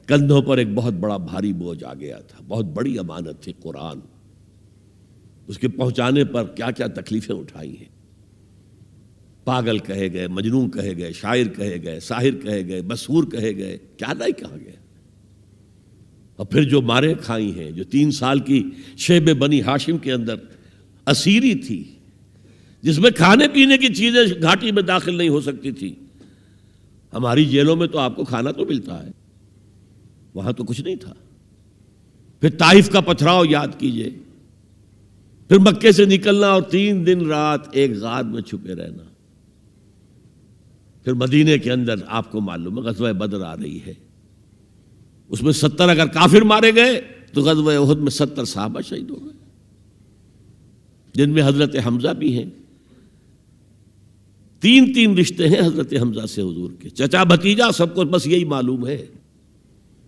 کندھوں پر ایک بہت بڑا بھاری بوجھ آ گیا تھا، بہت بڑی امانت تھی قرآن، اس کے پہنچانے پر کیا کیا تکلیفیں اٹھائی ہیں۔ پاگل کہے گئے، مجنون کہے گئے، شاعر کہے گئے، ساحر کہے گئے، مسحور کہے گئے، کیا نہیں کہا گیا۔ اور پھر جو مارے کھائی ہیں، جو 3 سال کی شیب بنی ہاشم کے اندر اسیری تھی، جس میں کھانے پینے کی چیزیں گھاٹی میں داخل نہیں ہو سکتی تھی۔ ہماری جیلوں میں تو آپ کو کھانا تو ملتا ہے، وہاں تو کچھ نہیں تھا۔ پھر طائف کا پتھراؤ یاد کیجئے، پھر مکے سے نکلنا اور 3 دن رات ایک غار میں چھپے رہنا، پھر مدینے کے اندر آپ کو معلوم ہے غزوہ بدر آ رہی ہے، اس میں 70 اگر کافر مارے گئے تو غزوہ احد میں 70 صحابہ شہید ہو گئے، جن میں حضرت حمزہ بھی ہیں۔ 3 رشتے ہیں حضرت حمزہ سے حضور کے، چچا بھتیجا، سب کو بس یہی معلوم ہے،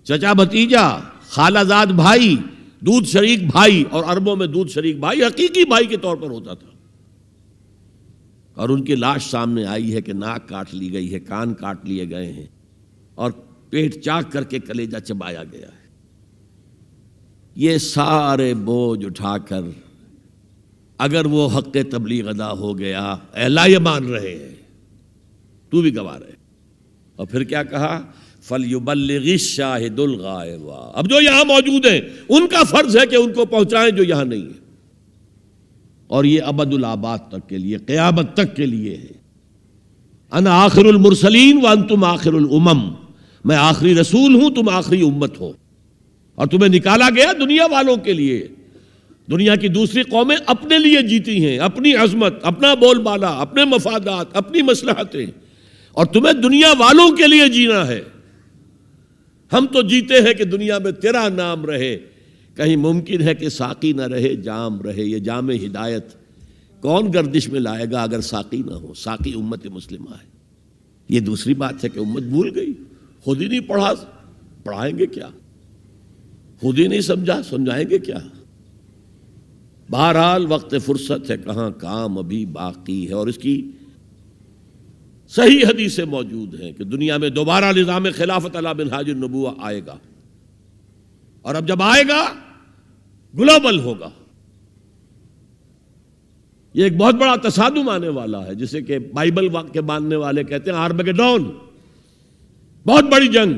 چچا بھتیجا، خالہ زاد بھائی، دودھ شریک بھائی، اور عربوں میں دودھ شریک بھائی حقیقی بھائی کے طور پر ہوتا تھا۔ اور ان کی لاش سامنے آئی ہے کہ ناک کاٹ لی گئی ہے، کان کاٹ لیے گئے ہیں، اور پیٹ چاک کر کے کلیجہ چبایا گیا ہے۔ یہ سارے بوجھ اٹھا کر اگر وہ حق تبلیغ ادا ہو گیا، اے اللہ یہ مان رہے ہیں، تو بھی گواہ رہے، اور پھر کیا کہا؟ فَلْيُبَلِّغِ الشَّاهِدُ الْغَائِبَ، اب جو یہاں موجود ہیں ان کا فرض ہے کہ ان کو پہنچائیں جو یہاں نہیں ہیں، اور یہ ابد الآباد تک کے لیے، قیامت تک کے لیے ہے۔ انا آخر المرسلین وانتم آخر الامم، میں آخری رسول ہوں، تم آخری امت ہو، اور تمہیں نکالا گیا دنیا والوں کے لیے۔ دنیا کی دوسری قومیں اپنے لیے جیتی ہیں، اپنی عظمت، اپنا بول بالا، اپنے مفادات، اپنی مصلحتیں، اور تمہیں دنیا والوں کے لیے جینا ہے۔ ہم تو جیتے ہیں کہ دنیا میں تیرا نام رہے، کہیں ممکن ہے کہ ساقی نہ رہے جام رہے۔ یہ جام ہدایت کون گردش میں لائے گا اگر ساقی نہ ہو؟ ساقی امت مسلمہ ہے۔ یہ دوسری بات ہے کہ امت بھول گئی، خود ہی نہیں پڑھا، پڑھائیں گے کیا؟ خود ہی نہیں سمجھا، سمجھائیں گے کیا؟ بہرحال وقت فرصت ہے، کہاں کام ابھی باقی ہے، اور اس کی صحیح حدیثیں موجود ہیں کہ دنیا میں دوبارہ نظام خلافت علی منہاج النبوہ آئے گا، اور اب جب آئے گا گلوبل ہوگا۔ یہ ایک بہت بڑا تصادم آنے والا ہے، جسے کہ بائبل کے ماننے والے کہتے ہیں آرمیگیڈون، بہت بڑی جنگ۔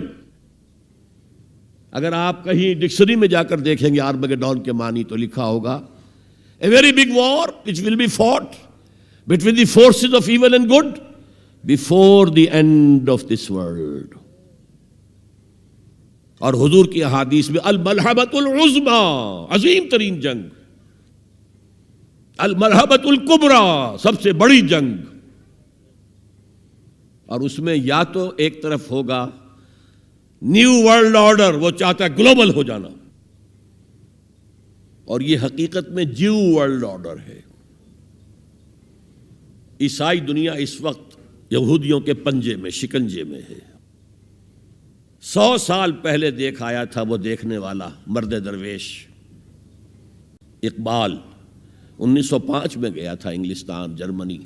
اگر آپ کہیں ڈکشنری میں جا کر دیکھیں گے آرمیگیڈون کے معنی تو لکھا ہوگا A very big war which will be fought between the forces of evil and good before the end of this world۔ اور حضور کی احادیث میں الملحمۃ العظمی، عظیم ترین جنگ، الملحمۃ الکبریٰ، سب سے بڑی جنگ، اور اس میں یا تو ایک طرف ہوگا نیو ورلڈ آرڈر، وہ چاہتا ہے گلوبل ہو جانا، اور یہ حقیقت میں جیو ورلڈ آرڈر ہے۔ عیسائی دنیا اس وقت یہودیوں کے پنجے میں، شکنجے میں ہے۔ 100 سال پہلے دیکھ آیا تھا وہ دیکھنے والا مرد درویش اقبال، 1905 میں گیا تھا انگلستان، جرمنی،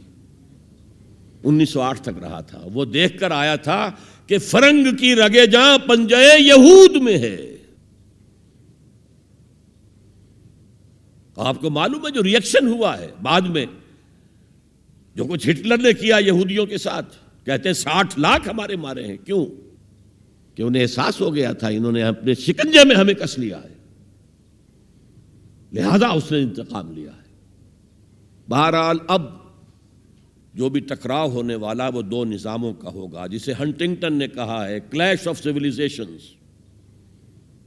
1908 تک رہا تھا۔ وہ دیکھ کر آیا تھا کہ فرنگ کی رگے جاں پنجے یہود میں ہے۔ آپ کو معلوم ہے جو ریئیکشن ہوا ہے بعد میں، جو کچھ ہٹلر نے کیا یہودیوں کے ساتھ، کہتے ہیں 60 لاکھ ہمارے مارے ہیں۔ کیوں؟ کہ انہیں احساس ہو گیا تھا انہوں نے اپنے شکنجے میں ہمیں کس لیا ہے، لہذا اس نے انتقام لیا ہے۔ بہرحال اب جو بھی ٹکراؤ ہونے والا وہ 2 نظاموں کا ہوگا، جسے ہنٹنگٹن نے کہا ہے کلیش آف سیویلائزیشنز،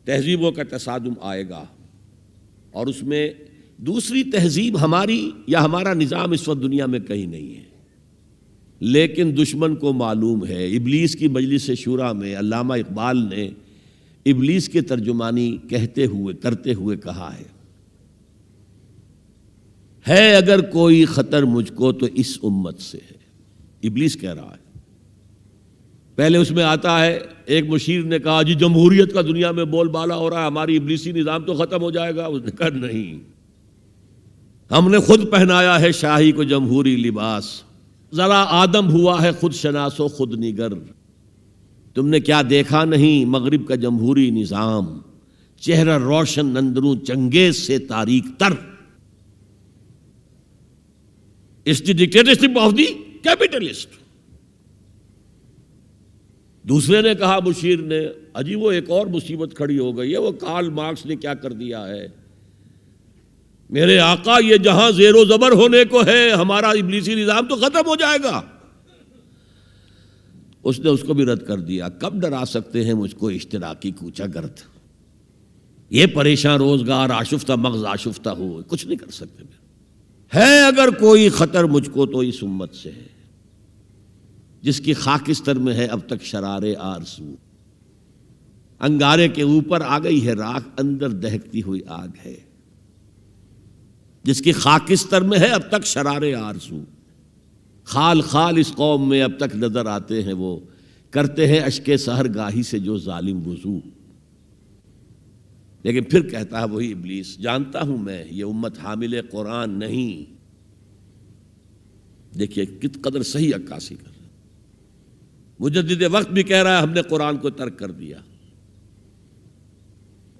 تہذیبوں کا تصادم آئے گا، اور اس میں دوسری تہذیب ہماری یا ہمارا نظام اس وقت دنیا میں کہیں نہیں ہے، لیکن دشمن کو معلوم ہے۔ ابلیس کی مجلس شورا میں علامہ اقبال نے ابلیس کے ترجمانی کرتے ہوئے کہا ہے اگر کوئی خطر مجھ کو تو اس امت سے ہے۔ ابلیس کہہ رہا ہے۔ پہلے اس میں آتا ہے ایک مشیر نے کہا جی جمہوریت کا دنیا میں بول بالا ہو رہا ہے، ہماری ابلیسی نظام تو ختم ہو جائے گا۔ اس نے کہا نہیں، ہم نے خود پہنایا ہے شاہی کو جمہوری لباس، ذرا آدم ہوا ہے خود شناس و خود نگر۔ تم نے کیا دیکھا نہیں مغرب کا جمہوری نظام، چہرہ روشن اندروں چنگیز سے تاریک تر۔ It's the dictatorship of the capitalist۔ دوسرے نے کہا مشیر نے اجی وہ ایک اور مصیبت کھڑی ہو گئی ہے، وہ کارل مارکس نے کیا کر دیا ہے، میرے آقا یہ جہاں زیر و زبر ہونے کو ہے ہمارا ابلیسی نظام تو ختم ہو جائے گا۔ اس نے اس کو بھی رد کر دیا۔ کب ڈرا سکتے ہیں مجھ کو اشتراکی کوچہ گرد، یہ پریشان روزگار آشفتہ مغز آشفتہ ہو، کچھ نہیں کر سکتے۔ ہے اگر کوئی خطر مجھ کو تو اس امت سے ہے جس کی خاکستر میں ہے اب تک شرار آرزو۔ انگارے کے اوپر آ گئی ہے راکھ، اندر دہکتی ہوئی آگ ہے، جس کی خاکستر میں ہے اب تک شرار آرزو۔ خال خال اس قوم میں اب تک نظر آتے ہیں وہ، کرتے ہیں اشک سحر گاہی سے جو ظالم وضو۔ لیکن پھر کہتا ہے وہی ابلیس، جانتا ہوں میں یہ امت حامل قرآن نہیں۔ دیکھیے کت قدر صحیح عکاسی کر رہا ہے۔ مجدد وقت بھی کہہ رہا ہے ہم نے قرآن کو ترک کر دیا،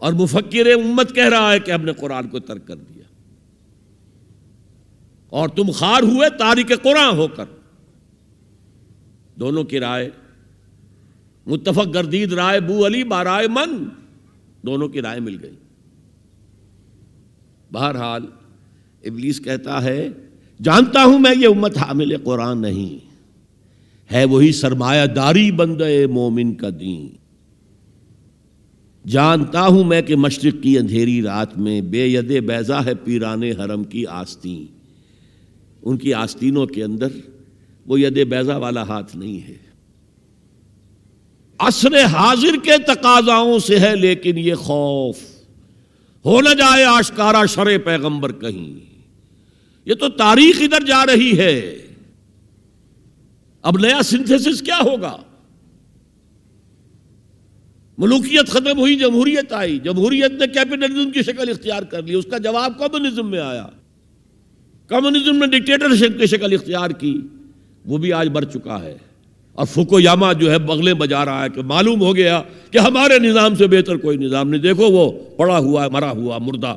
اور مفکر امت کہہ رہا ہے کہ ہم نے قرآن کو ترک کر دیا، اور تم خار ہوئے تارک قرآن ہو کر۔ دونوں کی رائے متفق گردید رائے بو علی بارائے من، دونوں کی رائے مل گئی۔ بہرحال ابلیس کہتا ہے جانتا ہوں میں یہ امت حامل قرآن نہیں ہے، وہی سرمایہ داری بندے مومن کا دین۔ جانتا ہوں میں کہ مشرق کی اندھیری رات میں بے ید بیضا ہے پیران حرم کی آستین، ان کی آستینوں کے اندر وہ ید بیضا والا ہاتھ نہیں ہے۔ عصر حاضر کے تقاضاؤں سے ہے لیکن یہ خوف، ہو نہ جائے آشکارا شرع پیغمبر کہیں۔ یہ تو تاریخ ادھر جا رہی ہے، اب نیا سنتھیسس کیا ہوگا؟ ملوکیت ختم ہوئی، جمہوریت آئی، جمہوریت نے کیپٹلزم کی شکل اختیار کر لی، اس کا جواب کمیونزم میں آیا، کمیونزم نے ڈکٹیٹرشپ کی شکل اختیار کی، وہ بھی آج بڑھ چکا ہے۔ اور فوکویاما جو ہے بغلیں بجا رہا ہے کہ معلوم ہو گیا کہ ہمارے نظام سے بہتر کوئی نظام نہیں، دیکھو وہ پڑا ہوا ہے مرا ہوا مردہ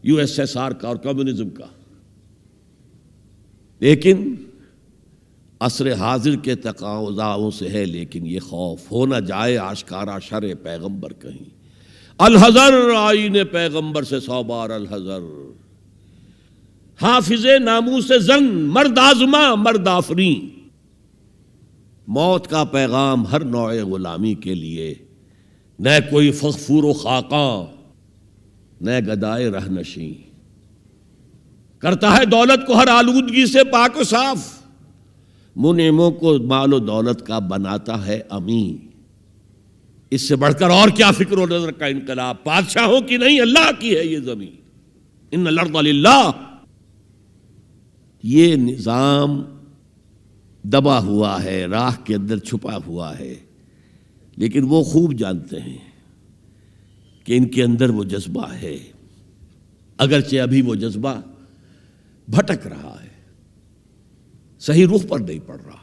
یو ایس ایس آر کا اور کمیونزم کا۔ لیکن عصر حاضر کے تقاضاؤں سے ہے لیکن یہ خوف، ہو نہ جائے آشکارا شرع پیغمبر کہیں۔ الحذر آئین پیغمبر سے 100 بار الحذر، حافظ ناموس زن مرد آزما مرد آفرین۔ موت کا پیغام ہر نوع غلامی کے لیے، نہ کوئی فغفور و خاقاں نہ گدائے رہنشیں، کرتا ہے دولت کو ہر آلودگی سے پاک و صاف، منعموں کو مال و دولت کا بناتا ہے امین۔ اس سے بڑھ کر اور کیا فکر و نظر کا انقلاب، بادشاہوں کی نہیں اللہ کی ہے یہ زمین، ان الارض للہ۔ یہ نظام دبا ہوا ہے، راہ کے اندر چھپا ہوا ہے، لیکن وہ خوب جانتے ہیں کہ ان کے اندر وہ جذبہ ہے، اگرچہ ابھی وہ جذبہ بھٹک رہا ہے، صحیح رخ پر نہیں پڑ رہا،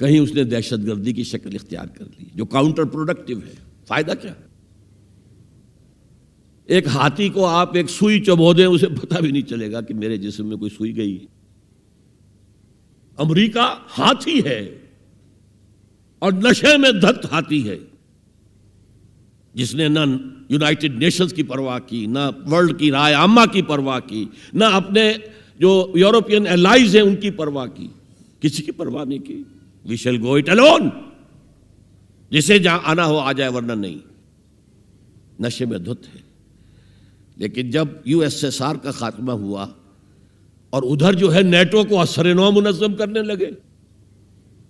کہیں اس نے دہشت گردی کی شکل اختیار کر لی جو کاؤنٹر پروڈکٹیو ہے۔ فائدہ کیا؟ ایک ہاتھی کو آپ ایک سوئی چبو دیں، اسے پتہ بھی نہیں چلے گا کہ میرے جسم میں کوئی سوئی گئی۔ امریکہ ہاتھی ہے اور نشے میں دھت ہاتھی ہے، جس نے نہ یونائٹڈ نیشنز کی پرواہ کی، نہ ورلڈ کی رائے عامہ کی پرواہ کی، نہ اپنے جو یورپین الائز ہیں ان کی پرواہ کی، کسی کی پرواہ نہیں کی۔ We shall go it alone, جسے جہاں آنا ہو آ جائے ورنہ نہیں، نشے میں دھت ہے۔ لیکن جب یو ایس ایس آر کا خاتمہ ہوا اور ادھر جو ہے نیٹو کو اثر نو منظم کرنے لگے،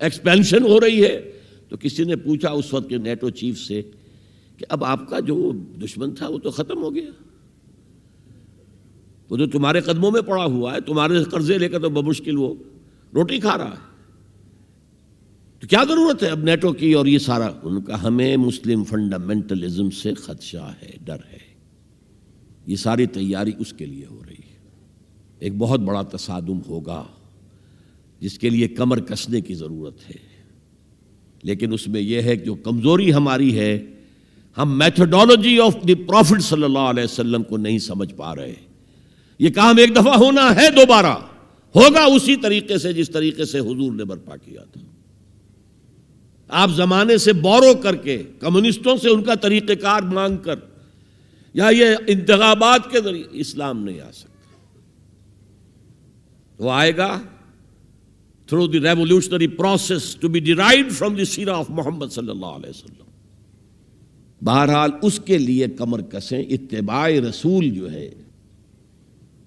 ایکسپینشن ہو رہی ہے، تو کسی نے پوچھا اس وقت کے نیٹو چیف سے کہ اب آپ کا جو دشمن تھا وہ تو ختم ہو گیا، وہ جو تمہارے قدموں میں پڑا ہوا ہے، تمہارے قرضے لے کر تو بمشکل وہ روٹی کھا رہا ہے، تو کیا ضرورت ہے اب نیٹو کی اور یہ سارا؟ ان کا ہمیں مسلم فنڈامنٹلزم سے خدشہ ہے، ڈر ہے، یہ ساری تیاری اس کے لیے ہو رہی ہے۔ ایک بہت بڑا تصادم ہوگا جس کے لیے کمر کسنے کی ضرورت ہے، لیکن اس میں یہ ہے کہ جو کمزوری ہماری ہے، ہم میتھڈالوجی آف دی پروفٹ صلی اللہ علیہ وسلم کو نہیں سمجھ پا رہے۔ یہ کام ایک دفعہ ہونا ہے، دوبارہ ہوگا اسی طریقے سے جس طریقے سے حضور نے برپا کیا تھا۔ آپ زمانے سے بورو کر کے، کمیونسٹوں سے ان کا طریقہ کار مانگ کر، یا یہ انتخابات کے ذریعے اسلام نہیں آ سکتا۔ وہ آئے گا through the revolutionary process to be derived from the سیرہ of محمد صلی اللہ علیہ وسلم۔ بہرحال اس کے لیے کمر کسیں، اتباع رسول جو ہے،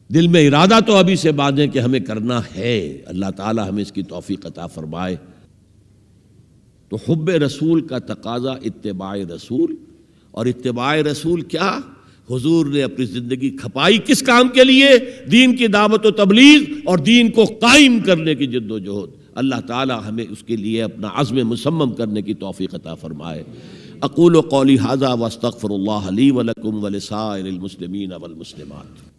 دل میں ارادہ تو ابھی سے باندھیں کہ ہمیں کرنا ہے، اللہ تعالی ہمیں اس کی توفیق عطا فرمائے۔ تو حب رسول کا تقاضا اتباع رسول، اور اتباع رسول کیا؟ حضور نے اپنی زندگی کھپائی کس کام کے لیے؟ دین کی دعوت و تبلیغ اور دین کو قائم کرنے کی جد و جہد۔ اللہ تعالی ہمیں اس کے لیے اپنا عزم مصمم کرنے کی توفیق عطا فرمائے۔ اقول قولی ھذا واستغفر اللہ لی ولکم ولسائر المسلمین والمسلمات۔